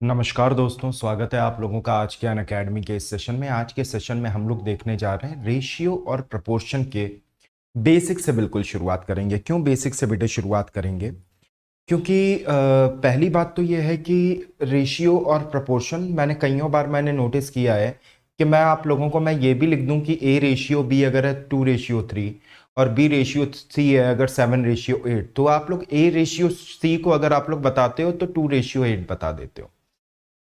नमस्कार दोस्तों, स्वागत है आप लोगों का आज के अनअकैडमी के इस सेशन में। आज के सेशन में हम लोग देखने जा रहे हैं रेशियो और प्रपोर्शन के बेसिक से। बिल्कुल शुरुआत करेंगे। क्यों बेसिक से बेटे शुरुआत करेंगे? क्योंकि पहली बात तो ये है कि रेशियो और प्रपोर्शन मैंने कईयों बार नोटिस किया है कि आप लोगों को मैं ये भी लिख दूं कि ए रेशियो बी अगर है 2:3 और बी रेशियो सी है अगर 7:8, तो आप लोग ए रेशियो सी को अगर आप लोग बताते हो तो 2:8 बता देते हो।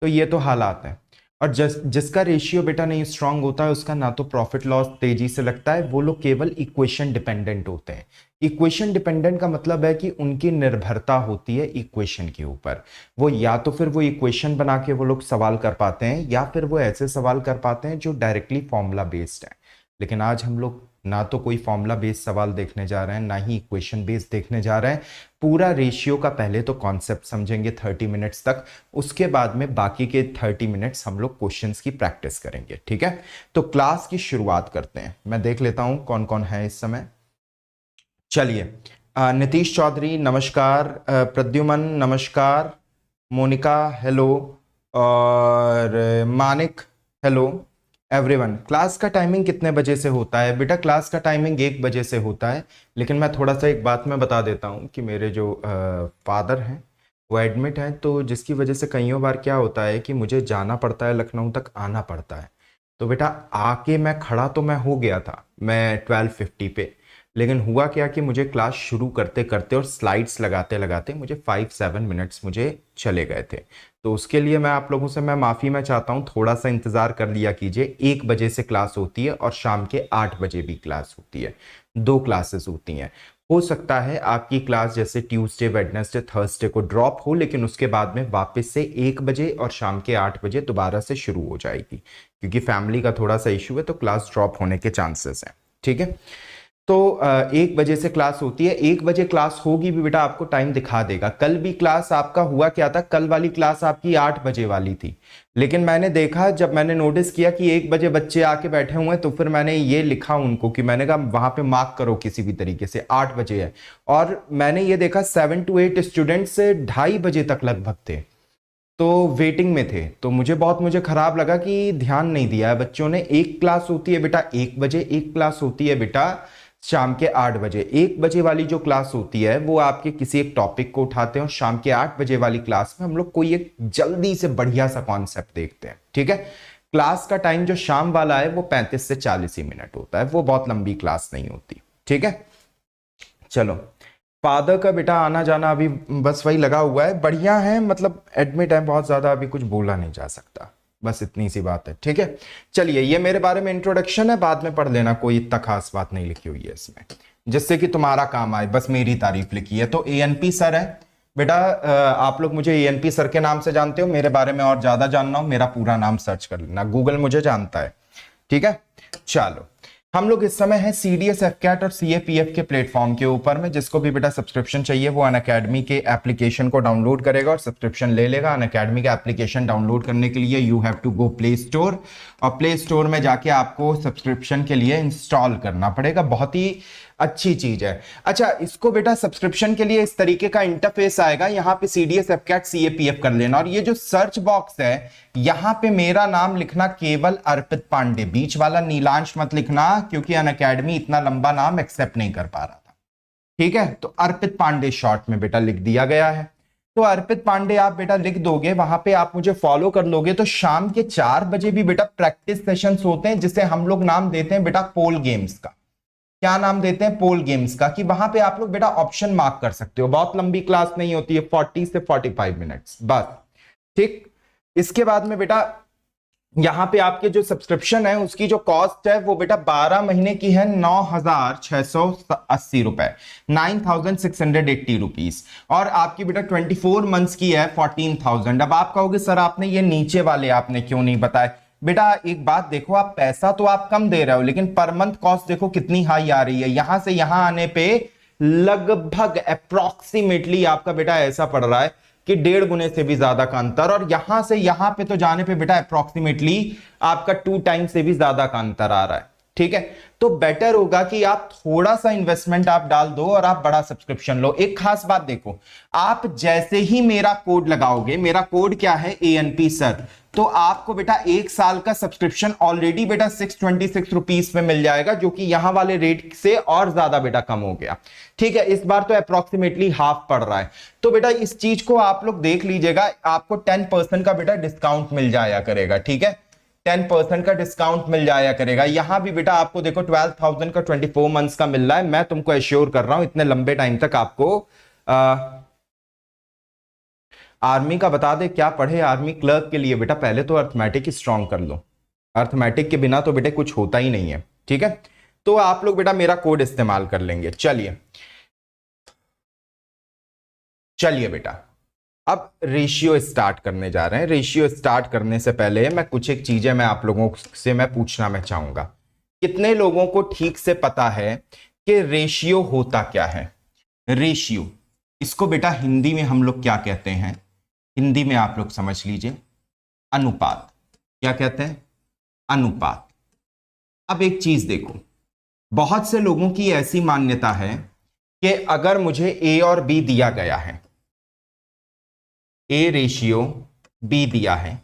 तो ये तो हालात हैं। और जिसका रेशियो बेटा नहीं स्ट्रांग होता है उसका ना तो प्रॉफिट लॉस तेजी से लगता है, वो लोग केवल इक्वेशन डिपेंडेंट होते हैं। इक्वेशन डिपेंडेंट का मतलब है कि उनकी निर्भरता होती है इक्वेशन के ऊपर। वो या तो फिर वो इक्वेशन बना के वो लोग सवाल कर पाते हैं या फिर वो ऐसे सवाल कर पाते हैं जो डायरेक्टली फॉर्मूला बेस्ड है। लेकिन आज हम लोग ना तो कोई फॉर्मूला बेस्ड सवाल देखने जा रहे हैं, ना ही इक्वेशन बेस्ड देखने जा रहे हैं। पूरा रेशियो का पहले तो कॉन्सेप्ट समझेंगे 30 मिनट्स तक, उसके बाद में बाकी के 30 मिनट्स हम लोग क्वेश्चंस की प्रैक्टिस करेंगे। ठीक है, तो क्लास की शुरुआत करते हैं। मैं देख लेता हूं कौन कौन है इस समय। चलिए, नीतीश चौधरी नमस्कार, प्रद्युमन नमस्कार, मोनिका हेलो, और मानिक हेलो एवरीवन। क्लास का टाइमिंग कितने बजे से होता है बेटा? क्लास का टाइमिंग 1 बजे से होता है। लेकिन मैं थोड़ा सा एक बात मैं बता देता हूँ कि मेरे जो फादर हैं वो एडमिट हैं, तो जिसकी वजह से कईयों बार क्या होता है कि मुझे जाना पड़ता है, लखनऊ तक आना पड़ता है। तो बेटा आके मैं खड़ा तो मैं हो गया था मैं 12:50 पे, लेकिन हुआ क्या कि मुझे क्लास शुरू करते करते और स्लाइड्स लगाते लगाते मुझे 5-7 मिनट्स मुझे चले गए थे। तो उसके लिए मैं आप लोगों से माफ़ी मैं चाहता हूँ, थोड़ा सा इंतज़ार कर लिया कीजिए। 1 बजे से क्लास होती है और शाम के 8 बजे भी क्लास होती है। 2 क्लासेस होती हैं। हो सकता है आपकी क्लास जैसे ट्यूसडे वेडनेसडे थर्सडे को ड्रॉप हो, लेकिन उसके बाद में वापस से 1 बजे और शाम के 8 बजे दोबारा से शुरू हो जाएगी। क्योंकि फैमिली का थोड़ा सा इशू है तो क्लास ड्रॉप होने के चांसेस हैं। ठीक है, तो 1 बजे से क्लास होती है। 1 बजे क्लास होगी भी बेटा, आपको टाइम दिखा देगा। कल भी क्लास आपका हुआ क्या था, कल वाली क्लास आपकी 8 बजे वाली थी, लेकिन मैंने देखा, जब मैंने नोटिस किया कि 1 बजे बच्चे आके बैठे हुए हैं, तो फिर मैंने ये लिखा उनको कि मैंने कहा वहां पे मार्क करो किसी भी तरीके से 8 बजे है। और मैंने ये देखा 7 to 8 स्टूडेंट्स 2:30 बजे तक लगभग थे, तो वेटिंग में थे। तो मुझे खराब लगा कि ध्यान नहीं दिया है बच्चों ने। एक क्लास होती है बेटा 1 बजे, एक क्लास होती है बेटा शाम के 8 बजे। 1 बजे वाली जो क्लास होती है वो आपके किसी एक टॉपिक को उठाते हैं, और शाम के 8 बजे वाली क्लास में हम लोग कोई एक जल्दी से बढ़िया सा कॉन्सेप्ट देखते हैं। ठीक है, क्लास का टाइम जो शाम वाला है वो 35 से 40 ही मिनट होता है, वो बहुत लंबी क्लास नहीं होती। ठीक है, चलो। फादर का बेटा आना जाना अभी बस वही लगा हुआ है, बढ़िया है, मतलब एडमिट है, बहुत ज्यादा अभी कुछ बोला नहीं जा सकता, बस इतनी सी बात है। ठीक है, चलिए, ये मेरे बारे में इंट्रोडक्शन है, बाद में पढ़ लेना, कोई इतना खास बात नहीं लिखी हुई है इसमें जिससे कि तुम्हारा काम आए, बस मेरी तारीफ लिखी है। तो एएनपी सर है बेटा, आप लोग मुझे एएनपी सर के नाम से जानते हो। मेरे बारे में और ज्यादा जानना हो, मेरा पूरा नाम सर्च कर लेना, गूगल मुझे जानता है। ठीक है, चलो। हम लोग इस समय है सीडीएस एफकैट और सीएपीएफ के प्लेटफॉर्म के ऊपर में। जिसको भी बेटा सब्सक्रिप्शन चाहिए वो अनअकैडमी के एप्लीकेशन को डाउनलोड करेगा और सब्सक्रिप्शन ले लेगा। अनअकैडमी का एप्लीकेशन डाउनलोड करने के लिए you have to go Play Store, और प्ले स्टोर में जाके आपको सब्सक्रिप्शन के लिए इंस्टॉल करना पड़ेगा। बहुत ही अच्छी चीज है। अच्छा, इसको बेटा सब्सक्रिप्शन के लिए इस तरीके का इंटरफेस आएगा, यहाँ पे सीडीएस एफकैट सीएपीएफ कर लेना, और ये जो सर्च बॉक्स है यहां पे मेरा नाम लिखना केवल अर्पित पांडे, बीच वाला नीलांश मत लिखना, क्योंकि अनअकैडमी इतना लंबा नाम एक्सेप्ट नहीं कर पा रहा था। ठीक है, तो अर्पित पांडे शॉर्ट में बेटा लिख दिया गया है। तो अर्पित पांडे आप बेटा लिख दोगे, वहां पे आप मुझे फॉलो कर लोगे, तो शाम के 4 बजे भी बेटा प्रैक्टिस सेशंस होते हैं, जिसे हम लोग नाम देते हैं बेटा पोल गेम्स का। क्या नाम देते हैं? पोल गेम्स का। कि वहां पे आप लोग बेटा ऑप्शन मार्क कर सकते हो। बहुत लंबी क्लास नहीं होती है, 40 से 45 मिनट्स बस। ठीक, इसके बाद में बेटा यहां पे आपके जो सब्सक्रिप्शन है उसकी जो कॉस्ट है वो बेटा 12 महीने की है 9,680 रुपए, 9,680 रुपीज, और आपकी बेटा 24 मंथ्स की है 14,000। अब आप कहोगे सर आपने ये नीचे वाले आपने क्यों नहीं बताए? बेटा एक बात देखो, आप पैसा तो आप कम दे रहे हो, लेकिन पर मंथ कॉस्ट देखो कितनी हाई आ रही है। यहां से यहां आने पे लगभग अप्रोक्सीमेटली आपका बेटा ऐसा पड़ रहा है कि 1.5 गुने से भी ज्यादा का अंतर, और यहां से यहां पे तो जाने पे बेटा अप्रोक्सीमेटली आपका 2 टाइम से भी ज्यादा का अंतर आ रहा है। ठीक है। तो बेटर होगा कि आप थोड़ा सा इन्वेस्टमेंट आप डाल दो और आप बड़ा सब्सक्रिप्शन लो। एक खास बात देखो, आप जैसे ही मेरा कोड लगाओगे, मेरा कोड क्या है, ANP सर, तो आपको बेटा 1 साल का सब्सक्रिप्शन ऑलरेडी बेटा 626 रुपीस में मिल जाएगा, जो कि यहां वाले रेट से और ज्यादा बेटा कम हो गया। ठीक है, इस बार तो अप्रोक्सीमेटली हाफ पड़ रहा है। तो बेटा इस चीज को आप लोग देख लीजिएगा, आपको 10% का बेटा डिस्काउंट मिल जाया करेगा। ठीक है, 10% का डिस्काउंट मिल जाया करेगा। यहां भी बेटा आपको देखो 12,000 का 24 मंथ्स का मिल रहा है। मैं तुमको एश्योर कर रहा हूं इतने लंबे टाइम तक आपको आर्मी का बता दे क्या पढ़े, आर्मी क्लर्क के लिए बेटा पहले तो अर्थमेटिक स्ट्रांग कर लो। अर्थमेटिक के बिना तो बेटे कुछ होता ही नहीं है। ठीक है, तो आप लोग बेटा मेरा कोड इस्तेमाल कर लेंगे। चलिए बेटा अब रेशियो स्टार्ट करने जा रहे हैं। रेशियो स्टार्ट करने से पहले मैं कुछ एक चीजें मैं आप लोगों से मैं पूछना मैं चाहूंगा, कितने लोगों को ठीक से पता है कि रेशियो होता क्या है? रेशियो, इसको बेटा हिंदी में हम लोग क्या कहते हैं? हिंदी में आप लोग समझ लीजिए, अनुपात। क्या कहते हैं? अनुपात। अब एक चीज देखो, बहुत से लोगों की ऐसी मान्यता है कि अगर मुझे A और B दिया गया है, A रेशियो B दिया है,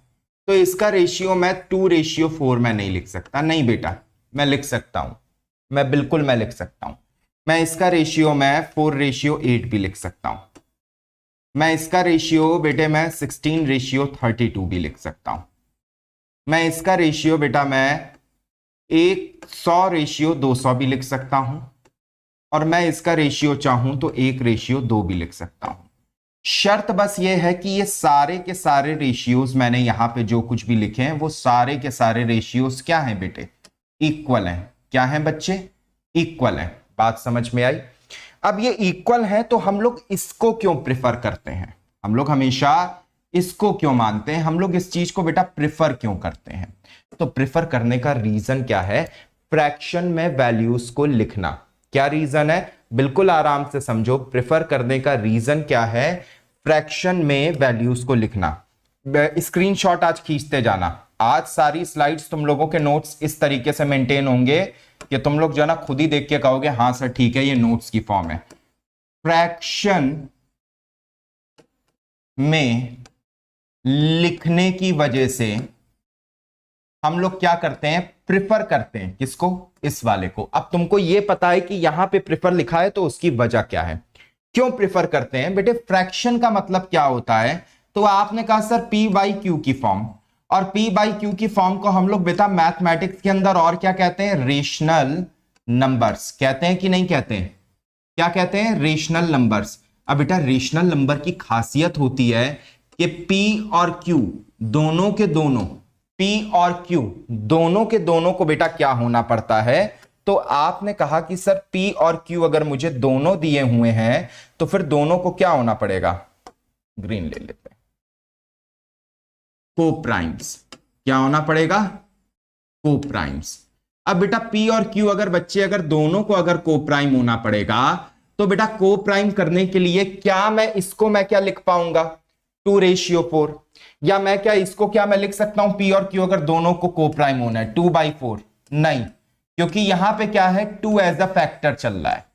तो इसका रेशियो मैं 2:4 में नहीं लिख सकता। नहीं बेटा, मैं लिख सकता हूं, मैं लिख सकता हूं। मैं इसका रेशियो मैं 4:8 भी लिख सकता हूं। मैं इसका रेशियो बेटे मैं 16:32 भी लिख सकता हूं। मैं इसका रेशियो बेटा मैं 100:200 भी लिख सकता हूं। और मैं इसका रेशियो चाहूं तो 1:2 भी लिख सकता हूं। शर्त बस ये है कि ये सारे के सारे रेशियोज मैंने यहां पे जो कुछ भी लिखे हैं वो सारे के सारे रेशियोज क्या हैं बेटे? इक्वल हैं। क्या हैं बच्चे? इक्वल हैं। बात समझ में आई? अब ये इक्वल है तो हम लोग इसको क्यों प्रिफर करते हैं? हम लोग हमेशा इसको क्यों मानते हैं? हम लोग इस चीज को बेटा प्रिफर क्यों करते हैं? तो प्रिफर करने का रीजन क्या है? फ्रैक्शन में वैल्यूज को लिखना। क्या रीजन है? बिल्कुल आराम से समझो, प्रिफर करने का रीजन क्या है? फ्रैक्शन में वैल्यूज को लिखना। स्क्रीनशॉट आज खींचते जाना। आज सारी स्लाइड्स तुम लोगों के नोट्स इस तरीके से मेंटेन होंगे कि तुम लोग जो ना खुद ही देख के कहोगे हाँ सर ठीक है ये नोट्स की फॉर्म है। फ्रैक्शन में लिखने की वजह से हम लोग क्या करते हैं? प्रिफर करते हैं। किसको? इस वाले को। अब तुमको यह पता है कि यहां पे प्रिफर लिखा है तो उसकी वजह क्या है, क्यों प्रिफर करते हैं? बेटे फ्रैक्शन का मतलब क्या होता है? तो आपने कहा सर P/Q की फॉर्म, और P/Q की फॉर्म को हम लोग बेटा मैथमेटिक्स के अंदर और क्या कहते हैं? रेशनल नंबर्स कहते हैं कि नहीं कहते हैं? क्या कहते हैं? Rational numbers. अब बेटा रेशनल नंबर की खासियत होती है कि P और Q दोनों के दोनों, P और Q दोनों के दोनों को बेटा क्या होना पड़ता है? तो आपने कहा कि सर P और Q अगर मुझे दोनों दिए हुए हैं तो फिर दोनों को क्या होना पड़ेगा? ग्रीन ले लेते हैं, कोप्राइम्स। क्या होना पड़ेगा? कोप्राइम्स। अब बेटा P और Q अगर बच्चे अगर दोनों को अगर कोप्राइम होना पड़ेगा तो बेटा कोप्राइम करने के लिए क्या मैं इसको मैं क्या लिख पाऊंगा? 2:4। या मैं क्या इसको क्या मैं लिख सकता हूं? P और Q अगर दोनों को कोप्राइम होना है 2/4? नहीं, क्योंकि यहां पे क्या है? 2 एज अ फैक्टर चल रहा है।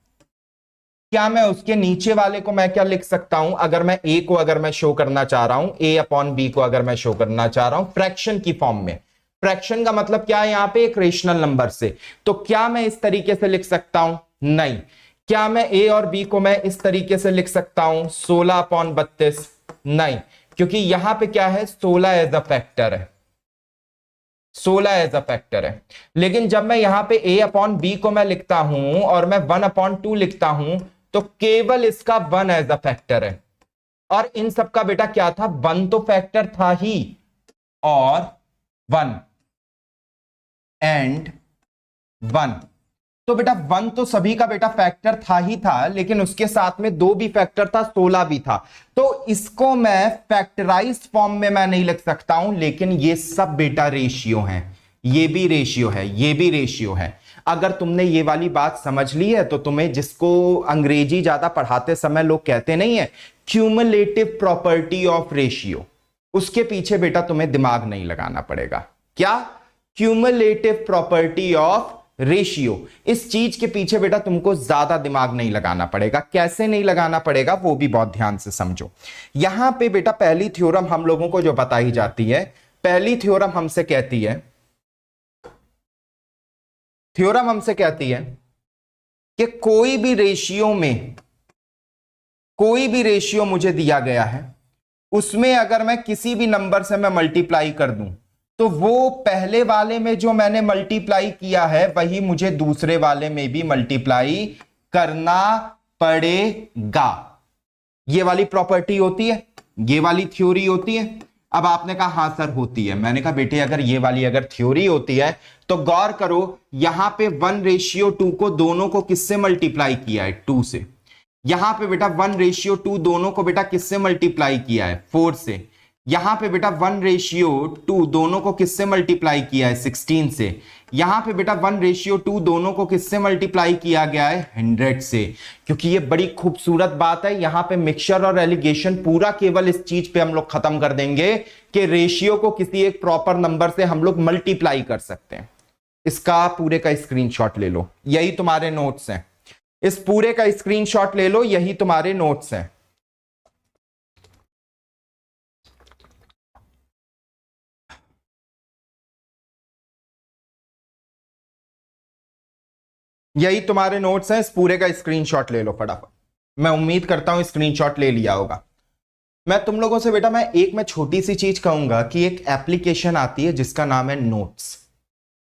क्या मैं उसके नीचे वाले को मैं क्या लिख सकता हूं? अगर मैं A को अगर मैं शो करना चाह रहा हूं, A/B को अगर मैं शो करना चाह रहा हूं फ्रैक्शन की फॉर्म में, फ्रैक्शन का मतलब क्या है? यहां पे एक रेशनल नंबर से, तो क्या मैं इस तरीके से लिख सकता हूं? नहीं। क्या मैं A और B को मैं इस तरीके से लिख सकता हूं 16/32? नहीं, क्योंकि यहां पे क्या है? 16 एज अ फैक्टर है। 16 एज अ फैक्टर है। लेकिन जब मैं यहां पे A/B को मैं लिखता हूं और मैं 1/2 लिखता हूं तो केवल इसका 1 एज अ फैक्टर है। और इन सब का बेटा क्या था? 1 तो फैक्टर था ही, और 1 एंड 1। तो बेटा 1 तो सभी का बेटा फैक्टर था ही था, लेकिन उसके साथ में 2 भी फैक्टर था, 16 भी था। तो इसको मैं फैक्टराइज्ड फॉर्म में मैं नहीं लिख सकता हूं, लेकिन ये सब बेटा रेशियो हैं। ये भी रेशियो है, ये भी रेशियो है। अगर तुमने ये वाली बात समझ ली है तो तुम्हें, जिसको अंग्रेजी ज्यादा पढ़ाते समय लोग कहते नहीं है क्यूमुलेटिव प्रॉपर्टी ऑफ रेशियो, उसके पीछे बेटा तुम्हें दिमाग नहीं लगाना पड़ेगा। क्या? Cumulative property of ratio. इस चीज के पीछे बेटा तुमको ज्यादा दिमाग नहीं लगाना पड़ेगा। कैसे नहीं लगाना पड़ेगा वो भी बहुत ध्यान से समझो। यहां पे बेटा पहली थ्योरम हम लोगों को जो बताई जाती है, पहली थ्योरम हमसे कहती है, थ्योरम हमसे कहती है कि कोई भी रेशियो मुझे दिया गया है, उसमें अगर मैं किसी भी नंबर से मैं मल्टीप्लाई कर दूं तो वो पहले वाले में जो मैंने मल्टीप्लाई किया है वही मुझे दूसरे वाले में भी मल्टीप्लाई करना पड़ेगा। ये वाली प्रॉपर्टी होती है, ये वाली थ्योरी होती है। अब आपने कहा हां सर होती है। मैंने कहा बेटे अगर ये वाली अगर थ्योरी होती है तो गौर करो, यहां पे 1:2 को दोनों को किससे मल्टीप्लाई किया है? 2 से। यहां पे बेटा 1:2 दोनों को बेटा किससे मल्टीप्लाई किया है? 4 से। यहां पे बेटा 1:2 दोनों को किससे मल्टीप्लाई किया है? 16 से। यहां पे बेटा 1:2 दोनों को किससे मल्टीप्लाई किया गया है? 100 से। क्योंकि ये बड़ी खूबसूरत बात है, यहां पे मिक्सचर और एलिगेशन पूरा केवल इस चीज पे हम लोग खत्म कर देंगे कि रेशियो को किसी एक प्रॉपर नंबर से हम लोग मल्टीप्लाई कर सकते हैं। इसका पूरे का स्क्रीनशॉट ले लो, यही तुम्हारे नोट्स हैं। इस पूरे का स्क्रीनशॉट ले लो, यही तुम्हारे नोट्स हैं। यही तुम्हारे नोट्स हैं, इस पूरे का स्क्रीनशॉट ले लो फटाफट। मैं उम्मीद करता हूं स्क्रीनशॉट ले लिया होगा। मैं तुम लोगों से बेटा मैं छोटी सी चीज कहूंगा कि एक एप्लीकेशन आती है जिसका नाम है नोट्स।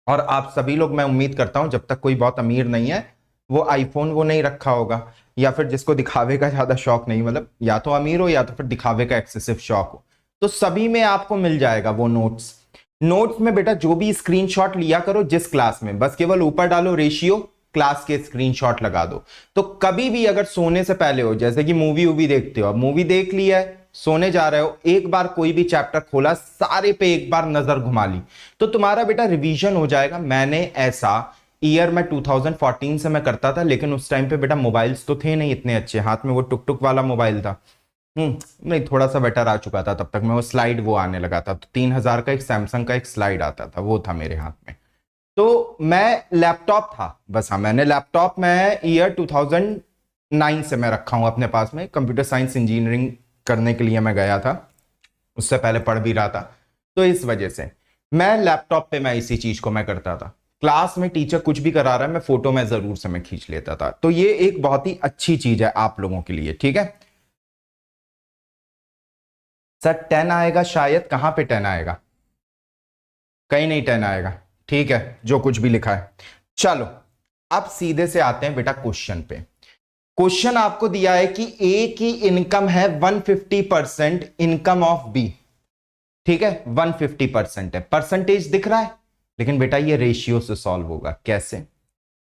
और आप सभी लोग, मैं उम्मीद करता हूं जब तक कोई बहुत अमीर नहीं है वो आईफोन वो नहीं रखा होगा, या फिर जिसको दिखावे का ज्यादा शौक नहीं, मतलब या तो अमीर हो या तो फिर दिखावे का एक्सेसिव शौक हो, तो सभी में आपको मिल जाएगा वो नोट्स। नोट्स में बेटा जो भी स्क्रीनशॉट लिया करो जिस क्लास में, बस केवल ऊपर डालो रेशियो, क्लास के स्क्रीनशॉट लगा दो। तो कभी भी अगर सोने से पहले हो, जैसे कि मूवी देखते हो, अब मूवी देख ली है, सोने जा रहे हो, एक बार कोई भी चैप्टर खोला, सारे पे एक बार नजर घुमा ली, तो तुम्हारा बेटा रिवीजन हो जाएगा। मैंने ऐसा ईयर में 2014 से मैं करता था, लेकिन उस टाइम पे बेटा मोबाइल्स तो थे नहीं इतने अच्छे, हाथ में वो टुक टुक वाला मोबाइल था। नहीं, थोड़ा सा बेटर आ चुका था तब तक मैं, वो स्लाइड वो आने लगा था, तो 3000 का एक सैमसंग का एक स्लाइड आता था, वो था मेरे हाथ में। तो मैं लैपटॉप था बस, हाँ मैंने लैपटॉप में ईयर 2009 से मैं रखा हूं अपने पास में। कंप्यूटर साइंस इंजीनियरिंग करने के लिए मैं गया था, उससे पहले पढ़ भी रहा था, तो इस वजह से मैं लैपटॉप पे मैं इसी चीज को मैं करता था। क्लास में टीचर कुछ भी करा रहा है मैं फोटो में जरूर से मैं खींच लेता था। तो ये एक बहुत ही अच्छी चीज है आप लोगों के लिए, ठीक है। सर 10 आएगा शायद, कहां पे 10 आएगा? कहीं नहीं 10 आएगा, ठीक है, जो कुछ भी लिखा है। चलो अब सीधे से आते हैं बेटा क्वेश्चन पे। क्वेश्चन आपको दिया है कि ए की इनकम है 150% इनकम ऑफ बी, ठीक है, 150% है, परसेंटेज दिख रहा है, लेकिन बेटा ये रेशियो से सॉल्व होगा। कैसे?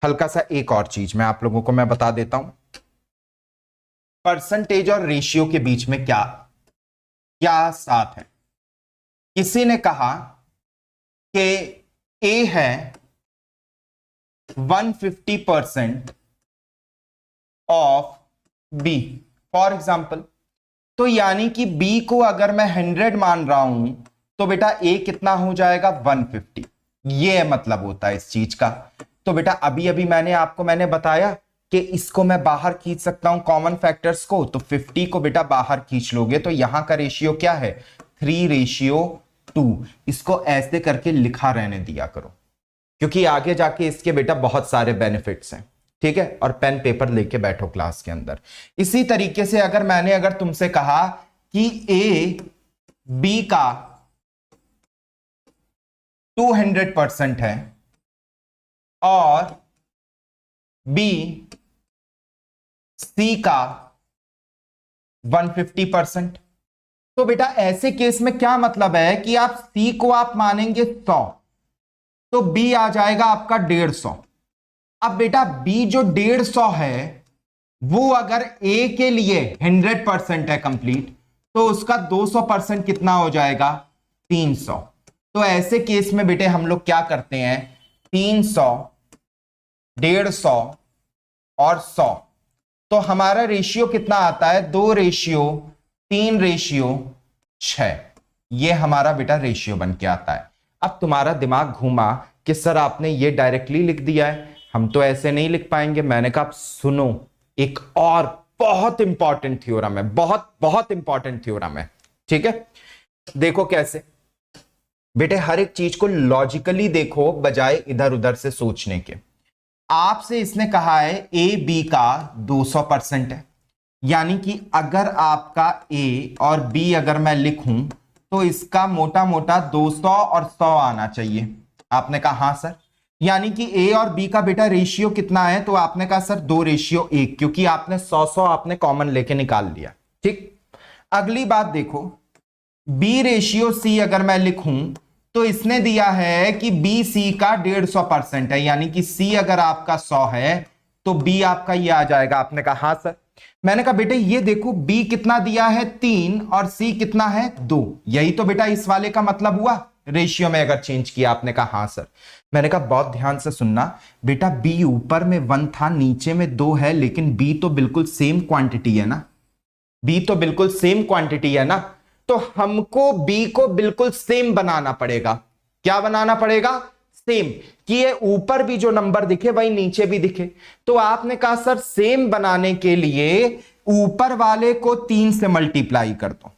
हल्का सा एक और चीज मैं आप लोगों को मैं बता देता हूं, परसेंटेज और रेशियो के बीच में क्या क्या साथ है। किसी ने कहा कि ए है 150% ऑफ बी फॉर एग्जाम्पल, तो यानी कि बी को अगर मैं 100 मान रहा हूं तो बेटा ए कितना हो जाएगा? 150। ये मतलब होता है इस चीज का। तो बेटा अभी अभी मैंने बताया कि इसको मैं बाहर खींच सकता हूं कॉमन फैक्टर्स को, तो 50 को बेटा बाहर खींच लोगे तो यहां का रेशियो क्या है? 3:2। इसको ऐसे करके लिखा रहने दिया करो, क्योंकि आगे जाके इसके बेटा बहुत सारे बेनिफिट्स हैं, ठीक है। और पेन पेपर लेके बैठो क्लास के अंदर। इसी तरीके से अगर तुमसे कहा कि ए बी का 200% है और बी सी का 150%, तो बेटा ऐसे केस में क्या मतलब है कि आप सी को आप मानेंगे 100, तो बी आ जाएगा आपका 150। अब बेटा बी जो 150 है वो अगर ए के लिए 100% है कंप्लीट, तो उसका 200% कितना हो जाएगा? 300। तो ऐसे केस में बेटे हम लोग क्या करते हैं? 300, 150 और 100, तो हमारा रेशियो कितना आता है? 2:3:6। ये हमारा बेटा रेशियो बन के आता है। अब तुम्हारा दिमाग घूमा कि सर आपने ये डायरेक्टली लिख दिया है, हम तो ऐसे नहीं लिख पाएंगे। मैंने कहा सुनो, एक और बहुत इंपॉर्टेंट थ्योरम है, बहुत बहुत इंपॉर्टेंट थ्योरम है। ठीक है, देखो कैसे बेटे, हर एक चीज को लॉजिकली देखो बजाय इधर उधर से सोचने के। आपसे इसने कहा है ए बी का 200% है, यानी कि अगर आपका ए और बी अगर मैं लिखूं तो इसका मोटा मोटा 200 और 100 आना चाहिए। आपने कहा हाँ सर, यानी कि ए और बी का बेटा रेशियो कितना है, तो आपने कहा सर 2:1, क्योंकि आपने 100 आपने कॉमन लेके निकाल लिया। ठीक, अगली बात देखो, B/C अगर मैं लिखूं तो इसने दिया है कि बी सी का 150% है, यानी कि सी अगर आपका 100 है तो बी आपका ये आ जाएगा। आपने कहा हाँ सर। मैंने कहा बेटे ये देखो, बी कितना दिया है 3 और सी कितना है 2, यही तो बेटा इस वाले का मतलब हुआ रेशियो में अगर चेंज किया। आपने कहा हाँ सर। मैंने कहा बहुत ध्यान से सुनना बेटा, बी ऊपर में 1 था नीचे में 2 है, लेकिन बी तो बिल्कुल सेम क्वांटिटी है ना, बी तो बिल्कुल सेम क्वांटिटी है ना, तो हमको बी को बिल्कुल सेम बनाना पड़ेगा। क्या बनाना पड़ेगा? सेम, कि ये ऊपर भी जो नंबर दिखे वही नीचे भी दिखे। तो आपने कहा सर सेम बनाने के लिए ऊपर वाले को 3 से मल्टीप्लाई कर दो,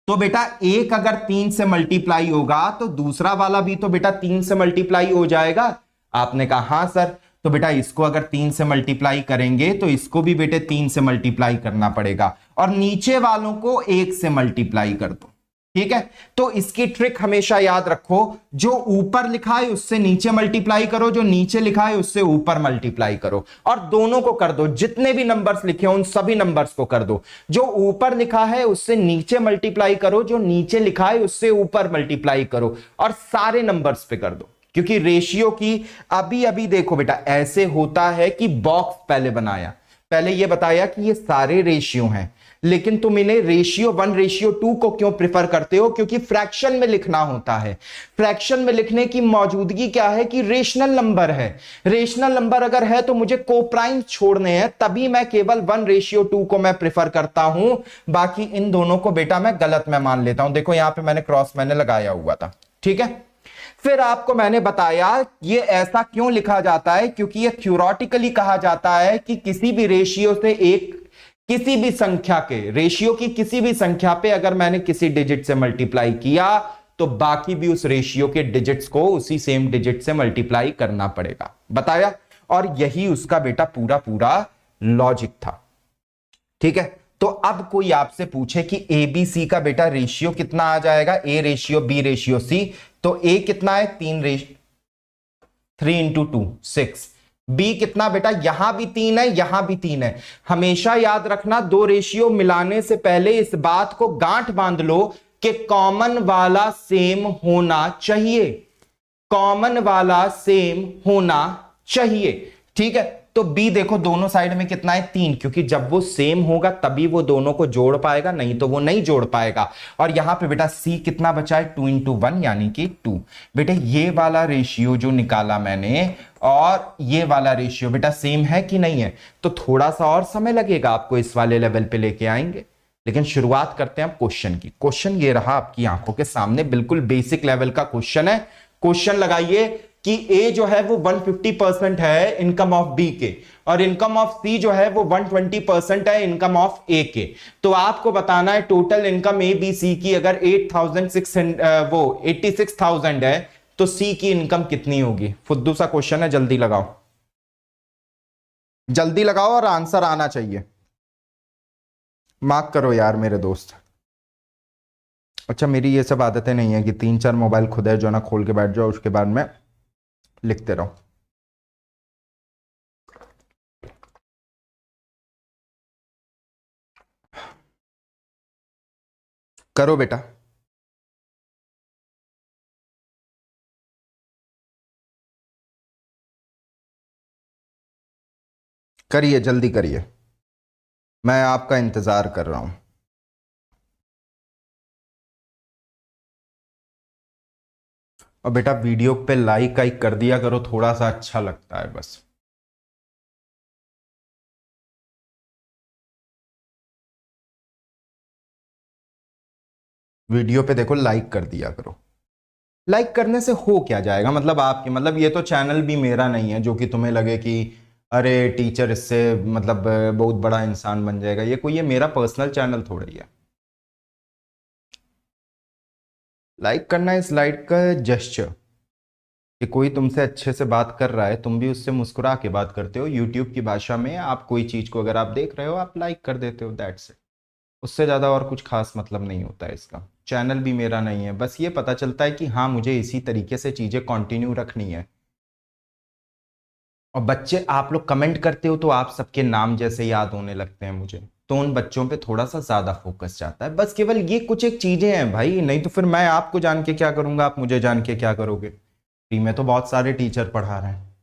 तो बेटा एक अगर 3 से मल्टीप्लाई होगा तो दूसरा वाला भी तो बेटा 3 से मल्टीप्लाई हो जाएगा। आपने कहा हाँ सर। तो बेटा इसको अगर 3 से मल्टीप्लाई करेंगे तो इसको भी बेटे 3 से मल्टीप्लाई करना पड़ेगा, और नीचे वालों को 1 से मल्टीप्लाई कर दो। ठीक है, तो इसकी ट्रिक हमेशा याद रखो, जो ऊपर लिखा है उससे नीचे मल्टीप्लाई करो, जो नीचे लिखा है उससे ऊपर मल्टीप्लाई करो, और दोनों को कर दो। जितने भी नंबर्स लिखे हो उन सभी नंबर्स को कर दो। जो ऊपर लिखा है उससे नीचे मल्टीप्लाई करो, जो नीचे लिखा है उससे ऊपर मल्टीप्लाई करो, और सारे नंबर्स पे कर दो। क्योंकि रेशियो की अभी अभी देखो बेटा, ऐसे होता है कि बॉक्स पहले बनाया, पहले यह बताया कि ये सारे रेशियो हैं, लेकिन तुम इन्हें रेशियो 1:2 को क्यों प्रिफर करते हो? क्योंकि फ्रैक्शन में लिखना होता है। फ्रैक्शन में लिखने की मौजूदगी क्या है कि रेशनल नंबर है। रेशनल नंबर अगर है तो मुझे कोप्राइम छोड़ने हैं, तभी मैं केवल 1:2 को मैं प्रिफर करता हूं। बाकी इन दोनों को बेटा मैं गलत में मान लेता हूं। देखो यहां पे मैंने क्रॉस मैंने लगाया हुआ था। ठीक है, फिर आपको मैंने बताया ये ऐसा क्यों लिखा जाता है, क्योंकि ये थ्योरेटिकली कहा जाता है कि किसी भी रेशियो से किसी भी संख्या के रेशियो की किसी भी संख्या पे अगर मैंने किसी डिजिट से मल्टीप्लाई किया तो बाकी भी उस रेशियो के डिजिट्स को उसी सेम डिजिट से मल्टीप्लाई करना पड़ेगा। बताया, और यही उसका बेटा पूरा पूरा लॉजिक था। ठीक है, तो अब कोई आपसे पूछे कि ए बी सी का बेटा रेशियो कितना आ जाएगा, A/B/C, तो ए कितना है 3 × 2 6। बी कितना बेटा, यहां भी 3 है यहां भी 3 है। हमेशा याद रखना, दो रेशियो मिलाने से पहले इस बात को गांठ बांध लो कि कॉमन वाला सेम होना चाहिए, कॉमन वाला सेम होना चाहिए। ठीक है, तो बी देखो दोनों साइड में कितना है 3, क्योंकि जब वो सेम होगा तभी वो दोनों को जोड़ पाएगा, नहीं तो वो नहीं जोड़ पाएगा। और यहां पे बेटा सी कितना बचा है 2 × 1 यानी कि 2। बेटे ये वाला रेशियो जो निकाला मैंने और ये वाला रेशियो बेटा सेम है कि नहीं है, तो थोड़ा सा और समय लगेगा, आपको इस वाले लेवल पे लेके आएंगे। लेकिन शुरुआत करते हैं आप क्वेश्चन की। क्वेश्चन ये रहा आपकी आंखों के सामने, बिल्कुल बेसिक लेवल का क्वेश्चन है। क्वेश्चन लगाइए कि ए जो है वो 150% है इनकम ऑफ बी के, और इनकम ऑफ सी जो है वो 120% है इनकम ऑफ ए के। तो आपको बताना है total income A B C की अगर 86,000 है तो सी की इनकम कितनी होगी। फुद्दू सा क्वेश्चन है, जल्दी लगाओ, जल्दी लगाओ और आंसर आना चाहिए। मार्क करो यार मेरे दोस्त। अच्छा, मेरी ये सब आदतें नहीं है कि 3-4 मोबाइल खुद है जो ना खोल के बैठ जाओ, उसके बाद में लिखते रहो। करो बेटा, करिए जल्दी करिए, मैं आपका इंतजार कर रहा हूं। और बेटा वीडियो पे लाइक आइक कर दिया करो, थोड़ा सा अच्छा लगता है बस। वीडियो पे देखो लाइक कर दिया करो। लाइक करने से हो क्या जाएगा, मतलब आपकी, मतलब ये तो चैनल भी मेरा नहीं है जो कि तुम्हें लगे कि अरे टीचर इससे मतलब बहुत बड़ा इंसान बन जाएगा। ये मेरा पर्सनल चैनल थोड़ा ही है। लाइक करना इस लाइट का जेस्चर कि कोई तुमसे अच्छे से बात कर रहा है, तुम भी उससे मुस्कुरा के बात करते हो। यूट्यूब की भाषा में आप कोई चीज को अगर आप देख रहे हो आप लाइक कर देते हो, दैट्स इट। उससे ज्यादा और कुछ खास मतलब नहीं होता है इसका। चैनल भी मेरा नहीं है, बस ये पता चलता है कि हाँ मुझे इसी तरीके से चीजें कंटिन्यू रखनी है। और बच्चे आप लोग कमेंट करते हो तो आप सबके नाम जैसे याद होने लगते हैं मुझे, तो उन बच्चों पे थोड़ा सा ज्यादा फोकस जाता है। बस केवल ये कुछ एक चीजें हैं भाई, नहीं तो फिर मैं आपको जान के क्या करूंगा, आप मुझे जान के क्या करोगे। फ्री में तो बहुत सारे टीचर पढ़ा रहे हैं।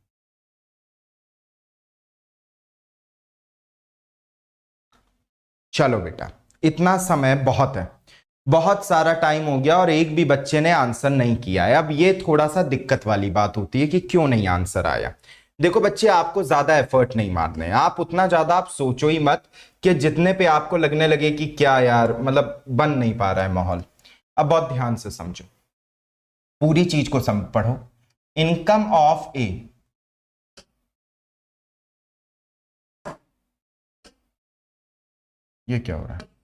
चलो बेटा, इतना समय बहुत है, बहुत सारा टाइम हो गया और एक भी बच्चे ने आंसर नहीं किया है। अब ये थोड़ा सा दिक्कत वाली बात होती है कि क्यों नहीं आंसर आया। देखो बच्चे, आपको ज्यादा एफर्ट नहीं मारने हैं, आप उतना ज्यादा आप सोचो ही मत कि जितने पे आपको लगने लगे कि क्या यार मतलब बन नहीं पा रहा है माहौल। अब बहुत ध्यान से समझो, पूरी चीज को पढ़ो। इनकम ऑफ ए, ये क्या हो रहा है?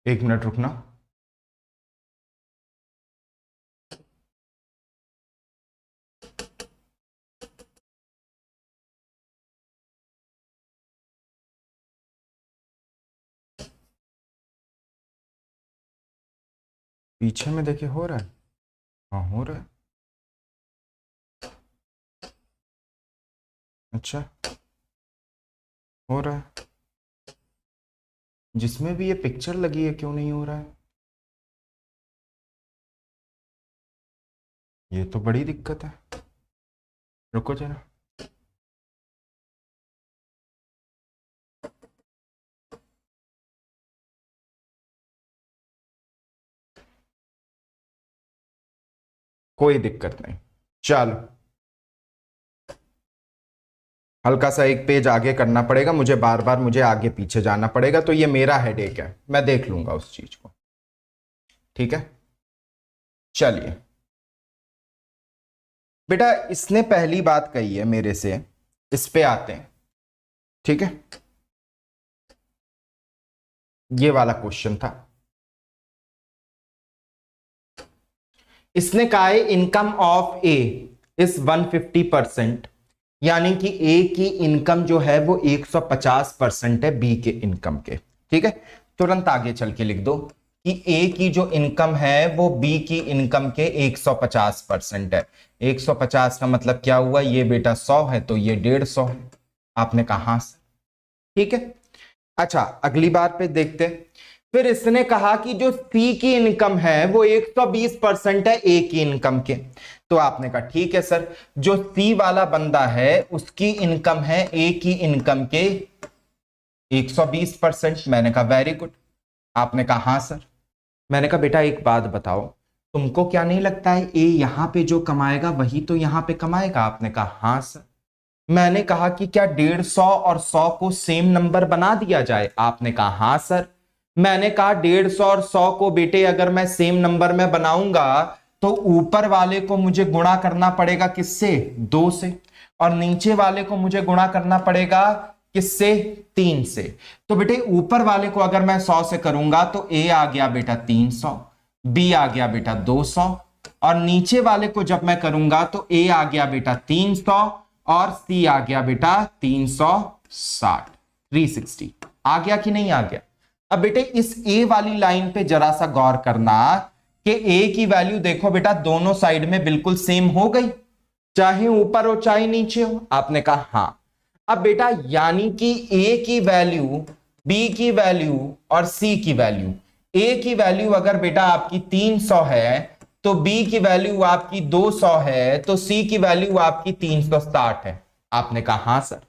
एक मिनट रुकना। पीछे में देखिए हो रहा है, हाँ हो रहा है। अच्छा, हो रहा है। जिसमें भी ये पिक्चर लगी है क्यों नहीं हो रहा है? ये तो बड़ी दिक्कत है। रुको जरा। कोई दिक्कत नहीं, चलो हल्का सा एक पेज आगे करना पड़ेगा मुझे, बार बार मुझे आगे पीछे जाना पड़ेगा, तो ये मेरा हेडेक है, मैं देख लूंगा उस चीज को। ठीक है, चलिए बेटा, इसने पहली बात कही है मेरे से, इस पे आते हैं। ठीक है, ये वाला क्वेश्चन था। इसने कहा है इनकम ऑफ ए इज 150%, यानी कि ए की इनकम जो है वो 150% है बी के इनकम के। ठीक है, तुरंत आगे चल के लिख दो कि ए की जो इनकम है वो बी की इनकम के 150% है। 150 का मतलब क्या हुआ, ये बेटा 100 है तो ये 150 है। आपने कहा हाँ सर, ठीक है। अच्छा, अगली बार पे देखते हैं। फिर इसने कहा कि जो सी की इनकम है वो 120% है ए की इनकम के। तो आपने कहा ठीक है सर, जो सी वाला बंदा है उसकी इनकम है ए की इनकम के 120%। मैंने कहा वेरी गुड। आपने कहा हाँ सर। मैंने कहा बेटा एक बात बताओ, तुमको क्या नहीं लगता है ए यहां पे जो कमाएगा वही तो यहां पे कमाएगा? आपने कहा हाँ सर। मैंने कहा कि क्या 150 और 100 को सेम नंबर बना दिया जाए? आपने कहा हाँ सर। मैंने कहा 150 और 100 को बेटे अगर मैं सेम नंबर में बनाऊंगा तो ऊपर वाले को मुझे गुणा करना पड़ेगा किससे? 2 से, और नीचे वाले को मुझे गुणा करना पड़ेगा किससे? 3 से। तो बेटे ऊपर वाले को अगर मैं 100 से करूंगा तो ए आ गया बेटा 300, बी आ गया बेटा 200, और नीचे वाले को जब मैं करूंगा तो ए आ गया बेटा 300 और सी आ गया बेटा 360, 360 आ गया कि नहीं आ गया? अब बेटे इस ए वाली लाइन पे जरा सा गौर करना कि ए की वैल्यू देखो बेटा दोनों साइड में बिल्कुल सेम हो गई, चाहे ऊपर हो चाहे नीचे हो। आपने कहा हाँ। अब बेटा यानी कि ए की वैल्यू, बी की वैल्यू और सी की वैल्यू, ए की वैल्यू अगर बेटा आपकी 300 है तो बी की वैल्यू आपकी 200 है तो सी की वैल्यू आपकी 360 है। आपने कहा हाँ सर।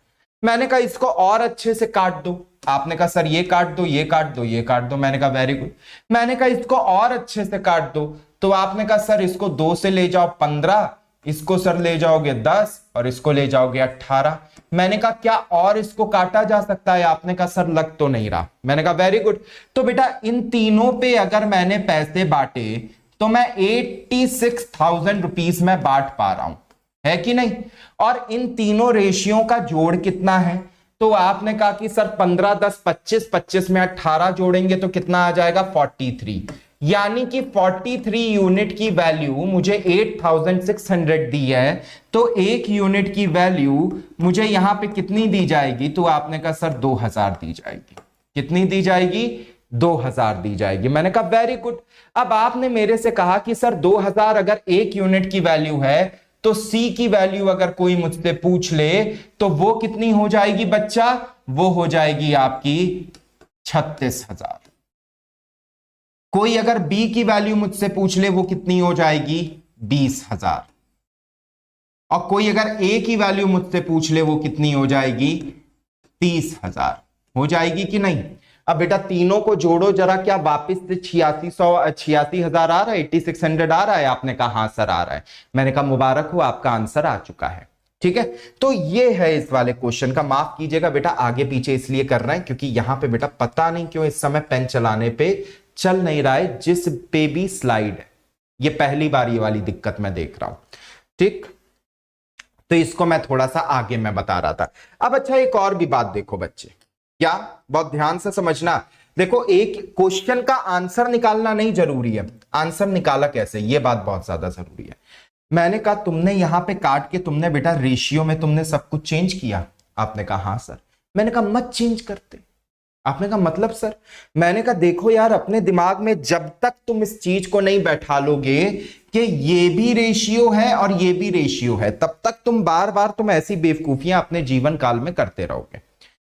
मैंने कहा इसको और अच्छे से काट दो। आपने कहा सर ये काट दो, ये काट दो, ये काट दो। मैंने कहा वेरी गुड। मैंने कहा इसको और अच्छे से काट दो, तो आपने कहा सर इसको 2 से ले जाओ 15, इसको सर ले जाओगे 10 और इसको ले जाओगे 18। मैंने कहा क्या और इसको काटा जा सकता है? आपने कहा सर लग तो नहीं रहा। मैंने कहा वेरी गुड। तो बेटा इन तीनों पे अगर मैंने पैसे बांटे तो मैं 86,000 रुपीस में बांट पा रहा हूं, है कि नहीं? और इन तीनों रेशियो का जोड़ कितना है? तो आपने कहा कि सर 15 10 25, 25 में 18 जोड़ेंगे तो कितना आ जाएगा? 43। यानी कि 43 यूनिट की वैल्यू मुझे 8600 दी है, तो एक यूनिट की वैल्यू मुझे यहां पे कितनी दी जाएगी? तो आपने कहा सर 2000 दी जाएगी। कितनी दी जाएगी? 2000 दी जाएगी। मैंने कहा वेरी गुड। अब आपने मेरे से कहा कि सर 2000 अगर एक यूनिट की वैल्यू है तो सी की वैल्यू अगर कोई मुझसे पूछ ले तो वो कितनी हो जाएगी बच्चा? वो हो जाएगी आपकी 36,000। कोई अगर बी की वैल्यू मुझसे पूछ ले वो कितनी हो जाएगी? 20,000। और कोई अगर ए की वैल्यू मुझसे पूछ ले वो कितनी हो जाएगी? 30,000। हो जाएगी कि नहीं? अब बेटा तीनों को जोड़ो जरा, क्या वापिस से 86,000 आ रहा है? 8600 आ रहा है? आपने कहा हाँ सर आ रहा है। मैंने कहा मुबारक हो, आपका आंसर आ चुका है। ठीक है, तो ये है इस वाले क्वेश्चन का। माफ कीजिएगा बेटा आगे पीछे इसलिए कर रहे हैं क्योंकि यहां पे बेटा पता नहीं क्यों इस समय पेन चलाने पे चल नहीं रहा है, जिस पे भी स्लाइड है। ये पहली बार ये वाली दिक्कत मैं देख रहा हूं। ठीक, तो इसको मैं थोड़ा सा आगे मैं बता रहा था। अब अच्छा एक और भी बात देखो बच्चे, क्या बहुत ध्यान से समझना। देखो एक क्वेश्चन का आंसर निकालना नहीं जरूरी है, आंसर निकाला कैसे ये बात बहुत ज्यादा जरूरी है। मैंने कहा तुमने यहां पे काट के तुमने बेटा रेशियो में तुमने सब कुछ चेंज किया? आपने कहा हाँ सर। मैंने कहा मत चेंज करते। आपने कहा मतलब सर? मैंने कहा देखो यार, अपने दिमाग में जब तक तुम इस चीज को नहीं बैठा लोगे कि ये भी रेशियो है और ये भी रेशियो है, तब तक तुम बार बार तुम ऐसी बेवकूफियां अपने जीवन काल में करते रहोगे।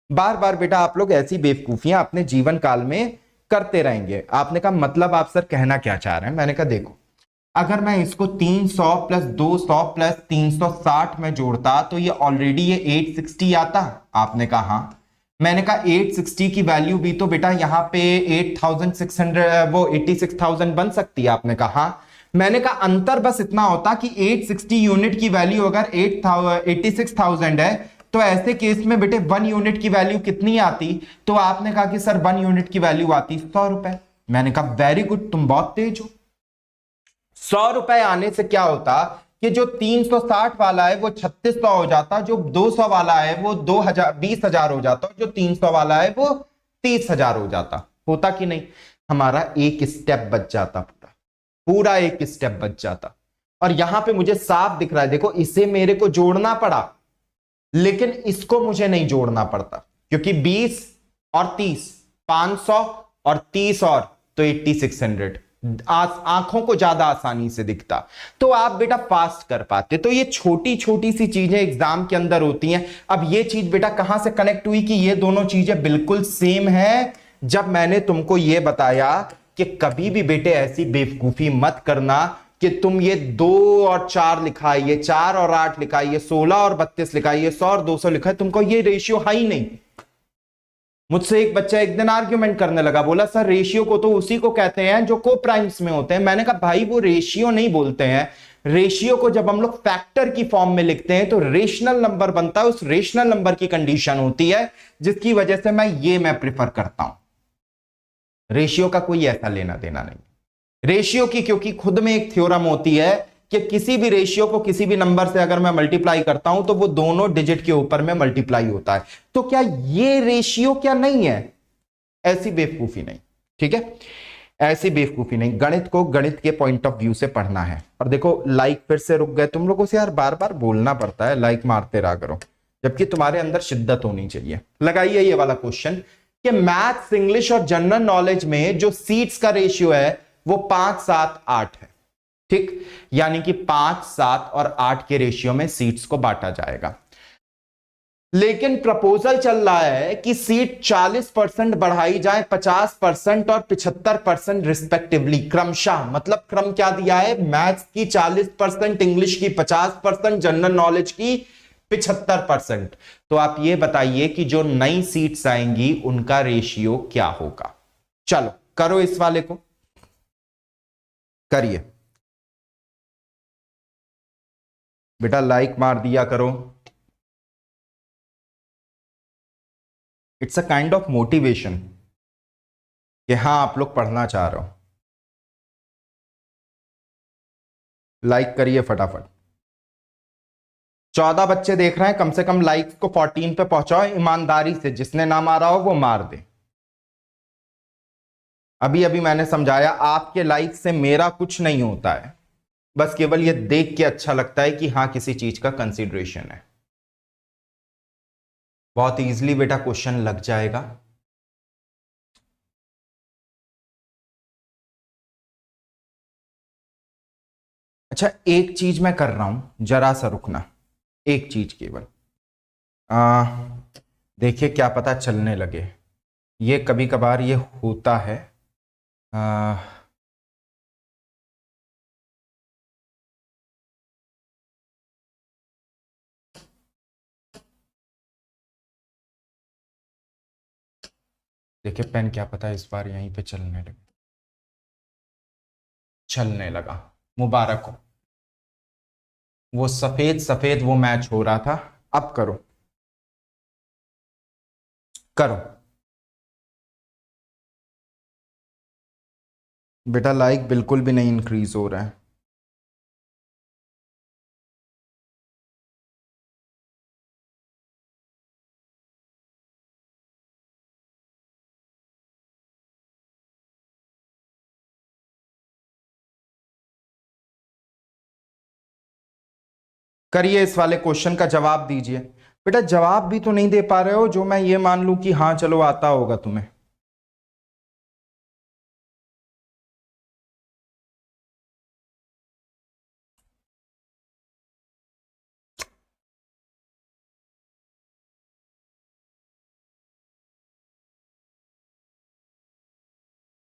बार बार बेटा आप लोग ऐसी बेवकूफियां अपने जीवन काल में करते रहेंगे। आपने कहा मतलब आप सर कहना क्या चाह रहे हैं? मैंने कहा देखो, अगर मैं इसको 300 प्लस 200 प्लस 360 में जोड़ता तो ये ऑलरेडी ये 860 आता। आपने कहा हाँ। मैंने कहा 860 की वैल्यू भी तो बेटा यहाँ पे 8600 वो 86,000 बन सकती है। आपने कहा हाँ। मैंने कहा अंतर बस इतना होता कि 860 यूनिट की वैल्यू अगर 86,000 है तो ऐसे केस में बेटे 1 यूनिट की वैल्यू कितनी आती? तो आपने कहा कि सर 1 यूनिट की वैल्यू आती 100 रुपए। मैंने कहा वेरी गुड, तुम बहुत तेज हो। 100 रुपए आने से क्या होता कि जो 360 वाला है वो 3600 हो जाता, जो 200 वाला है वो 20,000 हो जाता, जो 300 वाला है वो 30,000 हो जाता। होता कि नहीं? हमारा एक स्टेप बच जाता, पूरा पूरा एक स्टेप बच जाता। और यहां पे मुझे साफ दिख रहा है, देखो इसे मेरे को जोड़ना पड़ा लेकिन इसको मुझे नहीं जोड़ना पड़ता क्योंकि 20 और 30, 500 और 30 और तो 8600 आंखों को ज्यादा आसानी से दिखता, तो आप बेटा फास्ट कर पाते। तो ये छोटी छोटी सी चीजें एग्जाम के अंदर होती हैं। अब ये चीज बेटा कहां से कनेक्ट हुई कि ये दोनों चीजें बिल्कुल सेम है? जब मैंने तुमको ये बताया कि कभी भी बेटे ऐसी बेवकूफी मत करना कि तुम ये 2 और 4 लिखा है, ये 4 और 8 लिखा है, ये 16 और 32 लिखा है, ये 100 और 200 लिखा है, तुमको ये रेशियो है ही नहीं। मुझसे एक बच्चा एक दिन आर्ग्यूमेंट करने लगा, बोला सर रेशियो को तो उसी को कहते हैं जो को प्राइम्स में होते हैं। मैंने कहा भाई वो रेशियो नहीं बोलते हैं, रेशियो को जब हम लोग फैक्टर की फॉर्म में लिखते हैं तो रेशनल नंबर बनता है, उस रेशनल नंबर की कंडीशन होती है जिसकी वजह से मैं प्रिफर करता हूं। रेशियो का कोई ऐसा लेना देना नहीं रेशियो की, क्योंकि खुद में एक थ्योरम होती है कि किसी भी रेशियो को किसी भी नंबर से अगर मैं मल्टीप्लाई करता हूं तो वो दोनों डिजिट के ऊपर में मल्टीप्लाई होता है। तो क्या ये रेशियो क्या नहीं है? ऐसी बेवकूफी नहीं, ठीक है, ऐसी बेवकूफी नहीं। गणित को गणित के पॉइंट ऑफ व्यू से पढ़ना है। और देखो लाइक फिर से रुक गए तुम लोगों से, यार बार बार बोलना पड़ता है, लाइक मारते रहा करो जबकि तुम्हारे अंदर शिद्दत होनी चाहिए। लगाइए ये वाला क्वेश्चन कि मैथ्स, इंग्लिश और जनरल नॉलेज में जो सीट्स का रेशियो है वो 5 7 8 है। ठीक, यानी कि 5 7 और 8 के रेशियो में सीट्स को बांटा जाएगा। लेकिन प्रपोजल चल रहा है कि सीट 40% बढ़ाई जाए, 50% और 75% रिस्पेक्टिवली, क्रमशः। मतलब क्रम क्या दिया है? मैथ्स की 40%, इंग्लिश की 50%, जनरल नॉलेज की 75%। तो आप ये बताइए कि जो नई सीट्स आएंगी उनका रेशियो क्या होगा? चलो करो इस वाले को, करिए। बेटा लाइक मार दिया करो। It's a kind of motivation कि हाँ आप लोग पढ़ना चाह रहे हो। लाइक करिए फटाफट। 14 बच्चे देख रहे हैं, कम से कम लाइक्स को 14 पे पहुंचाओ ईमानदारी से, जिसने ना मारा हो वो मार दे। अभी अभी मैंने समझाया आपके लाइक से मेरा कुछ नहीं होता है, बस केवल ये देख के अच्छा लगता है कि हाँ किसी चीज का कंसीडरेशन है। बहुत इजीली बेटा क्वेश्चन लग जाएगा। अच्छा एक चीज मैं कर रहा हूं, जरा सा रुकना, एक चीज केवल देखिए क्या पता चलने लगे, ये कभी कभार ये होता है। आ, देखिए पेन क्या पता इस बार यहीं पे चलने लगे, चलने लगा, मुबारक हो। वो सफेद सफेद वो मैच हो रहा था। अब करो, करो बेटा, लाइक बिल्कुल भी नहीं इंक्रीज हो रहा है। करिए इस वाले क्वेश्चन का जवाब दीजिए। बेटा जवाब भी तो नहीं दे पा रहे हो जो मैं ये मान लूं कि हाँ चलो आता होगा तुम्हें।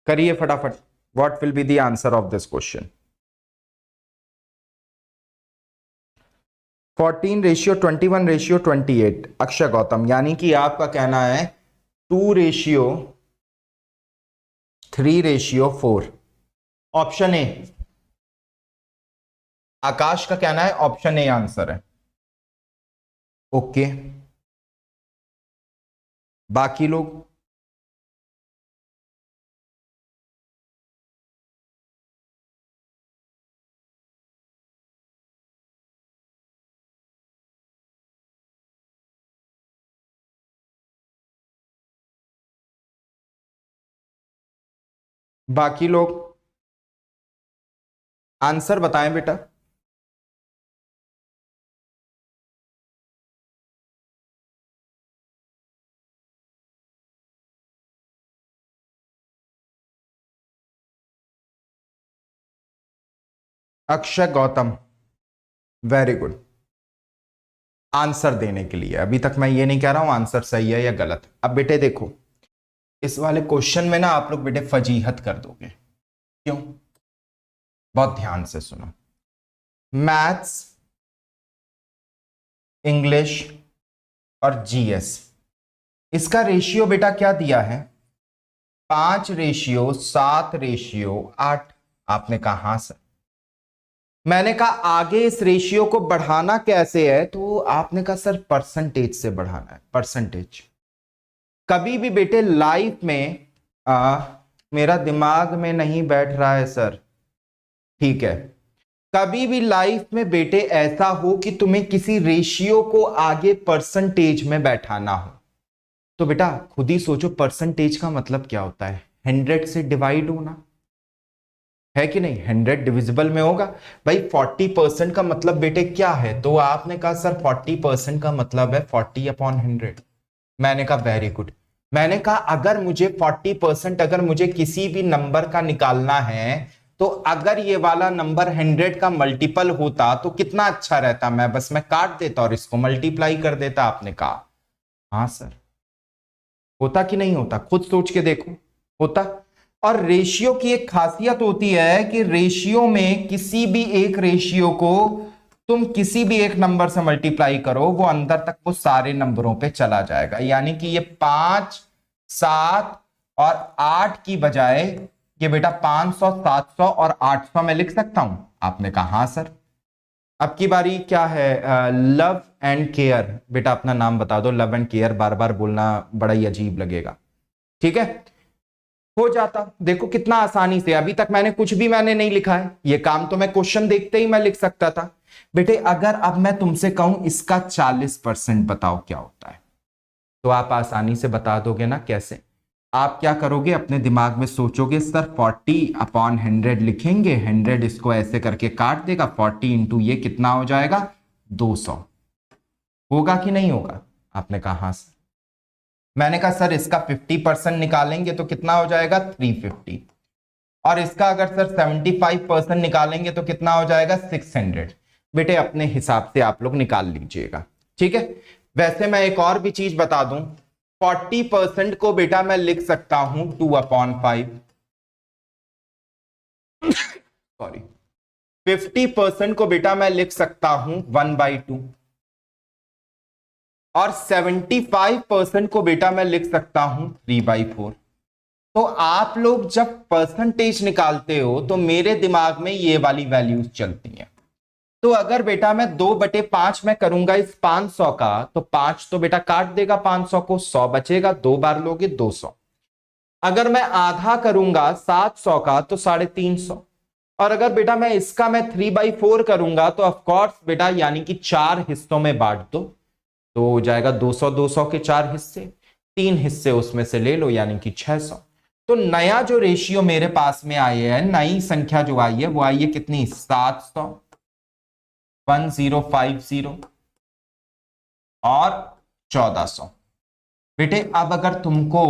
करिए फटाफट। What will be the answer of this question? 14:21:28। Akshay Gautam, यानी कि आपका कहना है 2:3:4। ऑप्शन ए, आकाश का कहना है ऑप्शन ए आंसर है। ओके, बाकी लोग? बाकी लोग आंसर बताएं बेटा। Akshay Gautam, very good. Answer देने के लिए अभी तक मैं ये नहीं कह रहा हूं आंसर सही है या गलत। अब बेटे देखो, इस वाले क्वेश्चन में ना आप लोग बेटे फजीहत कर दोगे। क्यों? बहुत ध्यान से सुनो। मैथ्स, इंग्लिश और जीएस, इसका रेशियो बेटा क्या दिया है? 5:7:8। आपने कहा हाँ सर। मैंने कहा आगे इस रेशियो को बढ़ाना कैसे है, तो आपने कहा सर परसेंटेज से बढ़ाना है। परसेंटेज कभी भी बेटे लाइफ में मेरा दिमाग में नहीं बैठ रहा है सर, ठीक है, कभी भी लाइफ में बेटे ऐसा हो कि तुम्हें किसी रेशियो को आगे परसेंटेज में बैठाना हो, तो बेटा खुद ही सोचो परसेंटेज का मतलब क्या होता है? 100 से डिवाइड होना है कि नहीं? 100 डिविजिबल में होगा भाई। 40% का मतलब बेटे क्या है? तो आपने कहा सर 40% का मतलब है 40/100। मैंने कहा वेरी गुड। मैंने कहा अगर मुझे 40%, अगर मुझे किसी भी नंबर का निकालना है, तो अगर ये वाला नंबर 100 का मल्टीपल होता तो कितना अच्छा रहता, मैं काट देता और इसको मल्टीप्लाई कर देता। आपने कहा हाँ सर। होता कि नहीं होता? खुद सोच के देखो, होता। और रेशियो की एक खासियत होती है कि रेशियो में किसी भी एक रेशियो को तुम किसी भी एक नंबर से मल्टीप्लाई करो, वो अंदर तक वो सारे नंबरों पे चला जाएगा। यानी कि ये 5, 7 और 8 की बजाय ये बेटा 500, 700 और 800 में लिख सकता हूं। आपने कहा हाँ सर। अब की बारी क्या है, लव एंड केयर। बेटा अपना नाम बता दो, लव एंड केयर बार बार बोलना बड़ा ही अजीब लगेगा। ठीक है, हो जाता। देखो कितना आसानी से, अभी तक मैंने नहीं लिखा है, ये काम तो मैं क्वेश्चन देखते ही मैं लिख सकता था। बेटे अगर अब मैं तुमसे कहूं इसका 40% बताओ क्या होता है, तो आप आसानी से बता दोगे ना। कैसे? आप क्या करोगे, अपने दिमाग में सोचोगे सर 40/100 लिखेंगे, 100 इसको ऐसे करके काट देगा, 40 इंटू ये कितना हो जाएगा 200। होगा कि नहीं होगा? आपने कहा हाँ सर। मैंने कहा सर इसका 50% निकालेंगे तो कितना हो जाएगा 350, और इसका अगर सर 75% निकालेंगे तो कितना हो जाएगा 600। बेटे अपने हिसाब से आप लोग निकाल लीजिएगा। ठीक है, वैसे मैं एक और भी चीज बता दूं, 40% को बेटा मैं लिख सकता हूं 2/5, सॉरी 50% को बेटा मैं लिख सकता हूं 1/2, और 75% को बेटा मैं लिख सकता हूं 3/4। तो आप लोग जब परसेंटेज निकालते हो तो मेरे दिमाग में ये वाली वैल्यूज चलती हैं। तो अगर बेटा मैं 2/5 में करूंगा इस 500 का, तो 5 तो बेटा काट देगा 500 को, 100 बचेगा, 2 बार लोगे 200। अगर मैं आधा करूंगा 700 का तो 350। और अगर बेटा मैं 3/4 करूंगा तो ऑफकोर्स बेटा यानी कि 4 हिस्सों में बांट दो, तो हो जाएगा 200 200 के 4 हिस्से, 3 हिस्से उसमें से ले लो यानी कि 600। तो नया जो रेशियो मेरे पास में आई है, नई संख्या जो आई है वो आई है कितनी 700, 1050 और 1400। बेटे अब अगर तुमको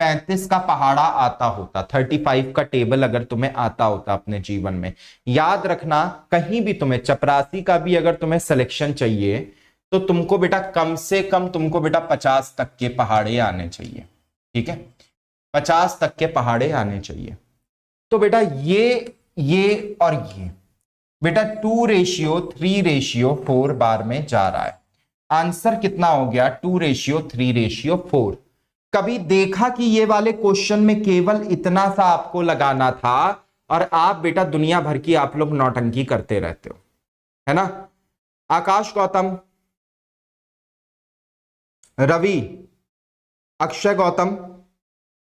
35 का पहाड़ा आता होता, 35 का टेबल अगर तुम्हें आता होता अपने जीवन में, याद रखना कहीं भी तुम्हें चपरासी का भी अगर तुम्हें सिलेक्शन चाहिए तो तुमको बेटा कम से कम तुमको बेटा 50 तक के पहाड़े आने चाहिए। ठीक है, 50 तक के पहाड़े आने चाहिए। तो बेटा ये और ये बेटा 2:3:4 बार में जा रहा है। आंसर कितना हो गया 2:3:4। कभी देखा कि ये वाले क्वेश्चन में केवल इतना सा आपको लगाना था और आप बेटा दुनिया भर की आप लोग नौटंकी करते रहते हो, है ना। आकाश गौतम, रवि, अक्षय गौतम,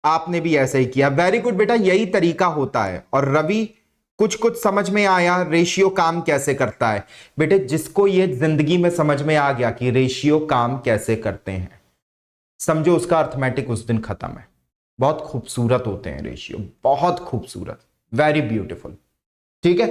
आपने भी ऐसा ही किया, वेरी गुड बेटा, यही तरीका होता है। और रवि कुछ कुछ समझ में आया रेशियो काम कैसे करता है। बेटे जिसको ये जिंदगी में समझ में आ गया कि रेशियो काम कैसे करते हैं, समझो उसका अर्थमेटिक उस दिन खत्म है। बहुत खूबसूरत होते हैं रेशियो, बहुत खूबसूरत, वेरी ब्यूटीफुल। ठीक है,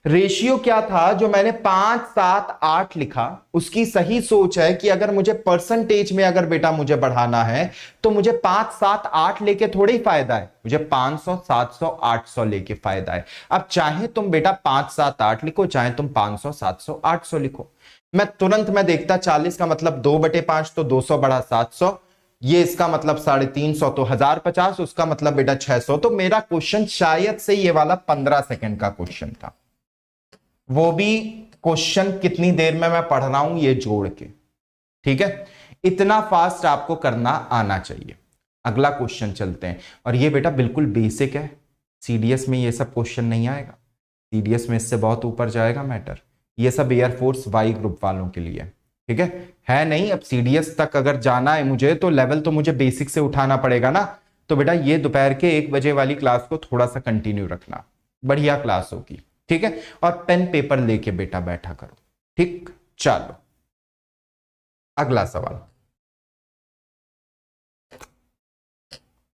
रेशियो क्या था जो मैंने 5 7 8 लिखा, उसकी सही सोच है कि अगर मुझे परसेंटेज में अगर बेटा मुझे बढ़ाना है तो मुझे 5 7 8 लेके थोड़ी फायदा है, मुझे 500 700 800 लेके फायदा है। अब चाहे तुम बेटा 5 7 8 लिखो, चाहे तुम 500 700 800 लिखो, मैं तुरंत मैं देखता 40 का मतलब 2/5 तो 200 बढ़ा 700, ये इसका मतलब 350 तो 1050, उसका मतलब बेटा 600। तो मेरा क्वेश्चन शायद से ये वाला 15 सेकंड का क्वेश्चन था, वो भी क्वेश्चन कितनी देर में मैं पढ़ रहा हूं ये जोड़ के। ठीक है, इतना फास्ट आपको करना आना चाहिए। अगला क्वेश्चन चलते हैं, और ये बेटा बिल्कुल बेसिक है, सीडीएस में ये सब क्वेश्चन नहीं आएगा, सीडीएस में इससे बहुत ऊपर जाएगा मैटर। ये सब एयरफोर्स वाई ग्रुप वालों के लिए, ठीक है नहीं। अब सीडीएस तक अगर जाना है मुझे तो लेवल तो मुझे बेसिक से उठाना पड़ेगा ना। तो बेटा ये दोपहर के 1 बजे वाली क्लास को थोड़ा सा कंटिन्यू रखना, बढ़िया क्लास होगी। ठीक है, और पेन पेपर लेके बेटा बैठा करो। ठीक, चलो अगला सवाल।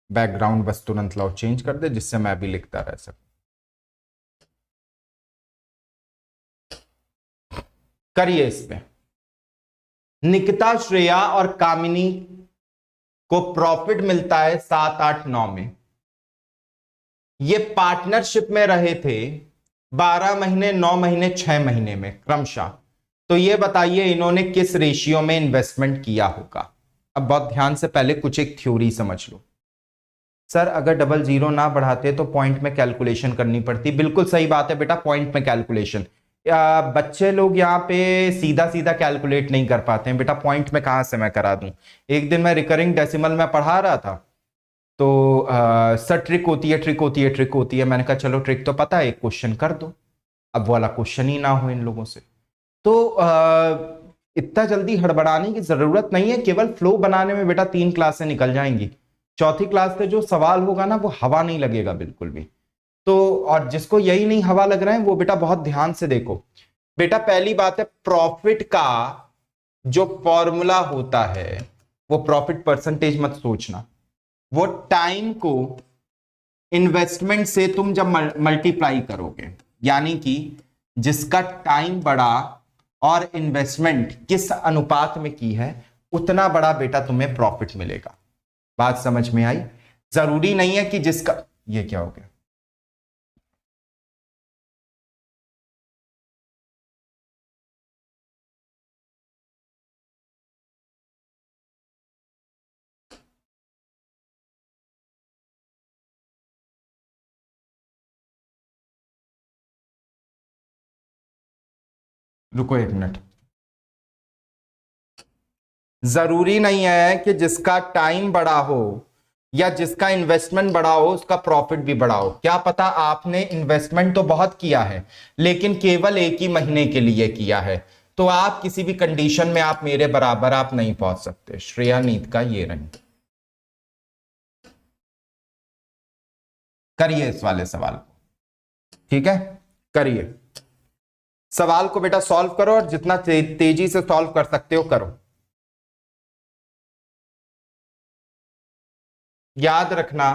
बैकग्राउंड बस तुरंत लाओ, चेंज कर दे जिससे मैं भी लिखता रह सकूं। करिए इस पे। निकिता, श्रेया और कामिनी को प्रॉफिट मिलता है 7 8 9 में। ये पार्टनरशिप में रहे थे 12 महीने 9 महीने 6 महीने में क्रमशः। तो ये बताइए इन्होंने किस रेशियो में इन्वेस्टमेंट किया होगा। अब बहुत ध्यान से पहले कुछ एक थ्योरी समझ लो। सर अगर 00 ना बढ़ाते तो पॉइंट में कैलकुलेशन करनी पड़ती, बिल्कुल सही बात है बेटा, पॉइंट में कैलकुलेशन। बच्चे लोग यहाँ पे सीधा सीधा कैलकुलेट नहीं कर पाते हैं बेटा, पॉइंट में कहां से मैं करा दूं। एक दिन मैं रिकरिंग डेसिमल में पढ़ा रहा था, तो सर ट्रिक होती है ट्रिक होती है ट्रिक होती है, मैंने कहा चलो ट्रिक तो पता है, एक क्वेश्चन कर दो। अब वाला क्वेश्चन ही ना हो इन लोगों से, तो इतना जल्दी हड़बड़ाने की जरूरत नहीं है, केवल फ्लो बनाने में बेटा 3 क्लासें निकल जाएंगी। चौथी क्लास से जो सवाल होगा ना वो हवा नहीं लगेगा बिल्कुल भी। तो और जिसको यही नहीं हवा लग रहा है वो बेटा बहुत ध्यान से देखो। बेटा पहली बात है, प्रॉफिट का जो फॉर्मूला होता है वो प्रॉफिट परसेंटेज मत सोचना, वो टाइम को इन्वेस्टमेंट से तुम जब मल्टीप्लाई करोगे, यानी कि जिसका टाइम बड़ा और इन्वेस्टमेंट किस अनुपात में की है उतना बड़ा बेटा तुम्हें प्रॉफिट मिलेगा। बात समझ में आई? जरूरी नहीं है कि जिसका, ये क्या हो गया? रुको एक मिनट। जरूरी नहीं है कि जिसका टाइम बड़ा हो या जिसका इन्वेस्टमेंट बड़ा हो उसका प्रॉफिट भी बड़ा हो। क्या पता आपने इन्वेस्टमेंट तो बहुत किया है लेकिन केवल एक ही महीने के लिए किया है, तो आप किसी भी कंडीशन में आप मेरे बराबर आप नहीं पहुंच सकते। श्रेया नीत का ये रंग, करिए इस वाले सवाल को, ठीक है? करिए सवाल को बेटा, सॉल्व करो और जितना तेजी से सॉल्व कर सकते हो करो। याद रखना,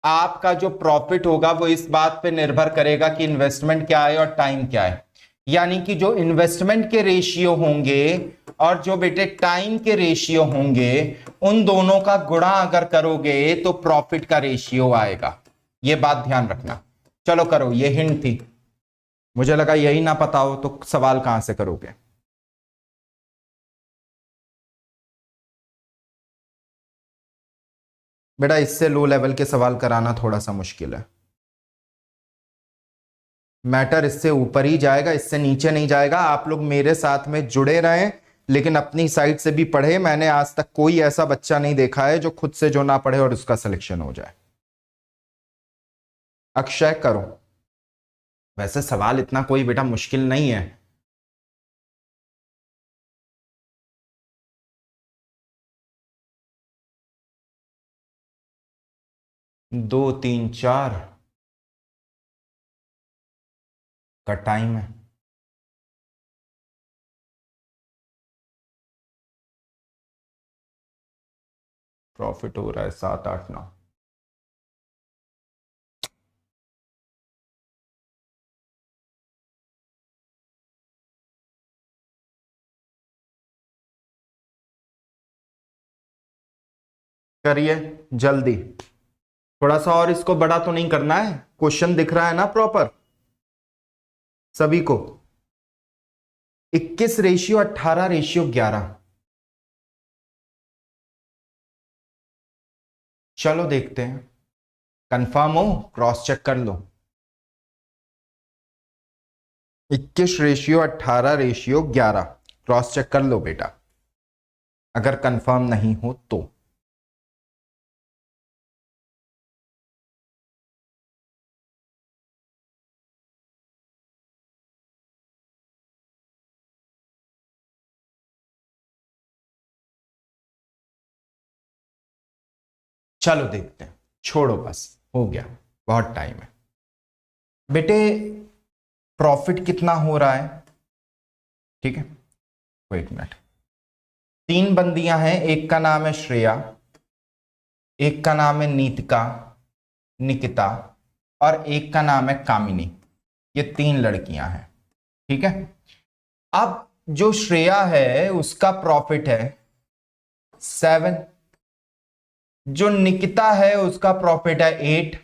आपका जो प्रॉफिट होगा वो इस बात पे निर्भर करेगा कि इन्वेस्टमेंट क्या है और टाइम क्या है। यानी कि जो इन्वेस्टमेंट के रेशियो होंगे और जो बेटे टाइम के रेशियो होंगे उन दोनों का गुणा अगर करोगे तो प्रॉफिट का रेशियो आएगा। ये बात ध्यान रखना। चलो करो, ये हिंट थी, मुझे लगा यही ना पता हो तो सवाल कहां से करोगे। बेटा इससे लो लेवल के सवाल कराना थोड़ा सा मुश्किल है। मैटर इससे ऊपर ही जाएगा, इससे नीचे नहीं जाएगा। आप लोग मेरे साथ में जुड़े रहें लेकिन अपनी साइड से भी पढ़े। मैंने आज तक कोई ऐसा बच्चा नहीं देखा है जो खुद से जो ना पढ़े और उसका सिलेक्शन हो जाए। अक्षय करो। वैसे सवाल इतना कोई बेटा मुश्किल नहीं है। 2 3 4 का टाइम है। प्रॉफिट हो रहा है 7 8 9। करिए जल्दी, थोड़ा सा और इसको बड़ा तो नहीं करना है। क्वेश्चन दिख रहा है ना प्रॉपर सभी को? 21 रेशियो 18 रेशियो 11। चलो देखते हैं, कंफर्म हो क्रॉस चेक कर लो। 21 रेशियो 18 रेशियो 11 क्रॉस चेक कर लो बेटा, अगर कंफर्म नहीं हो तो। चलो देखते हैं, छोड़ो बस, हो गया, बहुत टाइम है। बेटे प्रॉफिट कितना हो रहा है? ठीक है, वेट मिनट। 3 बंदियां हैं, एक का नाम है श्रेया, एक का नाम है नीतिका, निकिता और एक का नाम है कामिनी। ये 3 लड़कियां हैं, ठीक है? अब जो श्रेया है उसका प्रॉफिट है 7, जो निकिता है उसका प्रॉफिट है 8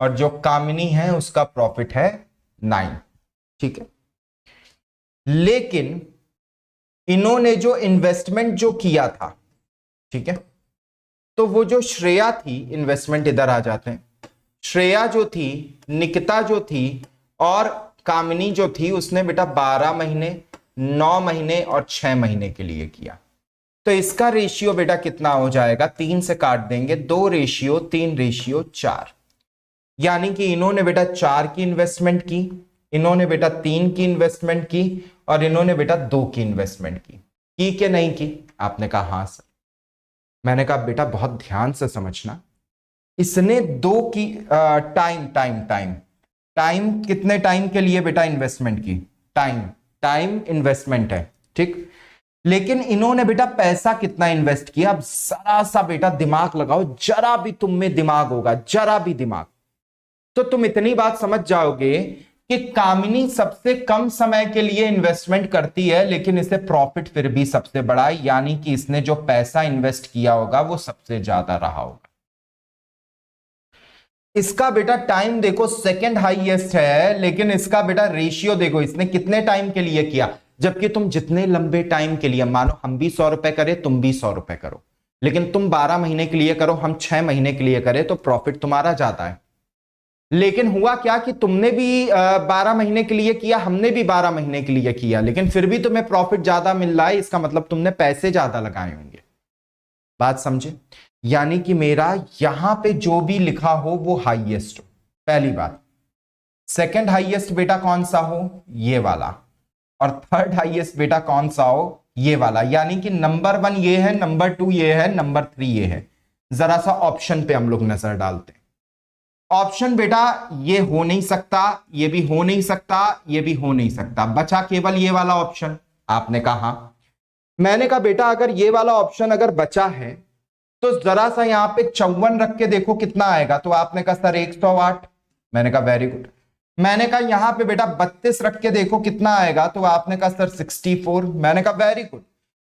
और जो कामिनी है उसका प्रॉफिट है 9, ठीक है? लेकिन इन्होंने जो इन्वेस्टमेंट जो किया था, ठीक है, तो वो जो श्रेया थी, इन्वेस्टमेंट इधर आ जाते हैं, श्रेया जो थी, निकिता जो थी और कामिनी जो थी, उसने बेटा 12 महीने, 9 महीने और 6 महीने के लिए किया। तो इसका रेशियो बेटा कितना हो जाएगा? 3 से काट देंगे, 2 रेशियो 3 रेशियो 4। यानी कि इन्होंने बेटा 4 की इन्वेस्टमेंट की इन्होंने बेटा 3 की इन्वेस्टमेंट की और इन्होंने बेटा 2 की इन्वेस्टमेंट की कि नहीं की? आपने कहा हाँ सर। मैंने कहा बेटा बहुत ध्यान से समझना, इसने 2 की टाइम टाइम टाइम टाइम कितने टाइम के लिए बेटा इन्वेस्टमेंट की? टाइम टाइम इन्वेस्टमेंट है, ठीक। लेकिन इन्होंने बेटा पैसा कितना इन्वेस्ट किया? अब जरा सा बेटा दिमाग लगाओ, जरा भी तुम में दिमाग होगा, जरा भी दिमाग, तो तुम इतनी बात समझ जाओगे कि कामिनी सबसे कम समय के लिए इन्वेस्टमेंट करती है, लेकिन इसे प्रॉफिट फिर भी सबसे बड़ा है, यानी कि इसने जो पैसा इन्वेस्ट किया होगा वो सबसे ज्यादा रहा होगा। इसका बेटा टाइम देखो सेकंड हाईएस्ट है, लेकिन इसका बेटा रेशियो देखो, इसने कितने टाइम के लिए किया। जबकि तुम जितने लंबे टाइम के लिए, मानो हम भी 100 रुपए करें, तुम भी 100 रुपए करो, लेकिन तुम 12 महीने के लिए करो, हम 6 महीने के लिए करें, तो प्रॉफिट तुम्हारा ज्यादा है। लेकिन हुआ क्या कि तुमने भी 12 महीने के लिए किया, हमने भी 12 महीने के लिए किया, लेकिन फिर भी तुम्हें प्रॉफिट ज्यादा मिल रहा है, इसका मतलब तुमने पैसे ज्यादा लगाए होंगे। बात समझे? यानी कि मेरा यहां पे जो भी लिखा हो वो हाईएस्ट हो, पहली बात। सेकंड हाईएस्ट बेटा कौन सा हो? ये वाला। और थर्ड हाईएस्ट बेटा कौन सा हो? ये वाला। यानी कि नंबर 1 ये है, नंबर 2 ये है, नंबर 3 ये है। जरा सा ऑप्शन पे हम लोग नजर डालते हैं। ऑप्शन बेटा ये हो नहीं सकता, ये भी हो नहीं सकता, ये भी हो नहीं सकता, बचा केवल ये वाला ऑप्शन। आपने कहा, मैंने कहा बेटा अगर ये वाला ऑप्शन अगर बचा है तो जरा सा यहां पे 54 रख के देखो कितना आएगा। तो आपने कहा सर 108। मैंने कहा वेरी गुड। मैंने कहा यहां पे बेटा 32 रख के देखो कितना आएगा। तो आपने कहा सर 64। मैंने कहा वेरी गुड।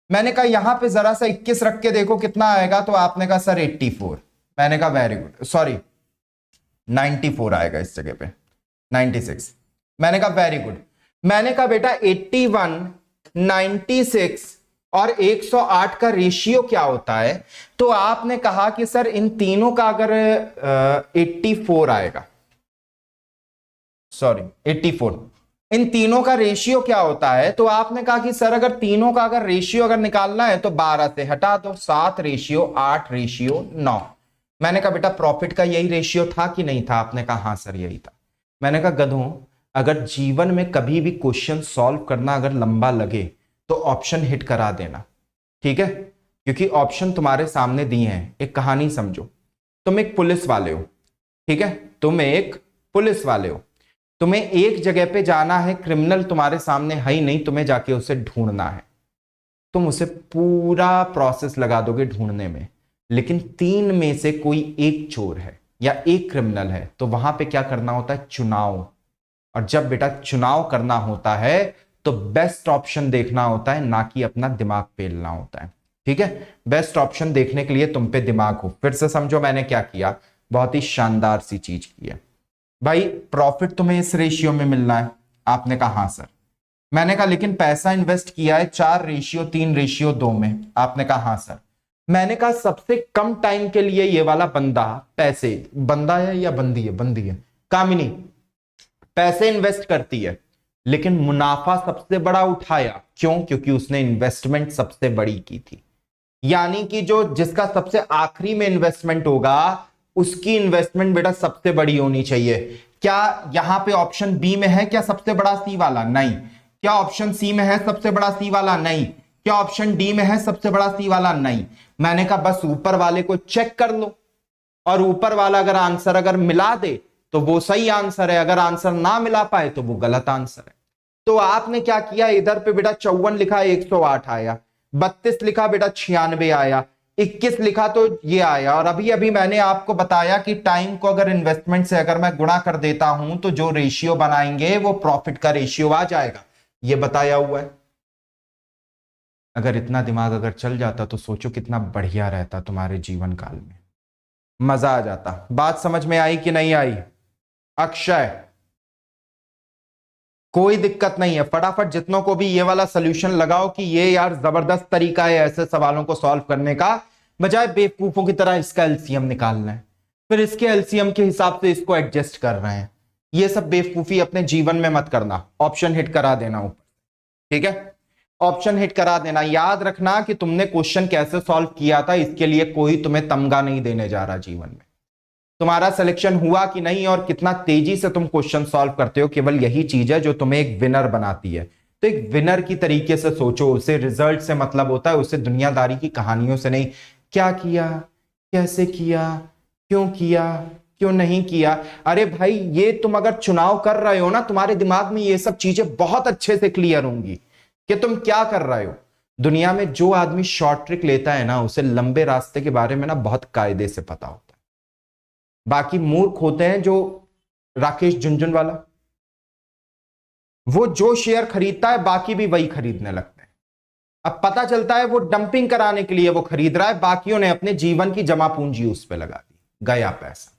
मैंने कहा यहां पे जरा सा 21 रख के देखो कितना आएगा। तो आपने कहा सर 84। मैंने कहा वेरी गुड, सॉरी 94 आएगा इस जगह पे, 96। मैंने कहा वेरी गुड। मैंने कहा बेटा 81, 96 और 108 का रेशियो क्या होता है? तो आपने कहा कि सर इन तीनों का अगर 84 आएगा, सॉरी 84, इन तीनों का रेशियो क्या होता है? तो आपने कहा कि सर अगर तीनों का अगर रेशियो अगर निकालना है तो 12 से हटा दो, 7 रेशियो 8 रेशियो 9। मैंने कहा बेटा प्रॉफिट का यही रेशियो था कि नहीं था? आपने कहा हाँ सर यही था। मैंने कहा गधों, अगर जीवन में कभी भी क्वेश्चन सॉल्व करना अगर लंबा लगे तो ऑप्शन हिट करा देना, ठीक है? क्योंकि ऑप्शन तुम्हारे सामने दिए हैं। एक कहानी समझो, तुम एक पुलिस वाले हो, ठीक है? तुम एक पुलिस वाले हो, तुम्हें एक जगह पे जाना है, क्रिमिनल तुम्हारे सामने है ही नहीं, तुम्हें जाके उसे ढूंढना है। तुम उसे पूरा प्रोसेस लगा दोगे ढूंढने में, लेकिन 3 में से कोई एक चोर है या एक क्रिमिनल है, तो वहां पे क्या करना होता है? चुनाव। और जब बेटा चुनाव करना होता है तो बेस्ट ऑप्शन देखना होता है, ना कि अपना दिमाग पेलना होता है, ठीक है? बेस्ट ऑप्शन देखने के लिए तुम पे दिमाग हो। फिर से समझो मैंने क्या किया, बहुत ही शानदार सी चीज की है। भाई प्रॉफिट तुम्हें इस रेशियो में मिलना है। आपने कहा हाँ सर। मैंने कहा लेकिन पैसा इन्वेस्ट किया है 4 रेशियो 3 रेशियो 2 में। आपने कहा हाँ सर। मैंने कहा सबसे कम टाइम के लिए ये वाला बंदा पैसे, बंदा है या बंदी है? बंदी है, कामिनी पैसे इन्वेस्ट करती है, लेकिन मुनाफा सबसे बड़ा उठाया। क्यों? क्योंकि उसने इन्वेस्टमेंट सबसे बड़ी की थी। यानी कि जो जिसका सबसे आखिरी में इन्वेस्टमेंट होगा उसकी इन्वेस्टमेंट बेटा सबसे बड़ी होनी चाहिए। क्या यहां पे ऑप्शन बी में है क्या सबसे बड़ा सी वाला? नहीं। क्या ऑप्शन सी में है सबसे बड़ा सी वाला? नहीं। क्या ऑप्शन डी में है सबसे बड़ा सी वाला? नहीं। मैंने कहा बस ऊपर वाले को चेक कर लो, और ऊपर वाला अगर आंसर अगर मिला दे तो वो सही आंसर है, अगर आंसर ना मिला पाए तो वो गलत आंसर है। तो आपने क्या किया, इधर पे बेटा 54 लिखा 108 आया, 32 लिखा बेटा 96 आया, 21 लिखा तो ये आया। और अभी अभी मैंने आपको बताया कि टाइम को अगर इन्वेस्टमेंट से अगर मैं गुणा कर देता हूं तो जो रेशियो बनाएंगे वो प्रॉफिट का रेशियो आ जाएगा, ये बताया हुआ है। अगर इतना दिमाग अगर चल जाता तो सोचो कितना बढ़िया रहता तुम्हारे जीवन काल में, मजा आ जाता। बात समझ में आई कि नहीं आई? अक्षय, कोई दिक्कत नहीं है, फटाफट जितनों को भी ये वाला सोल्यूशन लगाओ कि ये यार जबरदस्त तरीका है ऐसे सवालों को सॉल्व करने का, बजाय बेवकूफों की तरह इसका एलसीएम निकालना है, फिर इसके एलसीएम के हिसाब से इसको एडजस्ट कर रहे हैं। ये सब बेवकूफी अपने जीवन में मत करना। ऑप्शन हिट करा देना ऊपर, ठीक है? ऑप्शन हिट करा देना। याद रखना कि तुमने क्वेश्चन कैसे सॉल्व किया था, इसके लिए कोई तुम्हें तमगा नहीं देने जा रहा जीवन में। तुम्हारा सिलेक्शन हुआ कि नहीं और कितना तेजी से तुम क्वेश्चन सॉल्व करते हो, केवल यही चीज है जो तुम्हें एक विनर बनाती है। तो एक विनर की तरीके से सोचो, उसे रिजल्ट से मतलब होता है, उसे दुनियादारी की कहानियों से नहीं। क्या किया, कैसे किया, क्यों नहीं किया। अरे भाई, ये तुम अगर चुनाव कर रहे हो ना, तुम्हारे दिमाग में ये सब चीजें बहुत अच्छे से क्लियर होंगी कि तुम क्या कर रहे हो। दुनिया में जो आदमी शॉर्ट ट्रिक लेता है ना, उसे लंबे रास्ते के बारे में ना बहुत कायदे से पता होता है। बाकी मूर्ख होते हैं जो राकेश झुनझुनवाला, वो जो शेयर खरीदता है बाकी भी वही खरीदने लगते हैं। अब पता चलता है वो डंपिंग कराने के लिए वो खरीद रहा है, बाकियों ने अपने जीवन की जमा पूंजी उस पर लगा दी। गया पैसा,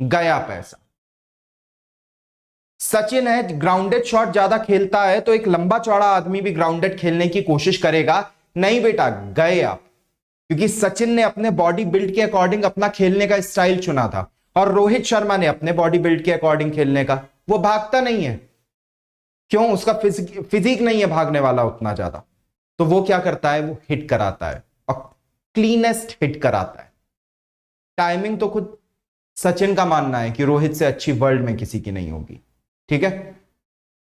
गया पैसा। सचिन है, ग्राउंडेड शॉट ज्यादा खेलता है, तो एक लंबा चौड़ा आदमी भी ग्राउंडेड खेलने की कोशिश करेगा। नहीं बेटा, गए आप, क्योंकि सचिन ने अपने बॉडी बिल्ड के अकॉर्डिंग अपना खेलने का स्टाइल चुना था, और रोहित शर्मा ने अपने बॉडी बिल्ड के अकॉर्डिंग खेलने का। वो भागता नहीं है, क्यों? उसका फिजिक नहीं है भागने वाला उतना ज्यादा। तो वो क्या करता है, वो हिट कराता है, और क्लीनेस्ट हिट कराता है। टाइमिंग तो खुद सचिन का मानना है कि रोहित से अच्छी वर्ल्ड में किसी की नहीं होगी। ठीक है,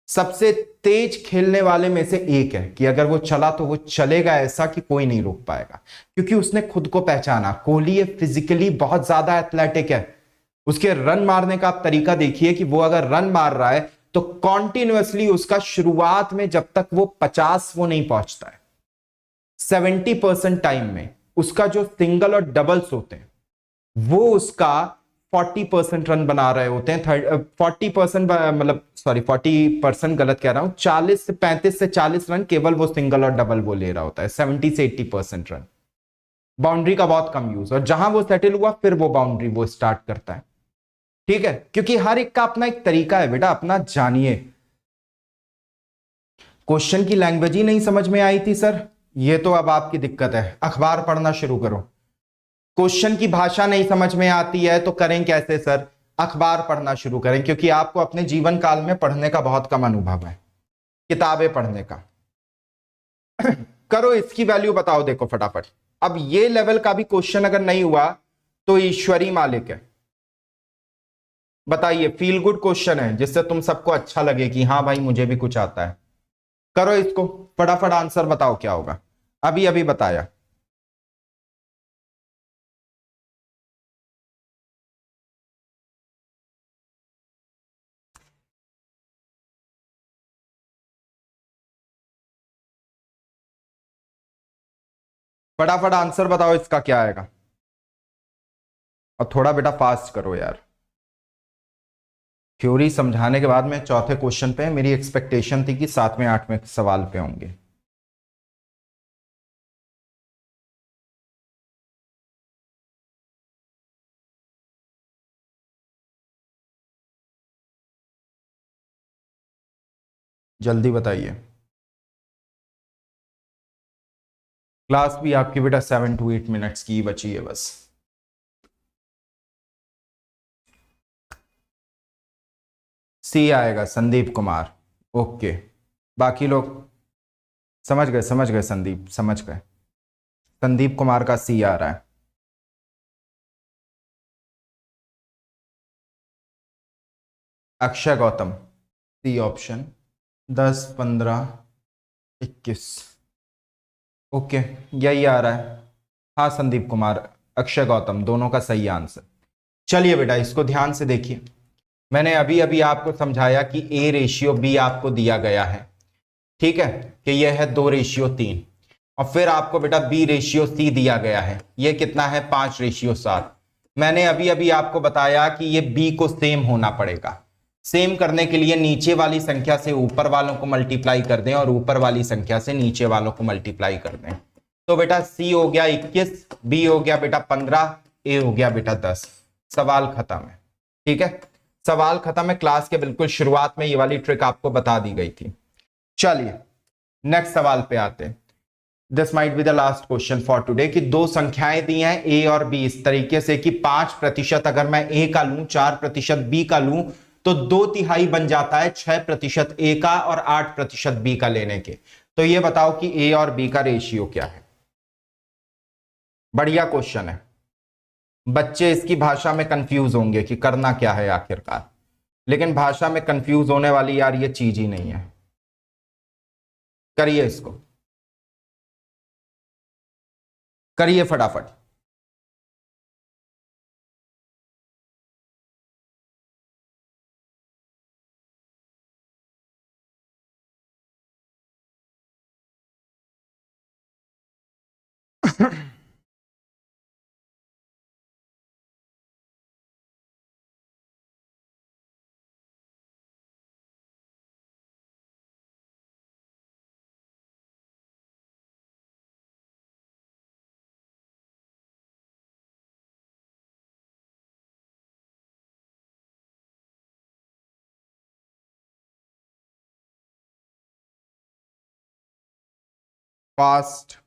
सबसे तेज खेलने वाले में से एक है कि अगर वो चला तो वो चलेगा ऐसा कि कोई नहीं रोक पाएगा, क्योंकि उसने खुद को पहचाना। कोहली फिजिकली बहुत ज्यादा एथलेटिक है। उसके रन मारने का आप तरीका देखिए कि वो अगर रन मार रहा है तो कॉन्टिन्यूअसली उसका शुरुआत में जब तक वो 50 वो नहीं पहुंचता है, 70% टाइम में उसका जो सिंगल और डबल्स होते हैं वो उसका 40% रन बना रहे होते हैं। 40% मतलब सॉरी 40% गलत कह रहा हूं, 35 से 40 रन केवल वो सिंगल और डबल वो ले रहा होता है। 70 से 80% रन। बाउंड्री का बहुत कम यूज, और जहां वो सेटल हुआ फिर वो बाउंड्री वो स्टार्ट करता है। ठीक है, क्योंकि हर एक का अपना एक तरीका है बेटा, अपना जानिए। क्वेश्चन की लैंग्वेज ही नहीं समझ में आई थी सर, ये तो अब आपकी दिक्कत है, अखबार पढ़ना शुरू करो। क्वेश्चन की भाषा नहीं समझ में आती है तो करें कैसे सर? अखबार पढ़ना शुरू करें, क्योंकि आपको अपने जीवन काल में पढ़ने का बहुत कम अनुभव है, किताबें पढ़ने का। करो, इसकी वैल्यू बताओ, देखो फटाफट। अब ये लेवल का भी क्वेश्चन अगर नहीं हुआ तो ईश्वरी मालिक है। बताइए, फील गुड क्वेश्चन है जिससे तुम सबको अच्छा लगे कि हाँ भाई मुझे भी कुछ आता है। करो इसको, फटाफट आंसर बताओ क्या होगा। अभी अभी बताया। फटाफट आंसर बताओ इसका क्या आएगा, और थोड़ा बेटा फास्ट करो यार। थ्योरी समझाने के बाद में चौथे क्वेश्चन पे मेरी एक्सपेक्टेशन थी कि 7वें 8वें सवाल पे होंगे। जल्दी बताइए। क्लास भी आपकी बेटा 7 to 8 मिनट्स की बची है बस। सी आएगा, संदीप कुमार। ओके, बाकी लोग समझ गए संदीप, समझ गए। संदीप कुमार का सी आ रहा है। Akshay Gautam, C option. 10, 15, 21। Okay, यही आ रहा है। हाँ, संदीप कुमार, अक्षय गौतम, दोनों का सही आंसर। चलिए बेटा, इसको ध्यान से देखिए। मैंने अभी अभी आपको समझाया कि A/B आपको दिया गया है, ठीक है, कि यह है 2/3। और फिर आपको बेटा B/C दिया गया है, यह कितना है 5/7। मैंने अभी अभी आपको बताया कि ये B को सेम होना पड़ेगा। सेम करने के लिए नीचे वाली संख्या से ऊपर वालों को मल्टीप्लाई कर दें और ऊपर वाली संख्या से नीचे वालों को मल्टीप्लाई कर दें। तो बेटा C हो गया 21, B हो गया बेटा 15, A हो गया बेटा 10। सवाल खत्म है। ठीक है, सवाल खत्म है। क्लास के बिल्कुल शुरुआत में ये वाली ट्रिक आपको बता दी गई थी। चलिए नेक्स्ट सवाल पे आते हैं। This might be the last question for today, कि दो संख्याएं दी हैं A और B इस तरीके से कि 5% अगर मैं A का लूं, 4% B का लूं, तो 2/3 बन जाता है 6% A का और 8% B का लेने के। तो ये बताओ कि A और B का रेशियो क्या है। बढ़िया क्वेश्चन है, बच्चे इसकी भाषा में कंफ्यूज होंगे कि करना क्या है आखिरकार, लेकिन भाषा में कंफ्यूज होने वाली यार ये चीज ही नहीं है। करिए इसको, करिए फटाफट। फास्ट।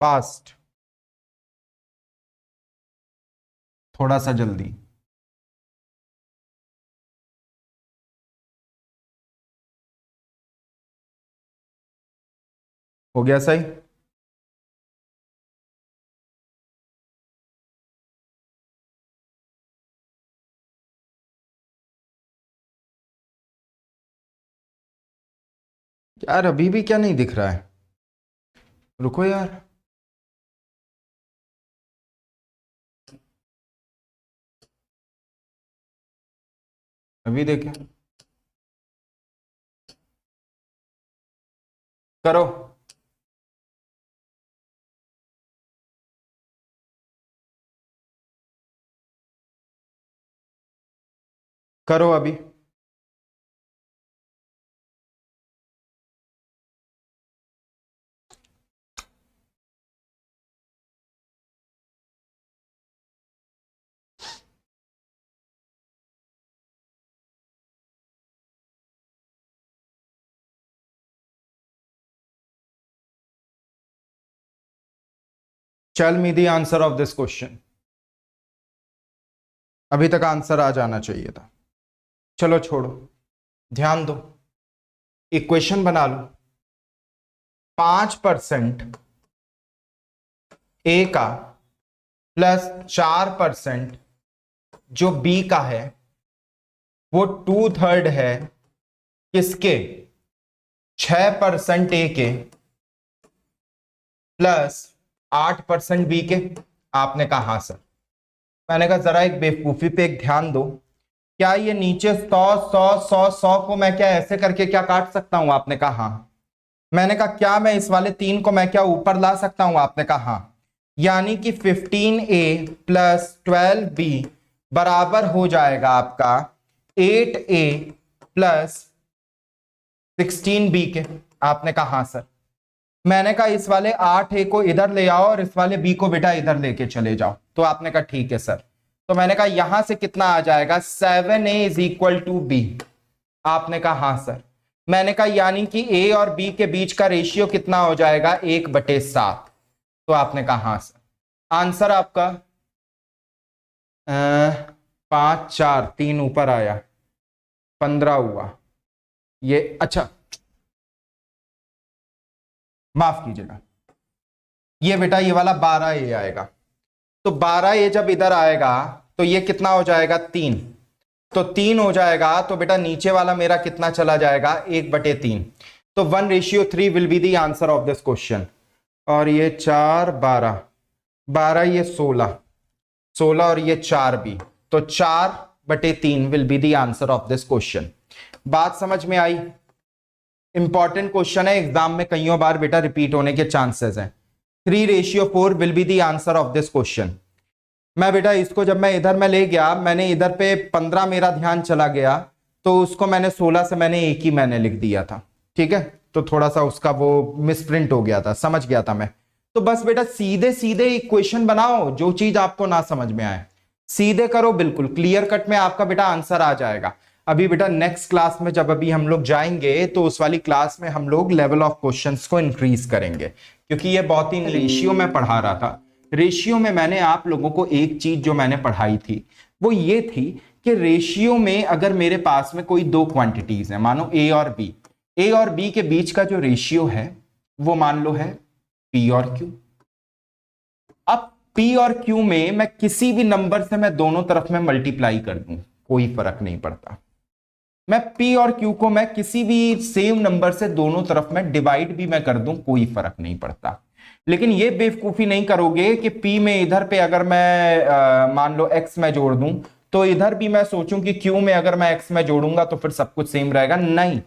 फास्ट, थोड़ा सा जल्दी। हो गया सही? यार अभी भी क्या नहीं दिख रहा है? रुको यार, अभी देखें, करो। करो अभी। Tell me the answer of this question. अभी तक आंसर आ जाना चाहिए था। चलो छोड़ो, ध्यान दो, इक्वेशन बना लो। 5% ए का प्लस 4% जो बी का है वो 2/3 है किसके? 6% ए के प्लस 8% बी के। आपने कहा हाँ सर। मैंने कहा जरा एक बेवकूफी पे एक ध्यान दो, क्या ये नीचे 100 को मैं क्या ऐसे करके क्या काट सकता हूं? आपने कहा हाँ। मैंने कहा क्या मैं इस वाले 3 को मैं क्या ऊपर ला सकता हूं? आपने कहा हाँ। यानी कि 15a प्लस 12b बराबर हो जाएगा आपका 8a प्लस 16b के। आपने कहा हाँ सर। मैंने कहा इस वाले 8a को इधर ले आओ और इस वाले b को बेटा इधर लेके चले जाओ। तो आपने कहा ठीक है सर। तो मैंने कहा यहां से कितना आ जाएगा? 7a is equal to b। आपने कहा हाँ सर। मैंने कहा यानी कि a और b के बीच का रेशियो कितना हो जाएगा? 1/7। तो आपने कहा हाँ सर। आंसर आपका 5 4 3 ऊपर आया, 15 हुआ ये। अच्छा माफ कीजिएगा, ये बेटा ये वाला 12a आएगा। तो 12a जब इधर आएगा तो ये कितना हो जाएगा? 3। तो 3 हो जाएगा तो बेटा नीचे वाला मेरा कितना चला जाएगा? 1/3। तो 1:3 will be the answer of this question. और ये 4 12 12 ये 16 16 और ये 4 भी, तो 4/3 will be the answer of this question. बात समझ में आई? इंपॉर्टेंट क्वेश्चन है, एग्जाम में कईयों बार बेटा रिपीट होने के चांसेस हैं। 3:4 will be the answer of this question. मैं बेटा इसको जब मैं इधर में ले गया, मैंने इधर पे 15 मेरा ध्यान चला गया, तो उसको मैंने 16 से मैंने एक ही मैंने लिख दिया था। ठीक है, तो थोड़ा सा उसका वो मिसप्रिंट हो गया था, समझ गया था मैं। तो बस बेटा सीधे सीधे इक्वेशन बनाओ, जो चीज आपको ना समझ में आए सीधे करो, बिल्कुल क्लियर कट में आपका बेटा आंसर आ जाएगा। अभी बेटा नेक्स्ट क्लास में जब अभी हम लोग जाएंगे तो उस वाली क्लास में हम लोग लेवल ऑफ क्वेश्चंस को इंक्रीज करेंगे, क्योंकि ये बहुत ही रेशियो में पढ़ा रहा था। रेशियो में मैंने आप लोगों को एक चीज जो मैंने पढ़ाई थी वो ये थी कि रेशियो में अगर मेरे पास में कोई दो क्वांटिटीज है, मानो ए और बी के बीच का जो रेशियो है वो मान लो है पी और क्यू। अब पी और क्यू में मैं किसी भी नंबर से मैं दोनों तरफ में मल्टीप्लाई कर दूं कोई फर्क नहीं पड़ता। मैं पी और क्यू को मैं किसी भी सेम नंबर से दोनों तरफ में डिवाइड भी मैं कर दूं कोई फर्क नहीं पड़ता। लेकिन ये बेवकूफी नहीं करोगे कि पी में इधर पे अगर मैं मान लो एक्स में जोड़ दूं तो इधर भी मैं सोचूं कि क्यू में अगर मैं एक्स में जोड़ूंगा तो फिर सब कुछ सेम रहेगा। नहीं,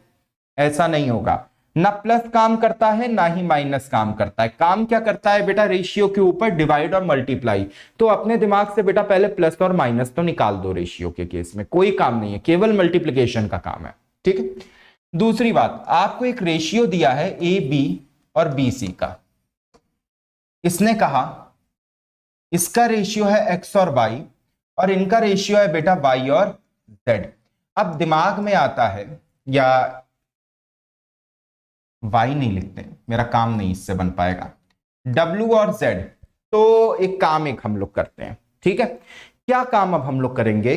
ऐसा नहीं होगा। ना प्लस काम करता है ना ही माइनस काम करता है। काम क्या करता है बेटा, रेशियो के ऊपर डिवाइड और मल्टीप्लाई। तो अपने दिमाग से बेटा पहले प्लस और माइनस तो निकाल दो, रेशियो के केस में कोई काम नहीं है, केवल मल्टीप्लिकेशन का काम है। ठीक है, दूसरी बात, आपको एक रेशियो दिया है ए बी और बी सी का। इसने कहा इसका रेशियो है एक्स और वाई और इनका रेशियो है बेटा वाई और जेड। अब दिमाग में आता है, या वाई नहीं लिखते, मेरा काम नहीं इससे बन पाएगा, डब्ल्यू और जेड। तो एक काम हम लोग करते हैं, ठीक है। क्या काम अब हम लोग करेंगे,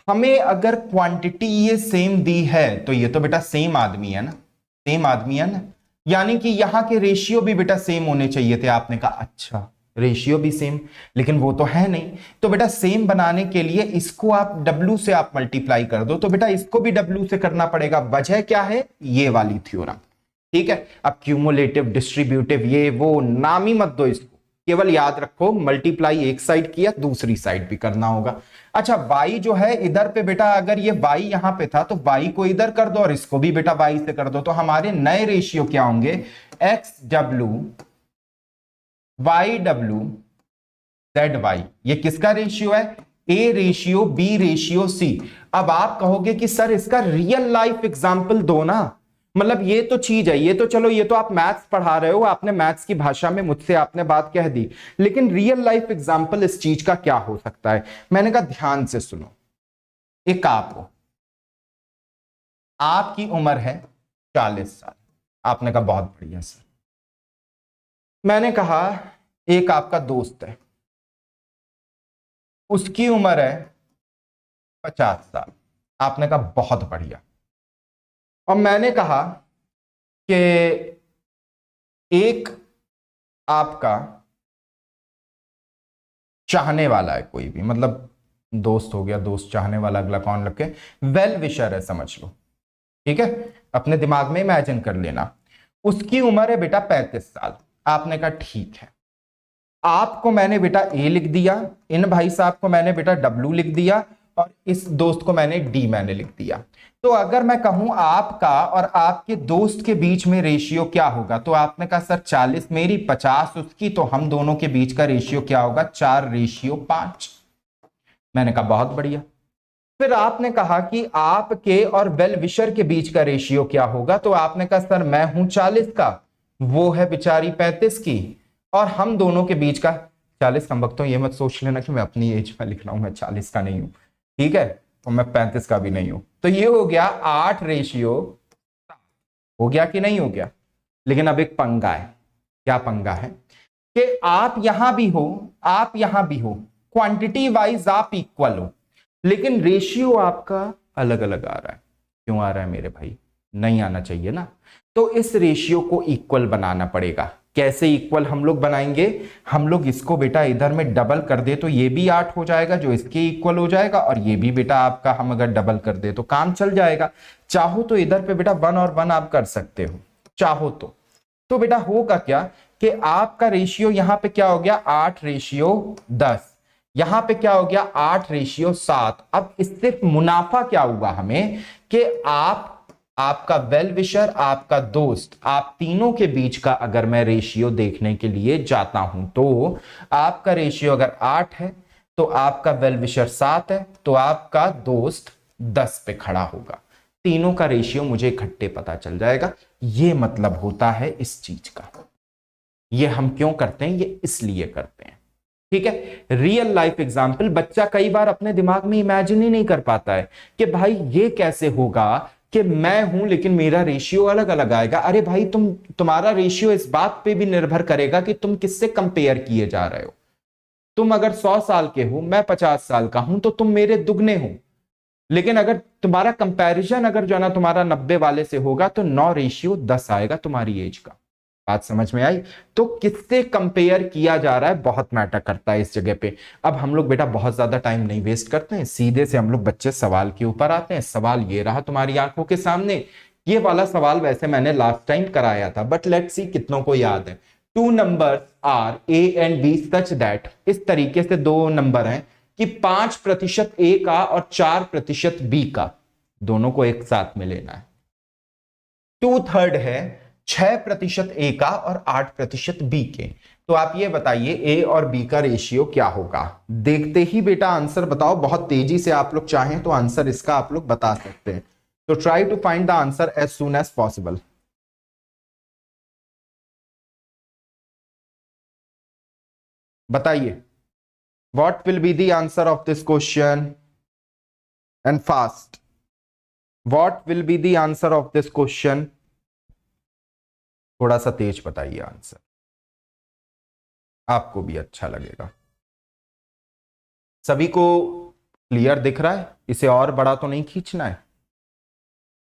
हमें अगर क्वांटिटी ये सेम दी है तो ये तो बेटा सेम आदमी है ना, सेम आदमी है ना, यानी कि यहां के रेशियो भी बेटा सेम होने चाहिए थे। आपने कहा अच्छा रेशियो भी सेम, लेकिन वो तो है नहीं। तो बेटा सेम बनाने के लिए इसको आप W से आप मल्टीप्लाई कर दो, तो बेटा इसको भी W से करना पड़ेगा। वजह क्या है, ये वाली थ्योरम। ठीक है, अब क्यूमुलेटिव डिस्ट्रीब्यूटिव ये वो नाम ही मत दो इसको, केवल याद रखो मल्टीप्लाई एक साइड किया दूसरी साइड भी करना होगा। अच्छा y जो है इधर पे बेटा, अगर ये y यहां पे था तो y को इधर कर दो और इसको भी बेटा y से कर दो। तो हमारे नए रेशियो क्या होंगे, XW YW ZY। ये किसका रेशियो है, A ratio B ratio C। अब आप कहोगे कि सर इसका रियल लाइफ एग्जांपल दो ना, मतलब ये तो चीज है, ये तो चलो ये तो आप मैथ्स पढ़ा रहे हो, आपने मैथ्स की भाषा में मुझसे आपने बात कह दी, लेकिन रियल लाइफ एग्जांपल इस चीज का क्या हो सकता है। मैंने कहा ध्यान से सुनो, एक आप हो, आपकी उम्र है 40 साल। आपने कहा बहुत बढ़िया सर। मैंने कहा एक आपका दोस्त है, उसकी उम्र है 50 साल। आपने कहा बहुत बढ़िया। और मैंने कहा कि एक आपका चाहने वाला है, कोई भी मतलब दोस्त हो गया, दोस्त चाहने वाला, अगला कौन रखे, वेल विशर है समझ लो। ठीक है, अपने दिमाग में इमेजिन कर लेना। उसकी उम्र है बेटा 35 साल। आपने कहा ठीक है, आपको मैंने बेटा ए लिख दिया, इन भाई साहब को मैंने बेटा डब्ल्यू लिख दिया और इस दोस्त को मैंने डी मैंने लिख दिया। तो अगर मैं कहूं आपका और आपके दोस्त के बीच में रेशियो क्या होगा, तो आपने कहा सर 40 मेरी 50 उसकी, तो हम दोनों के बीच का रेशियो क्या होगा, 4:5। मैंने कहा बहुत बढ़िया। फिर आपने कहा कि आपके और वेल विशर के बीच का रेशियो क्या होगा, तो आपने कहा सर मैं हूं 40 का, वो है बेचारी 35 की, और हम दोनों के बीच का 40 कम वक्त। तो ये मत सोच लेना कि मैं अपनी एज में लिख रहा हूं, मैं 40 का नहीं हूं, ठीक है, और मैं 35 का भी नहीं हूं। तो ये हो गया 8:7 हो गया कि नहीं हो गया। लेकिन अब एक पंगा है। क्या पंगा है कि आप यहां भी हो, आप यहां भी हो, क्वांटिटी वाइज आप इक्वल हो, लेकिन रेशियो आपका अलग अलग आ रहा है। क्यों आ रहा है मेरे भाई, नहीं आना चाहिए ना। तो इस रेशियो को इक्वल बनाना पड़ेगा। कैसे इक्वल हम लोग बनाएंगे, हम लोग इसको बेटा इधर में डबल कर दे तो ये भी 8 हो जाएगा जो इसके इक्वल हो जाएगा, और ये भी बेटा आपका हम अगर डबल कर दे तो काम चल जाएगा। चाहो तो इधर पे बेटा 1 और 1 आप कर सकते हो, चाहो तो बेटा होगा क्या कि आपका रेशियो यहां पे क्या हो गया, 8:10, यहां पे क्या हो गया 8:7। अब इससे मुनाफा क्या हुआ हमें कि आपका वेल विशर, आपका दोस्त, आप तीनों के बीच का अगर मैं रेशियो देखने के लिए जाता हूं तो आपका रेशियो अगर 8 है तो आपका वेल विशर 7 है, तो आपका दोस्त 10 पे खड़ा होगा। तीनों का रेशियो मुझे इकट्ठे पता चल जाएगा। ये मतलब होता है इस चीज का। ये हम क्यों करते हैं? ये इसलिए करते हैं, ठीक है। रियल लाइफ एग्जाम्पल, बच्चा कई बार अपने दिमाग में इमेजिन ही नहीं कर पाता है कि भाई ये कैसे होगा कि मैं हूं लेकिन मेरा रेशियो अलग अलग आएगा। अरे भाई तुम्हारा रेशियो इस बात पे भी निर्भर करेगा कि तुम किससे कंपेयर किए जा रहे हो। तुम अगर 100 साल के हो, मैं 50 साल का हूं, तो तुम मेरे दुगने हो। लेकिन अगर तुम्हारा कंपैरिजन अगर जो है ना तुम्हारा 90 वाले से होगा तो 9:10 आएगा तुम्हारी एज का। बात समझ में आई? तो किससे कंपेयर किया जा रहा है बहुत मैटर करता है इस जगह पे। अब हम लोग बेटा बहुत ज्यादा टाइम नहीं वेस्ट करते हैं, सीधे से हम लोग बच्चे सवाल के ऊपर आते हैं। सवाल ये रहा तुम्हारी आंखों के सामने। ये वाला सवाल वैसे मैंने लास्ट टाइम कराया था, बट लेट्स सी कितनों को याद है। Two numbers are A and B such that, इस तरीके से दो नंबर हैं कि 5% ए का और 4% बी का, दोनों को एक साथ में लेना है। 2/3 है 6% ए का और 8% बी के। तो आप ये बताइए ए और बी का रेशियो क्या होगा? देखते ही बेटा आंसर बताओ। बहुत तेजी से आप लोग चाहें तो आंसर इसका आप लोग बता सकते हैं। तो try to find the answer as soon as possible. बताइए what will be the answer of this question, and fast. What will be the answer of this question? थोड़ा सा तेज बताइए आंसर, आपको भी अच्छा लगेगा। सभी को क्लियर दिख रहा है? इसे और बड़ा तो नहीं खींचना है।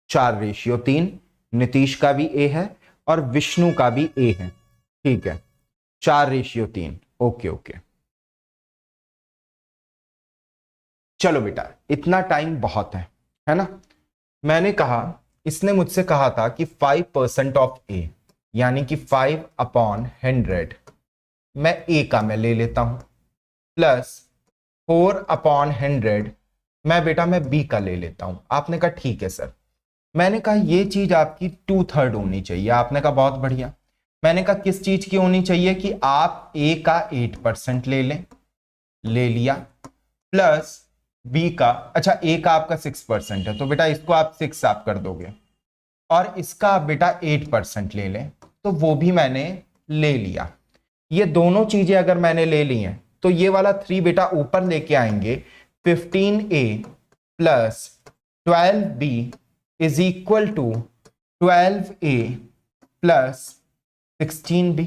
4:3, नीतीश का भी ए है और विष्णु का भी ए है, ठीक है। 4:3, ओके ओके। चलो बेटा इतना टाइम बहुत है ना। मैंने कहा, इसने मुझसे कहा था कि 5% ऑफ ए, यानी कि 5/100 मैं ए का मैं ले लेता हूं, प्लस 4/100 मैं बी का ले लेता हूं। आपने कहा ठीक है सर। मैंने कहा ये चीज आपकी 2/3 होनी चाहिए। आपने कहा बहुत बढ़िया। मैंने कहा किस चीज की होनी चाहिए? कि आप ए का 8% ले लें, ले लिया, प्लस बी का, अच्छा ए का आपका 6% है तो बेटा इसको आप 6 आप कर दोगे, और इसका आप बेटा 8% ले लें, तो वो भी मैंने ले लिया। ये दोनों चीजें अगर मैंने ले ली हैं तो ये वाला 3 बेटा ऊपर लेके आएंगे। 15A plus 12B is equal to 12A plus 16B।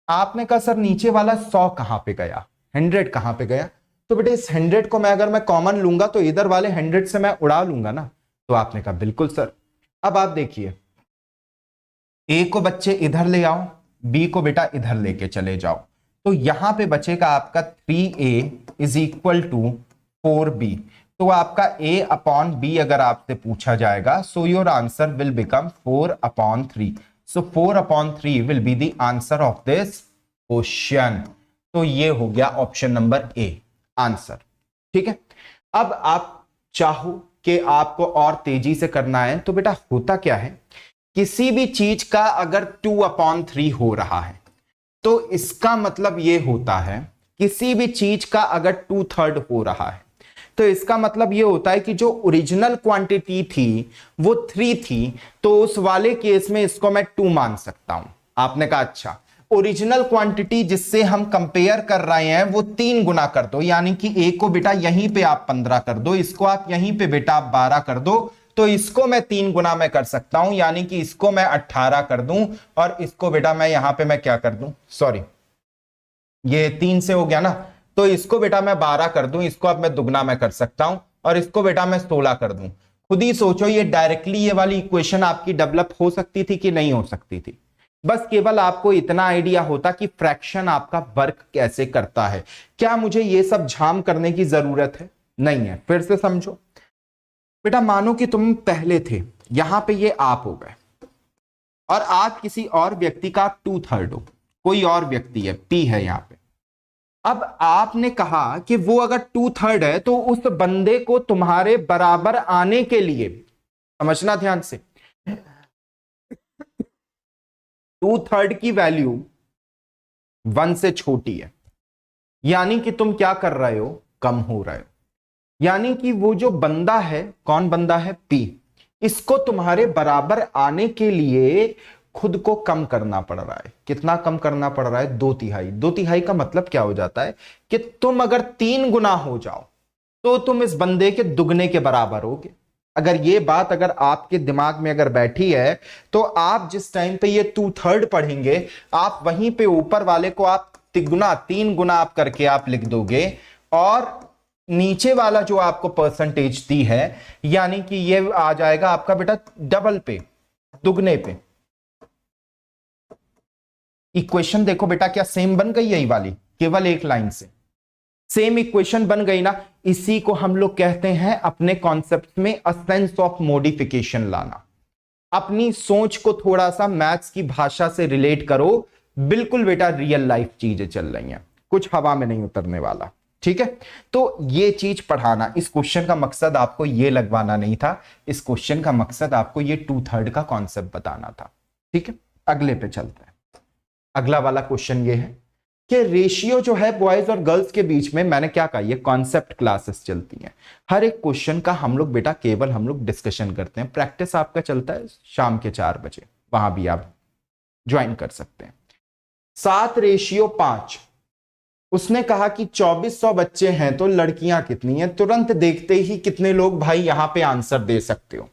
आपने कहा सर नीचे वाला 100 कहां पे गया, 100 कहां पे गया? तो बेटे इस 100 को मैं अगर मैं कॉमन लूंगा तो इधर वाले 100 से मैं उड़ा लूंगा ना। तो आपने कहा बिल्कुल सर। अब आप देखिए, ए को बच्चे इधर ले आओ, बी को बेटा इधर लेके चले जाओ, तो यहां पे बचेगा आपका 3A is equal to 4B। तो आपका A/B अगर आपसे पूछा जाएगा, so your answer will become 4/3। So 4/3 will be the answer of this question. तो ये हो गया ऑप्शन नंबर ए आंसर, ठीक है। अब आप चाहो कि आपको और तेजी से करना है तो बेटा होता क्या है, किसी भी चीज का अगर 2/3 हो रहा है तो इसका मतलब यह होता है, किसी भी चीज का अगर 2/3 हो रहा है तो इसका मतलब यह होता है कि जो ओरिजिनल क्वांटिटी थी वो 3 थी, तो उस वाले केस में इसको मैं 2 मान सकता हूं। आपने कहा अच्छा, ओरिजिनल क्वांटिटी जिससे हम कंपेयर कर रहे हैं वो 3 गुना कर दो, यानी कि ए को बेटा यहीं पे आप 15 कर दो, इसको आप यहीं पे बेटा आप 12 कर दो, तो इसको मैं 3 गुना मैं कर सकता हूं, यानी कि इसको मैं 18 कर दूं, और इसको बेटा मैं यहां पे मैं क्या कर दूं, सॉरी ये 3 से हो गया ना, तो इसको बेटा मैं 12 कर दूं, इसको अब मैं दुगना मैं कर सकता हूं, और इसको बेटा मैं 16 कर दूं। खुद ही सोचो ये डायरेक्टली ये वाली इक्वेशन आपकी डेवलप हो सकती थी कि नहीं हो सकती थी? बस केवल आपको इतना आइडिया होता कि फ्रैक्शन आपका वर्क कैसे करता है। क्या मुझे ये सब झाम करने की जरूरत है? नहीं है। फिर से समझो बेटा, मानो कि तुम पहले थे, यहां पे ये आप हो गए, और आप किसी और व्यक्ति का 2/3 हो, कोई और व्यक्ति है, पी है यहां पे। अब आपने कहा कि वो अगर 2/3 है तो उस बंदे को तुम्हारे बराबर आने के लिए, समझना ध्यान से, 2/3 की वैल्यू 1 से छोटी है, यानी कि तुम क्या कर रहे हो, कम हो रहे हो। यानी कि वो जो बंदा है, कौन बंदा है, पी, इसको तुम्हारे बराबर आने के लिए खुद को कम करना पड़ रहा है। कितना कम करना पड़ रहा है? 2/3। 2/3 का मतलब क्या हो जाता है कि तुम अगर 3 गुना हो जाओ तो तुम इस बंदे के दुगने के बराबर होगे। अगर ये बात अगर आपके दिमाग में अगर बैठी है तो आप जिस टाइम पे ये 2/3 पढ़ेंगे, आप वहीं पे ऊपर वाले को आप तिगुना 3 गुना आप करके आप लिख दोगे, और नीचे वाला जो आपको परसेंटेज दी है यानी कि ये आ जाएगा आपका बेटा डबल पे, दुगने पे। इक्वेशन देखो बेटा क्या सेम बन गई यही वाली, केवल एक लाइन से सेम इक्वेशन बन गई ना। इसी को हम लोग कहते हैं अपने कॉन्सेप्ट में अ सेंस ऑफ मॉडिफिकेशन लाना। अपनी सोच को थोड़ा सा मैथ्स की भाषा से रिलेट करो। बिल्कुल बेटा रियल लाइफ चीजें चल रही हैं, कुछ हवा में नहीं उतरने वाला। ठीक है, तो ये चीज पढ़ाना, इस क्वेश्चन का मकसद आपको ये लगवाना नहीं था, इस क्वेश्चन का मकसद आपको ये 2/3 का कॉन्सेप्ट बताना था। ठीक है, अगले पे चलते हैं। अगला वाला क्वेश्चन ये है कि रेशियो जो है बॉयज और गर्ल्स के बीच में, मैंने क्या कहा ये कॉन्सेप्ट क्लासेस चलती हैं। हर एक क्वेश्चन का हम लोग बेटा केवल हम लोग डिस्कशन करते हैं। प्रैक्टिस आपका चलता है शाम के 4 बजे, वहां भी आप ज्वाइन कर सकते हैं। 7/5। उसने कहा कि 2400 बच्चे हैं तो लड़कियां कितनी हैं? तुरंत देखते ही कितने लोग भाई यहां पे आंसर दे सकते हो?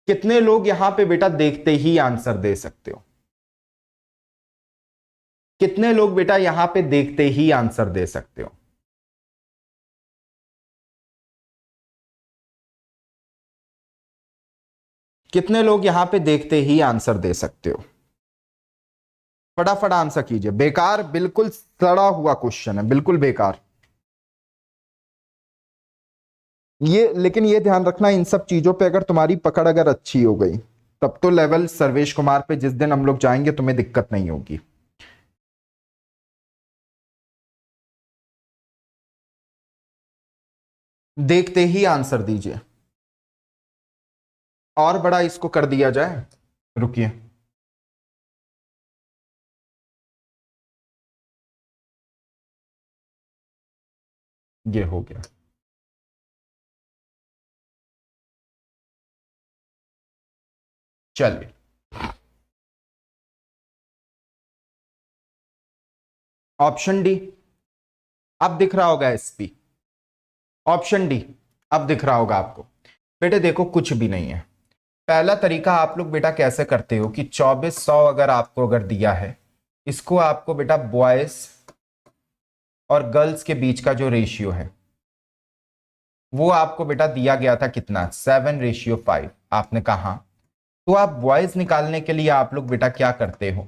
कितने लोग यहां पे बेटा देखते ही आंसर दे सकते हो? कितने लोग बेटा यहां पे देखते ही आंसर दे सकते हो? कितने लोग यहां पे देखते ही आंसर दे सकते हो? फटाफट आंसर कीजिए। बेकार, बिल्कुल सड़ा हुआ क्वेश्चन है, बिल्कुल बेकार। ये लेकिन ये ध्यान रखना, इन सब चीजों पे अगर तुम्हारी पकड़ अगर अच्छी हो गई तब तो लेवल सर्वेश कुमार पे जिस दिन हम लोग जाएंगे तुम्हें दिक्कत नहीं होगी। देखते ही आंसर दीजिए। और बड़ा इसको कर दिया जाए, रुकिए। ये हो गया। चलिए, ऑप्शन डी अब दिख रहा होगा। एसपी ऑप्शन डी अब दिख रहा होगा आपको। बेटे देखो कुछ भी नहीं है। पहला तरीका आप लोग बेटा कैसे करते हो कि 2400 अगर आपको अगर दिया है, इसको आपको बेटा बॉयज और गर्ल्स के बीच का जो रेशियो है वो आपको बेटा दिया गया था कितना? 7/5 आपने कहा। तो आप बॉयज निकालने के लिए आप लोग बेटा क्या करते हो?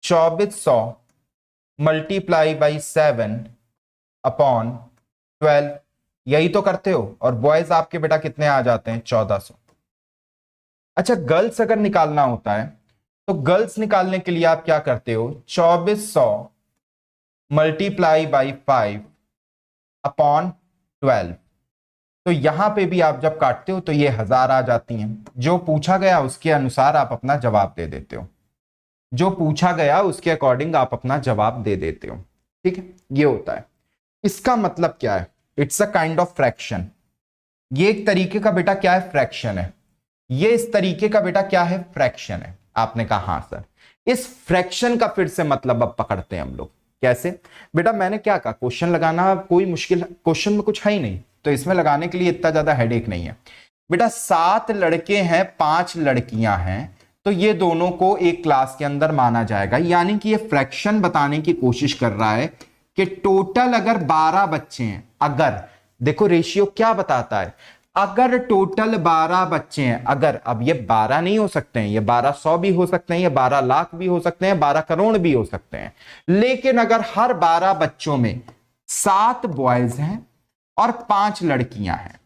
2400 मल्टीप्लाई बाई 7/12, यही तो करते हो। और बॉयज आपके बेटा कितने आ जाते हैं? 1400। अच्छा, गर्ल्स अगर निकालना होता है तो गर्ल्स निकालने के लिए आप क्या करते हो? 2400 मल्टीप्लाई बाई 5/12। तो यहां पे भी आप जब काटते हो तो ये 1000 आ जाती हैं। जो पूछा गया उसके अनुसार आप अपना जवाब दे देते हो, जो पूछा गया उसके अकॉर्डिंग आप अपना जवाब दे देते हो। ठीक है, ये होता है। इसका मतलब क्या है? It's a kind of fraction. ये एक तरीके का बेटा क्या है? फ्रैक्शन है। ये इस तरीके का बेटा क्या है? फ्रैक्शन है। आपने कहा हाँ सर। इस फ्रैक्शन का फिर से मतलब अब पकड़ते हैं हम लोग। कैसे? बेटा मैंने क्या कहा, क्वेश्चन लगाना कोई मुश्किल क्वेश्चन में कुछ है ही नहीं, तो इसमें लगाने के लिए इतना ज्यादा हेडेक नहीं है। बेटा 7 लड़के हैं 5 लड़कियां हैं, तो ये दोनों को एक क्लास के अंदर माना जाएगा। यानी कि ये फ्रैक्शन बताने की कोशिश कर रहा है कि टोटल अगर 12 बच्चे हैं, अगर देखो रेशियो क्या बताता है, अगर टोटल 12 बच्चे हैं, अगर, अब ये 12 नहीं हो सकते हैं, ये 1200 भी हो सकते हैं, ये 12 लाख भी हो सकते हैं, 12 करोड़ भी हो सकते हैं, लेकिन अगर हर 12 बच्चों में 7 बॉयज हैं और 5 लड़कियां हैं,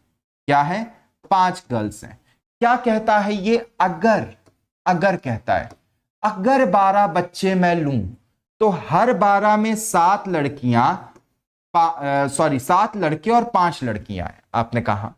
क्या है? 5 गर्ल्स हैं। क्या कहता है ये? अगर कहता है अगर 12 बच्चे मैं लूं तो हर 12 में 7 लड़कियां, 7 लड़के और 5 लड़कियां हैं। आपने कहा।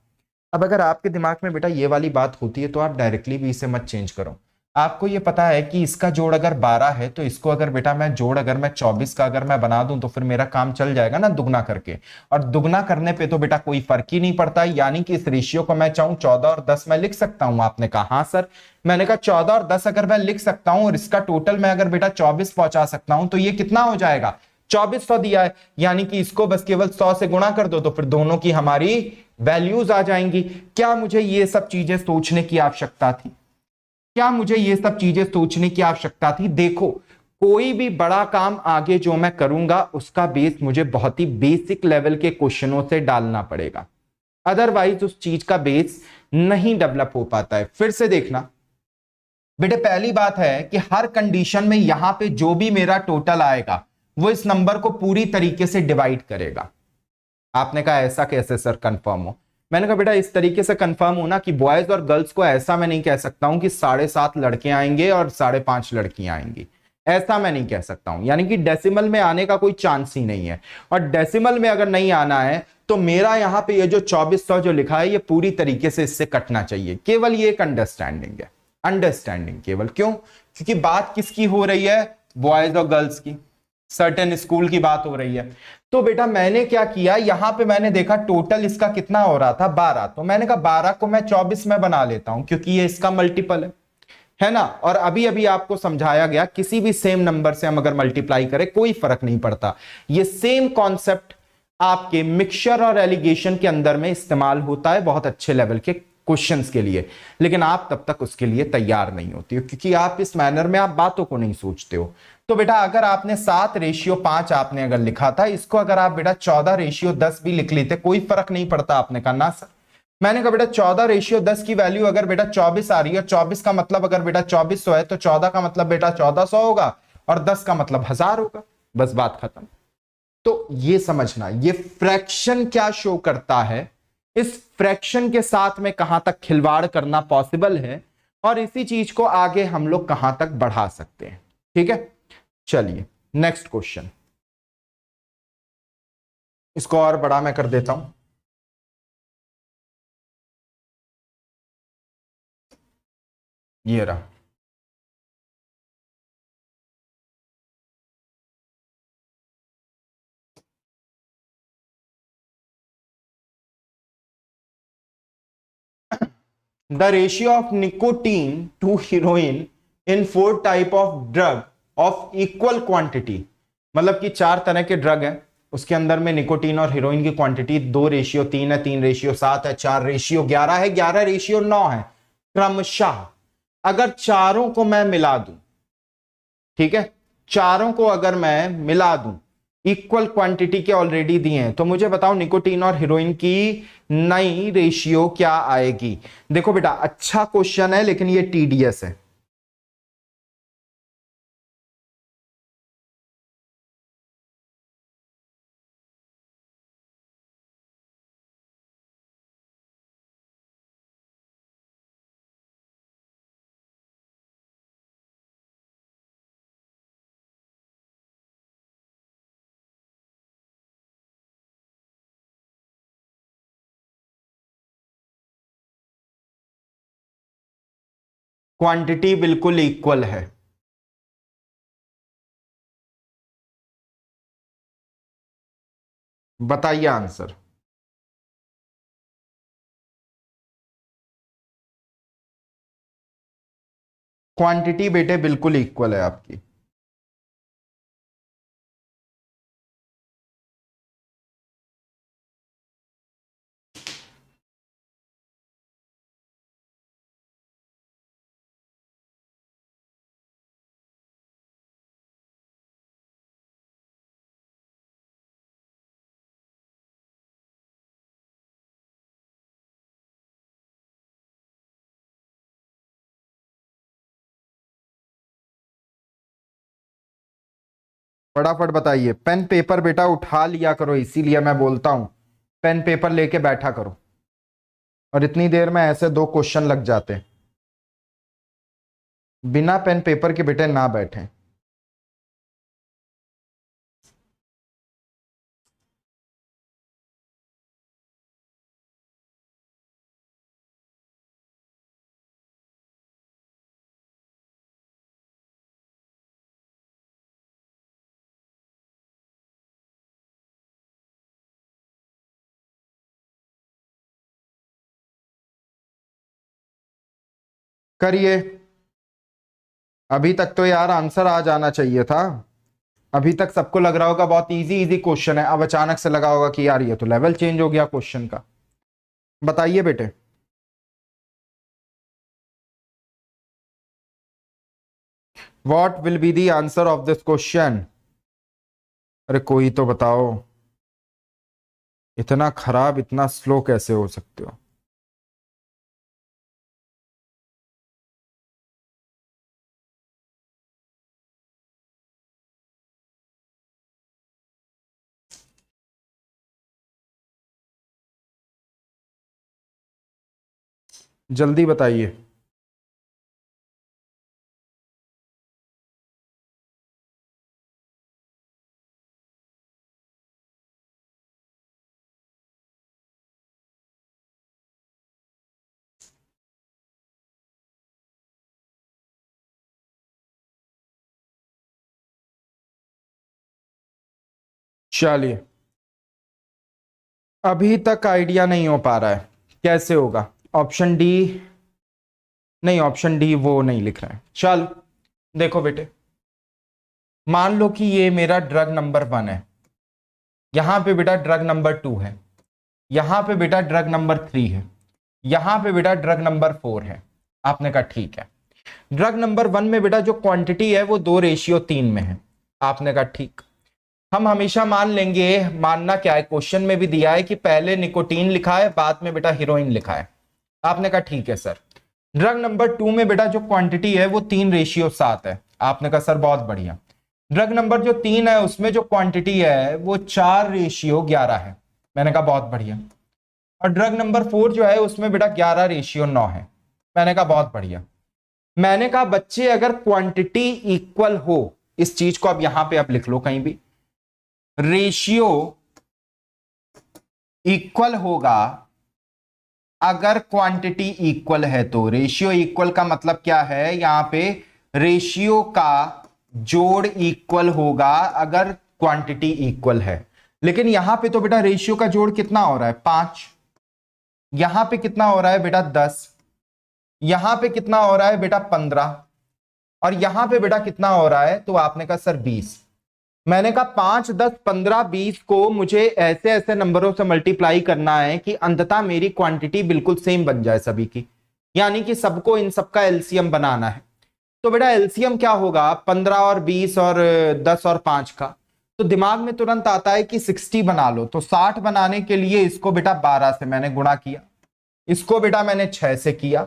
अब अगर आपके दिमाग में बेटा ये वाली बात होती है तो आप डायरेक्टली भी इसे मत चेंज करो। आपको ये पता है कि इसका जोड़ अगर 12 है तो इसको अगर बेटा मैं जोड़ अगर मैं 24 का अगर मैं बना दूं तो फिर मेरा काम चल जाएगा ना दुगना करके। और दुगना करने पे तो बेटा कोई फर्क ही नहीं पड़ता, यानी कि इस रेशियो को मैं चाहूं 14 और 10 मैं लिख सकता हूं। आपने कहा हाँ सर, मैंने कहा 14 और 10 अगर मैं लिख सकता हूं और इसका टोटल मैं अगर बेटा 24 पहुंचा सकता हूं तो ये कितना हो जाएगा, 2400 दिया है, यानी कि इसको बस केवल 100 से गुणा कर दो तो फिर दोनों की हमारी वैल्यूज आ जाएंगी। क्या मुझे ये सब चीजें सोचने की आवश्यकता थी? क्या मुझे ये सब चीजें सोचने की आवश्यकता थी? देखो, कोई भी बड़ा काम आगे जो मैं करूंगा उसका बेस मुझे बहुत ही बेसिक लेवल के क्वेश्चनों से डालना पड़ेगा, अदरवाइज उस चीज का बेस नहीं डेवलप हो पाता है। फिर से देखना बेटे, पहली बात है कि हर कंडीशन में यहां पे जो भी मेरा टोटल आएगा वो इस नंबर को पूरी तरीके से डिवाइड करेगा। आपने कहा ऐसा कैसे सर कंफर्म हो? मैंने कहा बेटा इस तरीके से कंफर्म होना कि बॉयज और गर्ल्स को ऐसा मैं नहीं कह सकता हूं कि 7.5 लड़के आएंगे और 5.5 लड़कियां आएंगी, ऐसा मैं नहीं कह सकता हूं, यानी कि डेसिमल में आने का कोई चांस ही नहीं है। और डेसिमल में अगर नहीं आना है तो मेरा यहां पे ये जो 2400 जो लिखा है ये पूरी तरीके से इससे कटना चाहिए। केवल ये एक अंडरस्टैंडिंग है, अंडरस्टैंडिंग केवल। क्यों? क्योंकि बात किसकी हो रही है, बॉयज और गर्ल्स की, सर्टेन स्कूल की बात हो रही है। तो बेटा मैंने क्या किया, यहां पे मैंने देखा टोटल इसका कितना हो रहा था 12, तो मैंने कहा 12 को मैं 24 में बना लेता हूं क्योंकि ये इसका मल्टीपल है ना। और अभी अभी आपको समझाया गया किसी भी सेम नंबर से हम अगर मल्टीप्लाई करें कोई फर्क नहीं पड़ता। ये सेम कॉन्सेप्ट आपके मिक्सचर और एलिगेशन के अंदर में इस्तेमाल होता है बहुत अच्छे लेवल के क्वेश्चंस के लिए, लेकिन आप तब तक उसके लिए तैयार नहीं होती हो क्योंकि आप इस मैनर में आप बातों को नहीं सोचते हो। तो बेटा अगर आपने 7:5 आपने अगर लिखा था, इसको अगर आप बेटा 14:10 भी लिख लेते कोई फर्क नहीं पड़ता। आपने कहा ना सर, मैंने कहा बेटा 14:10 की वैल्यू अगर बेटा 24 आ रही है, 24 का मतलब अगर बेटा 2400 है तो 14 का मतलब बेटा 1400 होगा और 10 का मतलब 1000 होगा, बस बात खत्म। तो ये समझना ये फ्रैक्शन क्या शो करता है, इस फ्रैक्शन के साथ में कहां तक खिलवाड़ करना पॉसिबल है और इसी चीज को आगे हम लोग कहां तक बढ़ा सकते हैं। ठीक है, चलिए नेक्स्ट क्वेश्चन, इसको और बड़ा मैं कर देता हूं। ये रहा, the ratio of nicotine to heroin in 4 type of drug of equal quantity, मतलब कि 4 तरह के ड्रग है, उसके अंदर में निकोटीन और हीरोइन की क्वांटिटी 2:3 है, 3:7 है, 4:11 है, 11:9 है क्रमशः। अगर चारों को मैं मिला दूं, ठीक है, चारों को अगर मैं मिला दूं, इक्वल क्वांटिटी के ऑलरेडी दिए हैं, तो मुझे बताओ निकोटीन और हीरोइन की नई रेशियो क्या आएगी? देखो बेटा अच्छा क्वेश्चन है लेकिन ये टीडीएस है। क्वांटिटी बिल्कुल इक्वल है। बताइए आंसर। क्वांटिटी बेटे बिल्कुल इक्वल है आपकी। फटाफट बताइए, पेन पेपर बेटा उठा लिया करो, इसीलिए मैं बोलता हूं पेन पेपर लेके बैठा करो, और इतनी देर में ऐसे 2 क्वेश्चन लग जाते हैं। बिना पेन पेपर के बेटे ना बैठे। करिए। अभी तक तो यार आंसर आ जाना चाहिए था। अभी तक सबको लग रहा होगा बहुत इजी इजी क्वेश्चन है, अब अचानक से लगा होगा कि यार ये तो लेवल चेंज हो गया क्वेश्चन का। बताइए बेटे। What will be the answer of this question? अरे कोई तो बताओ। इतना खराब इतना स्लो कैसे हो सकते हो? जल्दी बताइए। चलिए, अभी तक आइडिया नहीं हो पा रहा है, कैसे होगा? Option D. नहीं, ऑप्शन डी वो नहीं लिख रहे हैं। चल देखो बेटे, मान लो कि ये मेरा ड्रग नंबर 1 है, यहां पे बेटा ड्रग नंबर 2 है, यहां पे बेटा ड्रग नंबर 3 है, यहां पे बेटा ड्रग नंबर 4 है। आपने कहा ठीक है। ड्रग नंबर 1 में बेटा जो क्वांटिटी है वो 2:3 में है। आपने कहा ठीक। हम हमेशा मान लेंगे, मानना क्या है, क्वेश्चन में भी दिया है कि पहले निकोटीन लिखा है बाद में बेटा हीरोइन लिखा है। आपने कहा ठीक है सर। ड्रग नंबर 2 में बेटा जो क्वांटिटी है वो 3:7 है। आपने कहा सर बहुत बढ़िया। ड्रग नंबर जो 3 है उसमें जो क्वांटिटी है वो 4:11 है। मैंने कहा बहुत बढ़िया। और ड्रग नंबर 4 जो है उसमें बेटा 11:9 है। मैंने कहा बहुत बढ़िया। मैंने कहा बच्चे अगर क्वांटिटी इक्वल हो, इस चीज को अब यहां पे आप लिख लो कहीं भी, रेशियो इक्वल होगा अगर क्वांटिटी इक्वल है तो। रेशियो इक्वल का मतलब क्या है, यहां पे रेशियो का जोड़ इक्वल होगा अगर क्वांटिटी इक्वल है। लेकिन यहां पे तो बेटा रेशियो का जोड़ कितना हो रहा है, 5। यहां पे कितना हो रहा है बेटा, 10। यहां पे कितना हो रहा है बेटा, 15। और यहां पे बेटा कितना हो रहा है, तो आपने कहा सर 20। मैंने कहा 5, 10, 15, 20 को मुझे ऐसे ऐसे नंबरों से मल्टीप्लाई करना है कि अंततः मेरी क्वांटिटी बिल्कुल सेम बन जाए सभी की, यानी कि सबको इन सबका एलसीएम बनाना है। तो बेटा एलसीएम क्या होगा, 15 और 20 और 10 और 5 का। तो दिमाग में तुरंत आता है कि 60 बना लो। तो 60 बनाने के लिए इसको बेटा 12 से मैंने गुणा किया, इसको बेटा मैंने 6 से किया,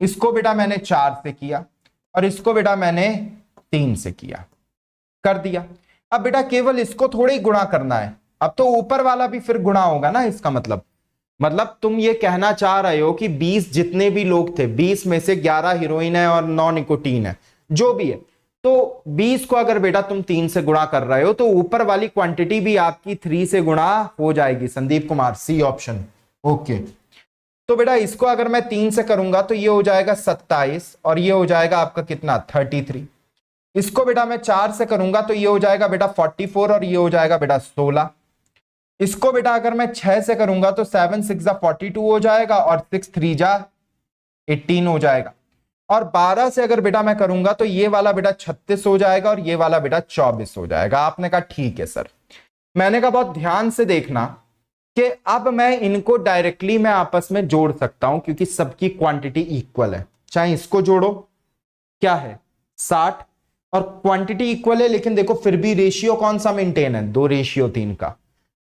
इसको बेटा मैंने 4 से किया, और इसको बेटा मैंने 3 से किया, कर दिया। अब बेटा केवल इसको थोड़ी गुणा करना है, अब तो ऊपर वाला भी फिर गुणा होगा ना। इसका मतलब तुम ये कहना चाह रहे हो कि 20 जितने भी लोग थे, 20 में से 11 हीरोइन है और 9 निकोटीन है, जो भी है, तो 20 को अगर बेटा तुम 3 से गुणा कर रहे हो तो ऊपर वाली क्वांटिटी भी आपकी 3 से गुणा हो जाएगी। Sandeep Kumar, C option. Okay. तो बेटा इसको अगर मैं 3 से करूंगा तो ये हो जाएगा 27, और ये हो जाएगा आपका कितना, 33। इसको बेटा मैं 4 से करूंगा तो ये हो जाएगा बेटा 44, और ये हो जाएगा बेटा 16। इसको बेटा अगर मैं 6 से करूंगा तो 7 6 जा 42 हो जाएगा, और 6 3 जा 18 हो जाएगा। और 12 से अगर बेटा मैं करूंगा तो ये वाला बेटा 36 हो जाएगा, और ये वाला बेटा 24 हो जाएगा। आपने कहा ठीक है सर। मैंने कहा बहुत ध्यान से देखना कि अब मैं इनको डायरेक्टली मैं आपस में जोड़ सकता हूं क्योंकि सबकी क्वांटिटी इक्वल है। चाहे इसको जोड़ो, क्या है 60, और क्वांटिटी इक्वल है, लेकिन देखो फिर भी रेशियो कौन सा मेंटेन है, 2:3 का।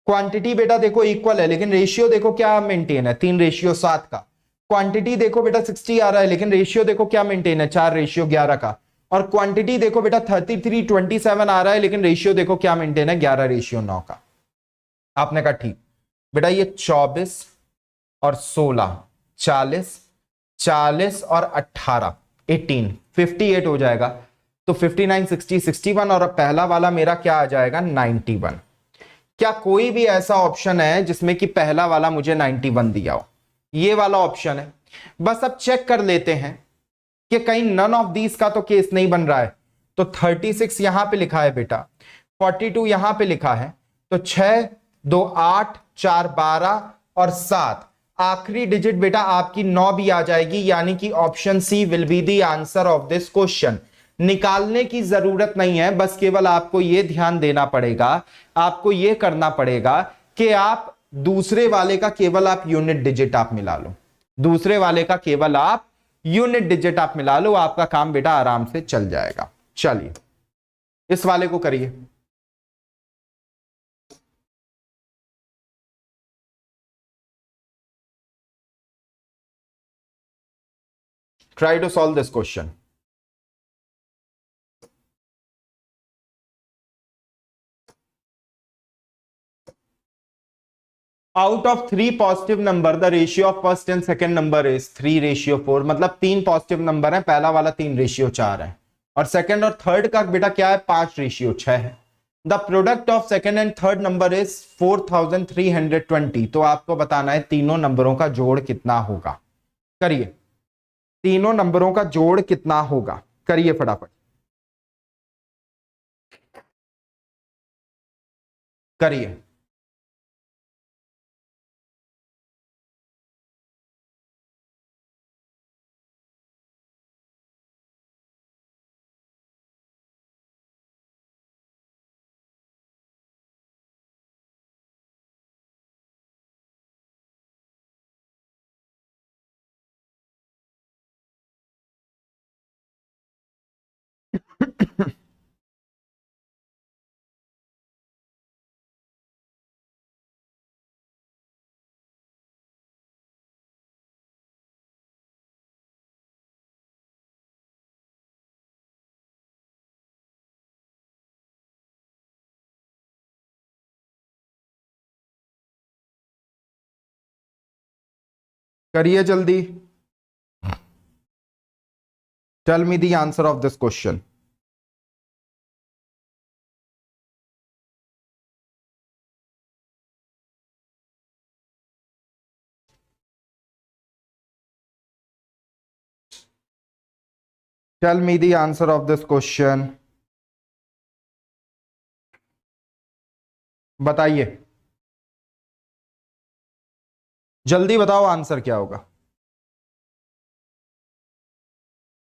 क्वांटिटी बेटा देखो इक्वल है, लेकिन रेशियो देखो क्या मेंटेन है, 3:7 का। क्वांटिटी देखो बेटा 60 आ रहा है, लेकिन रेशियो देखो क्या मेंटेन है, 4:11 का। और क्वांटिटी देखो बेटा 33:27 आ रहा है, लेकिन रेशियो देखो क्या मेंटेन है, 11:9 का। आपने कहा ठीक। बेटा ये 24 और 16, 40, 40 और 18, 18, 58 हो जाएगा। तो 59, 60, 61, और पहला वाला मेरा क्या आ जाएगा, 91। क्या कोई भी ऐसा ऑप्शन है जिसमें कि पहला वाला मुझे 91 दिया हो? ये वाला ऑप्शन है। बस अब चेक कर लेते हैं कि कहीं नन ऑफ दीज का तो केस नहीं बन रहा है। तो 36 यहां पे लिखा है बेटा, 42 यहां पे लिखा है, तो 6 2 8 4 12 और 7, आखिरी डिजिट बेटा आपकी 9 भी आ जाएगी, यानी कि option C will be the answer of this question. निकालने की जरूरत नहीं है, बस केवल आपको यह ध्यान देना पड़ेगा, आपको यह करना पड़ेगा कि आप दूसरे वाले का केवल आप यूनिट डिजिट आप मिला लो, दूसरे वाले का केवल आप यूनिट डिजिट आप मिला लो, आपका काम बेटा आराम से चल जाएगा। चलिए इस वाले को करिए। Try to solve this question. Out of three positive number, the ratio of first and second number is 3:4। मतलब तीन पॉजिटिव नंबर है, पहला वाला 3:4 है, और सेकंड और थर्ड का बेटा क्या है, 5:6 है। The product of second and third number is 4320। तो आपको बताना है तीनों नंबरों का जोड़ कितना होगा। करिए, तीनों नंबरों का जोड़ कितना होगा, करिए फटाफट करिए। करिए जल्दी। Tell me the answer of this question. Tell me the answer of this question, बताइए जल्दी बताओ आंसर क्या होगा।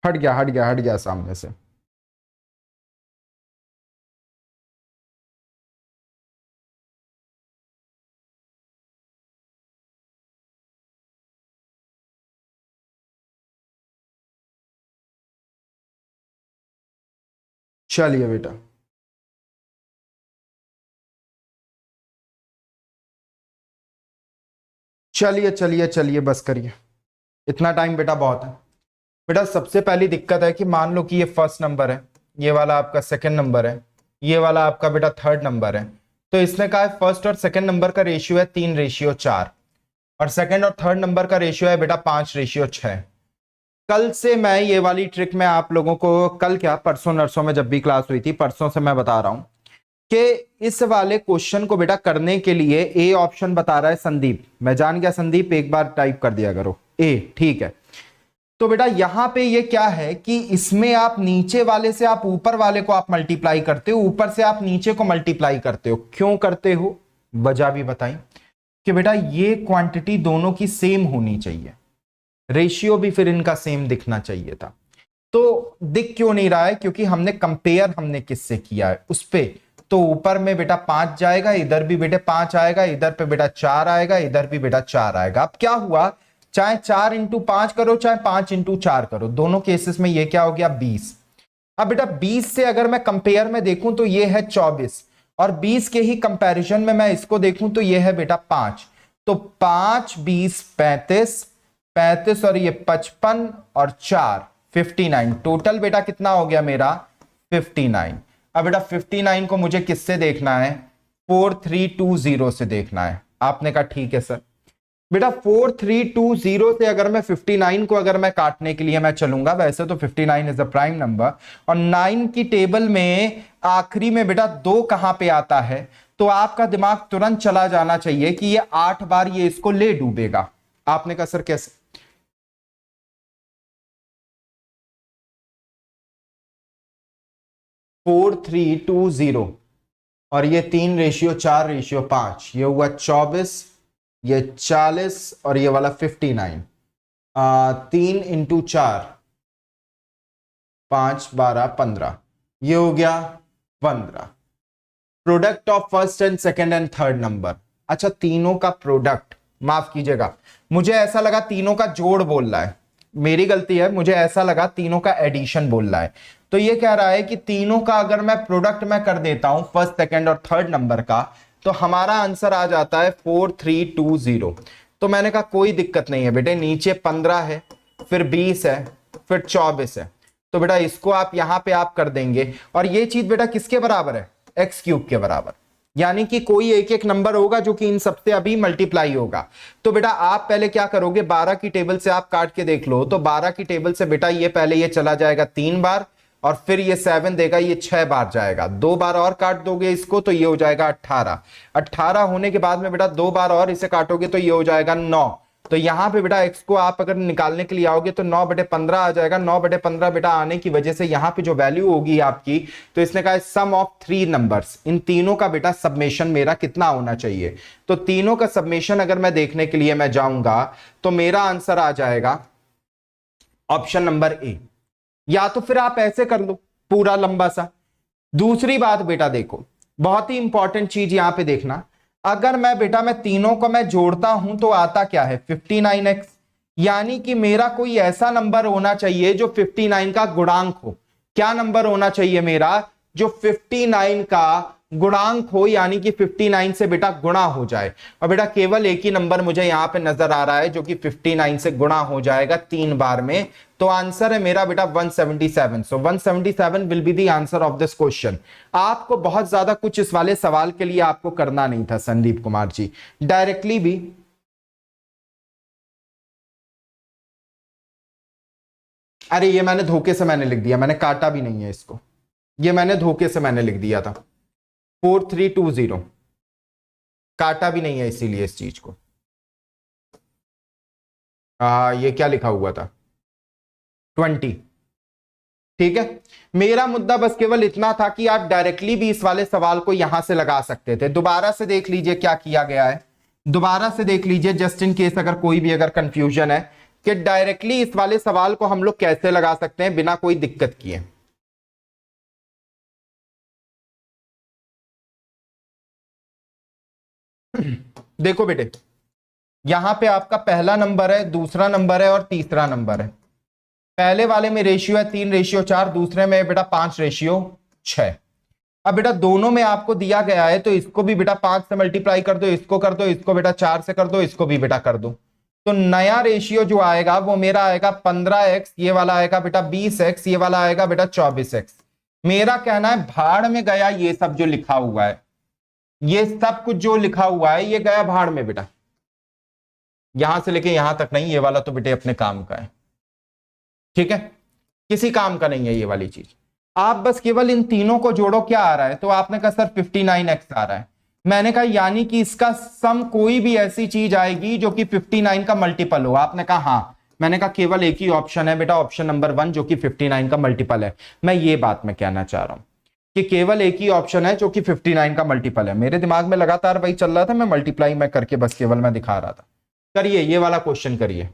हट गया हट गया हट गया सामने से। चलिए बेटा, चलिए चलिए चलिए बस करिए, इतना टाइम बेटा बहुत है। बेटा सबसे पहली दिक्कत है कि मान लो कि ये फर्स्ट नंबर है, ये वाला आपका सेकंड नंबर है, ये वाला आपका बेटा थर्ड नंबर है। तो इसने कहा है फर्स्ट और सेकंड नंबर का रेशियो है 3:4, और सेकंड और थर्ड नंबर का रेशियो है बेटा 5:6। कल से मैं ये वाली ट्रिक में आप लोगों को, कल क्या परसों नरसों में जब भी क्लास हुई थी, परसों से मैं बता रहा हूं कि इस वाले क्वेश्चन को बेटा करने के लिए ए ऑप्शन बता रहा है संदीप, मैं जान गया संदीप, एक बार टाइप कर दिया करो ए, ठीक है। तो बेटा यहां पे ये क्या है कि इसमें आप नीचे वाले से आप ऊपर वाले को आप मल्टीप्लाई करते हो, ऊपर से आप नीचे को मल्टीप्लाई करते हो। क्यों करते हो, वजह भी बताई कि बेटा ये क्वांटिटी दोनों की सेम होनी चाहिए, रेशियो भी फिर इनका सेम दिखना चाहिए था। तो दिख क्यों नहीं रहा है, क्योंकि हमने कंपेयर हमने किससे किया है उस पे। तो ऊपर में बेटा 5 जाएगा, इधर भी बेटे 5 आएगा, इधर पे बेटा 4 आएगा, इधर भी बेटा 4 आएगा। अब क्या हुआ, चाहे 4 इंटू 5 करो चाहे 5 इंटू 4 करो, दोनों केसेस में ये क्या हो गया 20। अब बेटा 20 से अगर मैं कंपेयर में देखूं तो ये है 24, और 20 के ही कंपैरिजन में मैं इसको देखूं तो ये है बेटा 5। तो 5 20 35, 35 और ये 55 और 4 59, टोटल बेटा कितना हो गया मेरा 59। अब बेटा 59 को मुझे किससे देखना है, 4320 से देखना है। आपने कहा ठीक है सर। बेटा 4320 से अगर मैं 59 को अगर मैं काटने के लिए मैं चलूंगा, वैसे तो 59 इज अ प्राइम नंबर, और 9 की टेबल में आखिरी में बेटा 2 कहां पे आता है, तो आपका दिमाग तुरंत चला जाना चाहिए कि ये 8 बार ये इसको ले डूबेगा। आपने कहा सर कैसे, 4320 और ये 3:4:5, ये हुआ 24 ये 40 और ये वाला 59। 3 × 4 5 12 15, ये हो गया 15। Product of first and second and third number. अच्छा, तीनों का प्रोडक्ट, माफ कीजिएगा, मुझे ऐसा लगा तीनों का जोड़ बोल रहा है, मेरी गलती है, मुझे ऐसा लगा तीनों का एडिशन बोल रहा है। तो ये कह रहा है कि तीनों का अगर मैं प्रोडक्ट में कर देता हूं फर्स्ट सेकंड और थर्ड नंबर का, तो हमारा आंसर आ जाता है 4320। तो मैंने कहा कोई दिक्कत नहीं है बेटे, नीचे 15 है, फिर 20 है, फिर 24 है, तो बेटा इसको आप यहां पे आप कर देंगे। और ये चीज बेटा किसके बराबर है? x³ के बराबर। यानी कि कोई एक एक नंबर होगा जो कि इन सबसे अभी मल्टीप्लाई होगा। तो बेटा आप पहले क्या करोगे, 12 की टेबल से आप काट के देख लो, तो 12 की टेबल से बेटा ये पहले ये चला जाएगा 3 बार, और फिर ये 7 देगा, ये 6 बार जाएगा, 2 बार और काट दोगे इसको तो ये हो जाएगा 18। 18 होने के बाद में बेटा 2 बार और इसे काटोगे तो ये हो जाएगा 9। तो यहां पे बेटा x को आप अगर निकालने के लिए आओगे तो 9/15 आ जाएगा। 9/15 बेटा आने की वजह से यहां पे जो वैल्यू होगी आपकी, तो इसने कहा सम ऑफ 3 नंबर्स, इन तीनों का बेटा सबमेशन मेरा कितना होना चाहिए। तो तीनों का सबमेशन अगर मैं देखने के लिए मैं जाऊंगा तो मेरा आंसर आ जाएगा ऑप्शन नंबर ए। या तो फिर आप ऐसे कर लो पूरा लंबा सा। दूसरी बात बेटा देखो, बहुत ही इंपॉर्टेंट चीज यहां पे देखना, अगर मैं बेटा मैं तीनों को मैं जोड़ता हूं तो आता क्या है 59x। यानी कि मेरा कोई ऐसा नंबर होना चाहिए जो 59 का गुणांक हो। क्या नंबर होना चाहिए मेरा? जो 59 का गुणांक हो, यानी कि 59 से बेटा गुणा हो जाए। और बेटा केवल एक ही नंबर मुझे यहां पे नजर आ रहा है जो कि 59 से गुणा हो जाएगा 3 बार में। तो आंसर है मेरा बेटा 177। सो 177 will be the answer of this question. आपको बहुत ज्यादा कुछ इस वाले सवाल के लिए आपको करना नहीं था संदीप कुमार जी, डायरेक्टली भी। अरे ये मैंने धोखे से मैंने लिख दिया, मैंने काटा भी नहीं है इसको, ये मैंने धोखे से मैंने लिख दिया था 4320, काटा भी नहीं है इसीलिए इस चीज को। ये क्या लिखा हुआ था 20। ठीक है, मेरा मुद्दा बस केवल इतना था कि आप डायरेक्टली भी इस वाले सवाल को यहां से लगा सकते थे। दोबारा से देख लीजिए क्या किया गया है, दोबारा से देख लीजिए जस्ट इन केस अगर कोई भी अगर कंफ्यूजन है कि डायरेक्टली इस वाले सवाल को हम लोग कैसे लगा सकते हैं बिना कोई दिक्कत किए। देखो बेटे, यहां पे आपका पहला नंबर है, दूसरा नंबर है और तीसरा नंबर है। पहले वाले में रेशियो है 3:4, दूसरे में बेटा 5:6। अब बेटा दोनों में आपको दिया गया है तो इसको भी बेटा 5 से मल्टीप्लाई कर दो, इसको कर दो, इसको बेटा 4 से कर दो, इसको भी बेटा कर दो। तो नया रेशियो जो आएगा वो मेरा आएगा 15x, ये वाला आएगा बेटा 20x, ये वाला आएगा बेटा 24x। मेरा कहना है भाड़ में गया ये सब जो लिखा हुआ है, ये सब कुछ जो लिखा हुआ है ये गया भाड़ में बेटा। यहां से लेके यहां तक नहीं, ये वाला तो बेटे अपने काम का है, ठीक है, किसी काम का नहीं है ये वाली चीज। आप बस केवल इन तीनों को जोड़ो, क्या आ रहा है? तो आपने कहा सर 59x आ रहा है। मैंने कहा यानी कि इसका सम कोई भी ऐसी चीज आएगी जो कि 59 का मल्टीपल हो। आपने कहा हाँ। मैंने कहा केवल एक ही ऑप्शन है बेटा, ऑप्शन नंबर 1, जो कि 59 का मल्टीपल है। मैं ये बात मैं कहना चाह रहा हूं कि केवल एक ही ऑप्शन है जो कि 59 का मल्टीपल है। मेरे दिमाग में लगातार वही चल रहा था, मैं मल्टीप्लाई मैं करके बस केवल मैं दिखा रहा था। करिए ये वाला क्वेश्चन करिए।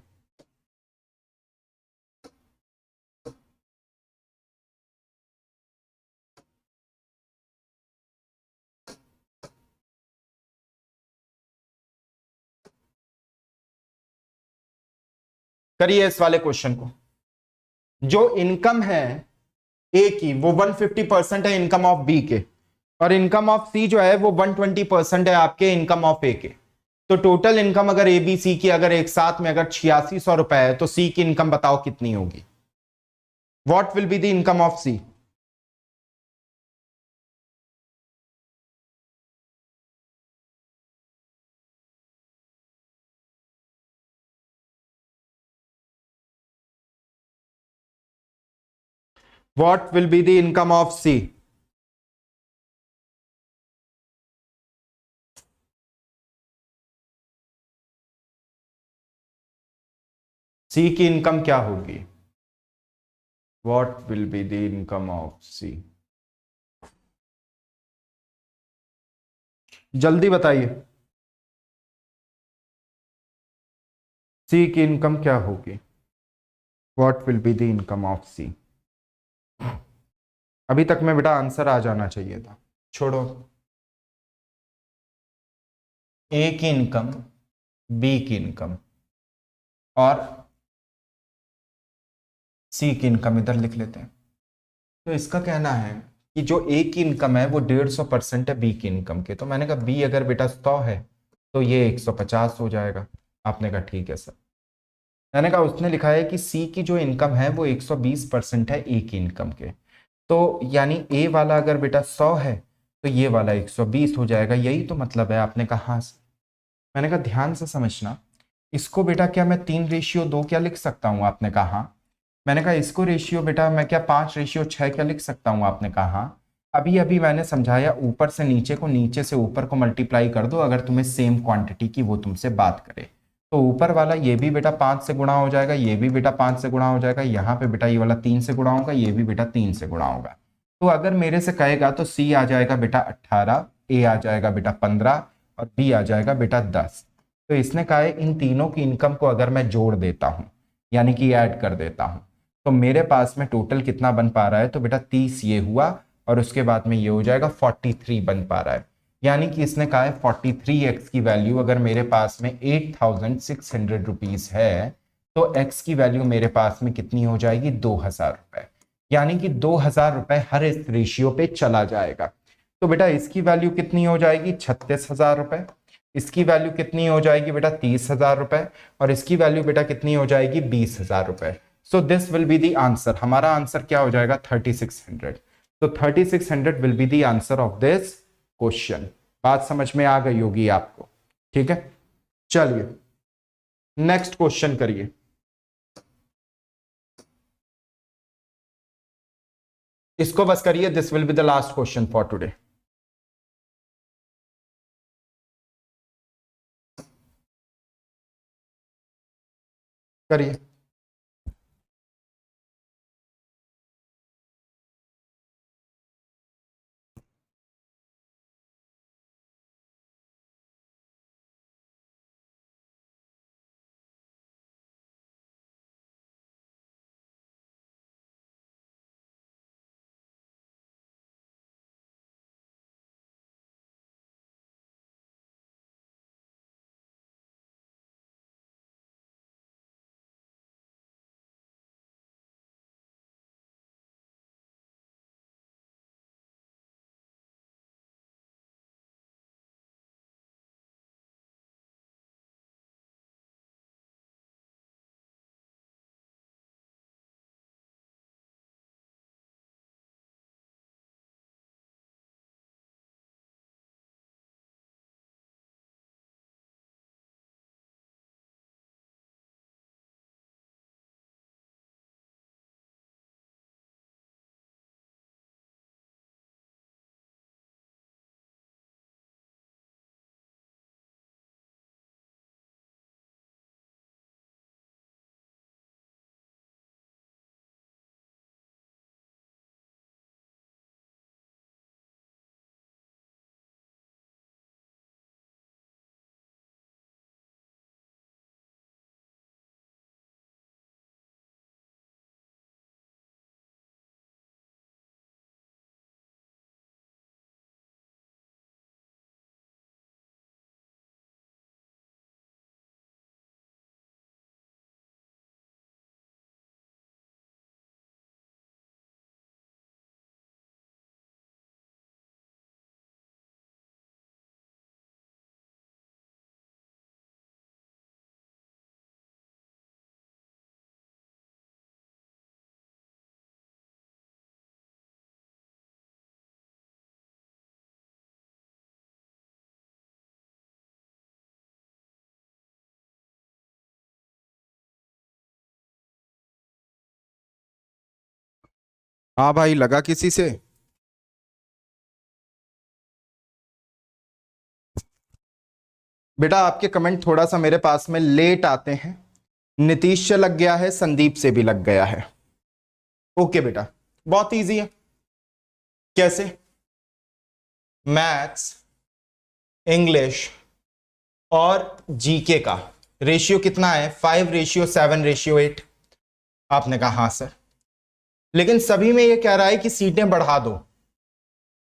करिए इस वाले क्वेश्चन को। जो इनकम है ए की वो 150% है इनकम ऑफ बी के, और इनकम ऑफ सी जो है वो 120% है आपके इनकम ऑफ ए के। तो टोटल इनकम अगर ए बी सी की अगर एक साथ में अगर 8600 रुपए है तो सी की इनकम बताओ कितनी होगी? What will be the income of C? What will be the income of C? C की इनकम क्या होगी? What will be the income of C? जल्दी बताइए। सी की इनकम क्या होगी? What will be the income of C? अभी तक में बेटा आंसर आ जाना चाहिए था। छोड़ो, ए की इनकम, बी की इनकम और सी की इनकम इधर लिख लेते हैं। तो इसका कहना है कि जो ए की इनकम है वो 150% है बी की इनकम के। तो मैंने कहा बी अगर बेटा 100 है तो ये 150 हो जाएगा। आपने कहा ठीक है सर। मैंने कहा उसने लिखा है कि सी की जो इनकम है वो 120% है ए की इनकम के। तो यानी ए वाला अगर बेटा 100 है तो ये वाला 120 हो जाएगा। यही तो मतलब है। आपने कहा हाँ सर। मैंने कहा ध्यान से समझना, इसको बेटा क्या मैं 3:2 क्या लिख सकता हूँ? आपने कहा हाँ। मैंने कहा इसको रेशियो बेटा मैं क्या 5:6 क्या लिख सकता हूँ? आपने कहा हाँ। अभी अभी मैंने समझाया, ऊपर से नीचे को, नीचे से ऊपर को मल्टीप्लाई कर दो अगर तुम्हें सेम क्वांटिटी की वो तुमसे बात करे। तो ऊपर वाला ये भी बेटा 5 से गुणा हो जाएगा, ये भी बेटा 5 से गुणा हो जाएगा, यहाँ पे बेटा ये वाला 3 से गुणा होगा, ये भी बेटा 3 से गुणा होगा। तो अगर मेरे से कहेगा तो सी आ जाएगा बेटा 18, ए आ जाएगा बेटा 15 और बी आ जाएगा बेटा 10। तो इसने कहा है इन तीनों की इनकम को अगर मैं जोड़ देता हूं, यानी कि ऐड कर देता हूं, तो मेरे पास में टोटल कितना बन पा रहा है? तो बेटा 30 ये हुआ और उसके बाद में ये हो जाएगा 43 बन पा रहा है। यानी कि इसने कहा है 43x की वैल्यू अगर मेरे पास में 8600 रुपीज है तो x की वैल्यू मेरे पास में कितनी हो जाएगी? 2000 रुपए। यानी कि 2000 रुपए हर इस रेशियो पे चला जाएगा। तो बेटा इसकी वैल्यू कितनी हो जाएगी? 36,000 रुपए। इसकी वैल्यू कितनी हो जाएगी बेटा? 30,000 रुपए। और इसकी वैल्यू बेटा कितनी हो जाएगी? 20,000 रुपए। So this will be the answer. हमारा आंसर क्या हो जाएगा? 3600। तो 3600 will be the answer of this question. बात समझ में आ गई होगी आपको? ठीक है, चलिए नेक्स्ट क्वेश्चन करिए। इसको बस करिए, this will be the last question for today. करिए। हाँ भाई, लगा किसी से? बेटा आपके कमेंट थोड़ा सा मेरे पास में लेट आते हैं। नीतीश से लग गया है, संदीप से भी लग गया है। ओके बेटा, बहुत इजी है। कैसे? मैथ्स, इंग्लिश और जीके का रेशियो कितना है 5:7:8। आपने कहा हाँ सर, लेकिन सभी में ये कह रहा है कि सीटें बढ़ा दो।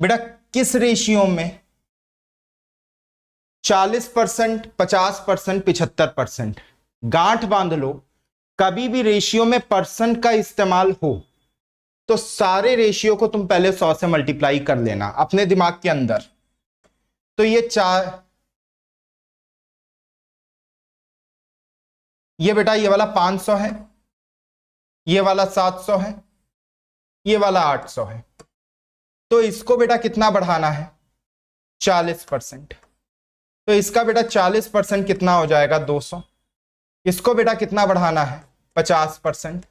बेटा किस रेशियो में? 40%, 50%, 75%। गांठ बांध लो, कभी भी रेशियो में परसेंट का इस्तेमाल हो तो सारे रेशियो को तुम पहले 100 से मल्टीप्लाई कर लेना अपने दिमाग के अंदर। तो ये बेटा ये वाला 500 है, ये वाला 700 है, ये वाला 800 है। तो इसको बेटा कितना बढ़ाना है? 40%। तो इसका बेटा 40% कितना हो जाएगा? 200। इसको बेटा कितना बढ़ाना है? 50%।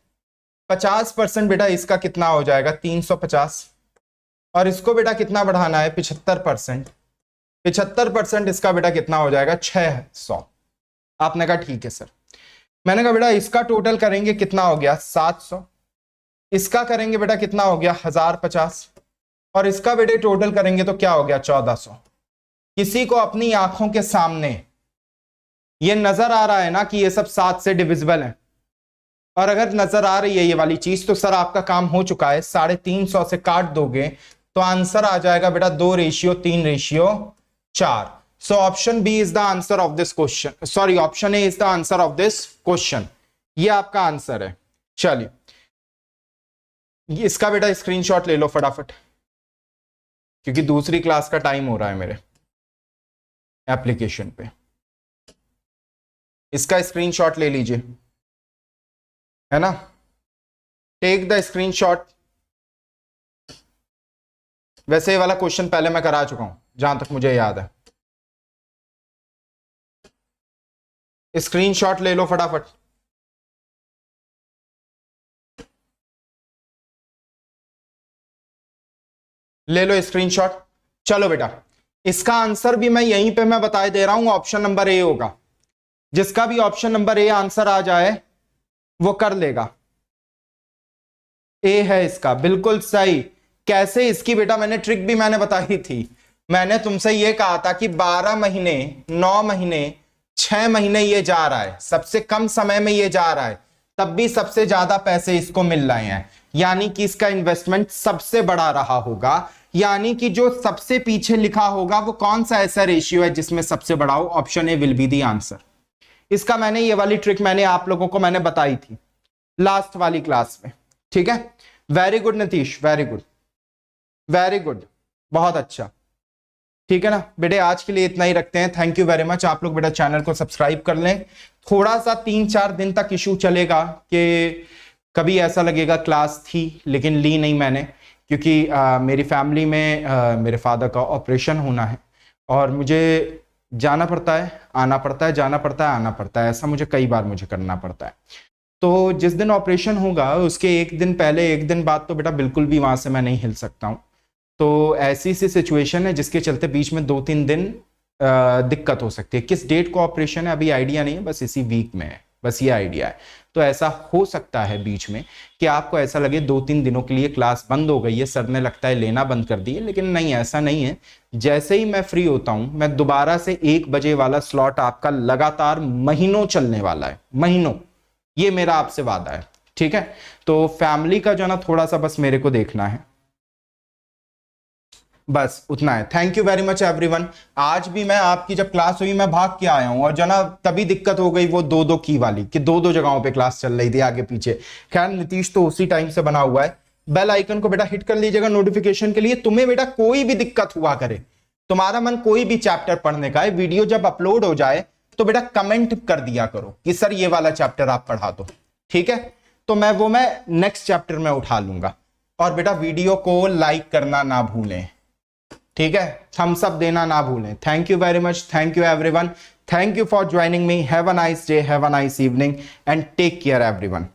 50% बेटा इसका कितना हो जाएगा? 350। और इसको बेटा कितना बढ़ाना है? 75%। 75% इसका बेटा कितना हो जाएगा? 600। आपने कहा ठीक है सर। मैंने कहा बेटा इसका टोटल करेंगे कितना हो गया? 700। इसका करेंगे बेटा कितना हो गया? 1050। और इसका बेटे टोटल करेंगे तो क्या हो गया? 1400। किसी को अपनी आंखों के सामने ये नजर आ रहा है ना कि ये सब 7 से डिविजिबल है? और अगर नजर आ रही है ये वाली चीज तो सर आपका काम हो चुका है। 350 से काट दोगे तो आंसर आ जाएगा बेटा 2:3:4। So option B is the answer of this question, sorry option A is the answer of this question. ये आपका आंसर है। चलिए इसका बेटा स्क्रीनशॉट ले लो फटाफट, क्योंकि दूसरी क्लास का टाइम हो रहा है मेरे एप्लीकेशन पे। इसका स्क्रीनशॉट ले लीजिए, है ना? Take the screenshot. वैसे ये वाला क्वेश्चन पहले मैं करा चुका हूं जहां तक मुझे याद है। स्क्रीनशॉट ले लो फटाफट। ले लो स्क्रीनशॉट। चलो बेटा इसका आंसर भी मैं यहीं पे मैं बता दे रहा हूं, ऑप्शन नंबर ए होगा। जिसका भी ऑप्शन नंबर ए आंसर आ जाए वो कर लेगा। ए है इसका, बिल्कुल सही। कैसे? इसकी बेटा मैंने ट्रिक भी मैंने बताई थी। मैंने तुमसे ये कहा था कि 12 महीने, 9 महीने, 6 महीने ये जा रहा है, सबसे कम समय में ये जा रहा है, तब भी सबसे ज्यादा पैसे इसको मिल रहे हैं, यानी कि इसका इन्वेस्टमेंट सबसे बड़ा रहा होगा। यानी कि जो सबसे पीछे लिखा होगा वो कौन सा ऐसा रेशियो है जिसमें सबसे बड़ा हो? Option A will be the answer. इसका मैंने ये वाली ट्रिक मैंने आप लोगों को मैंने बताई थी लास्ट वाली क्लास में। ठीक है, very good Nitish, very good, very good, बहुत अच्छा। ठीक है ना बेटे, आज के लिए इतना ही रखते हैं। Thank you very much. आप लोग बेटा चैनल को सब्सक्राइब कर लें। थोड़ा सा 3-4 दिन तक इशू चलेगा कि कभी ऐसा लगेगा क्लास थी लेकिन ली नहीं मैंने, क्योंकि मेरी फैमिली में मेरे फादर का ऑपरेशन होना है और मुझे जाना पड़ता है, आना पड़ता है, जाना पड़ता है, आना पड़ता है, ऐसा मुझे कई बार मुझे करना पड़ता है। तो जिस दिन ऑपरेशन होगा उसके एक दिन पहले, एक दिन बाद तो बेटा बिल्कुल भी वहां से मैं नहीं हिल सकता हूँ। तो ऐसी सी सिचुएशन है जिसके चलते बीच में 2-3 दिन दिक्कत हो सकती है। किस डेट को ऑपरेशन है अभी आइडिया नहीं है, बस इसी वीक में है, बस ये आइडिया है। तो ऐसा हो सकता है बीच में कि आपको ऐसा लगे 2-3 दिनों के लिए क्लास बंद हो गई है, सर ने लगता है लेना बंद कर दिए, लेकिन नहीं, ऐसा नहीं है। जैसे ही मैं फ्री होता हूं मैं दोबारा से 1 बजे वाला स्लॉट आपका लगातार महीनों चलने वाला है, महीनों, ये मेरा आपसे वादा है। ठीक है, तो फैमिली का जो ना थोड़ा सा बस मेरे को देखना है, बस उतना है। Thank you very much everyone. आज भी मैं आपकी जब क्लास हुई मैं भाग के आया हूं और जना तभी दिक्कत हो गई वो 2-2 की वाली कि 2-2 जगहों पे क्लास चल रही थी आगे पीछे। खैर नीतीश तो उसी टाइम से बना हुआ है। बेल आइकन को बेटा हिट कर लीजिएगा नोटिफिकेशन के लिए। तुम्हें बेटा कोई भी दिक्कत हुआ करे, तुम्हारा मन कोई भी चैप्टर पढ़ने का है, वीडियो जब अपलोड हो जाए तो बेटा कमेंट कर दिया करो कि सर ये वाला चैप्टर आप पढ़ा दो। ठीक है, तो मैं नेक्स्ट चैप्टर में उठा लूंगा। और बेटा वीडियो को लाइक करना ना भूलें, ठीक है, थम्स अप देना ना भूलें। Thank you very much, thank you everyone, thank you for joining me. Have a nice day, have a nice evening and take care everyone.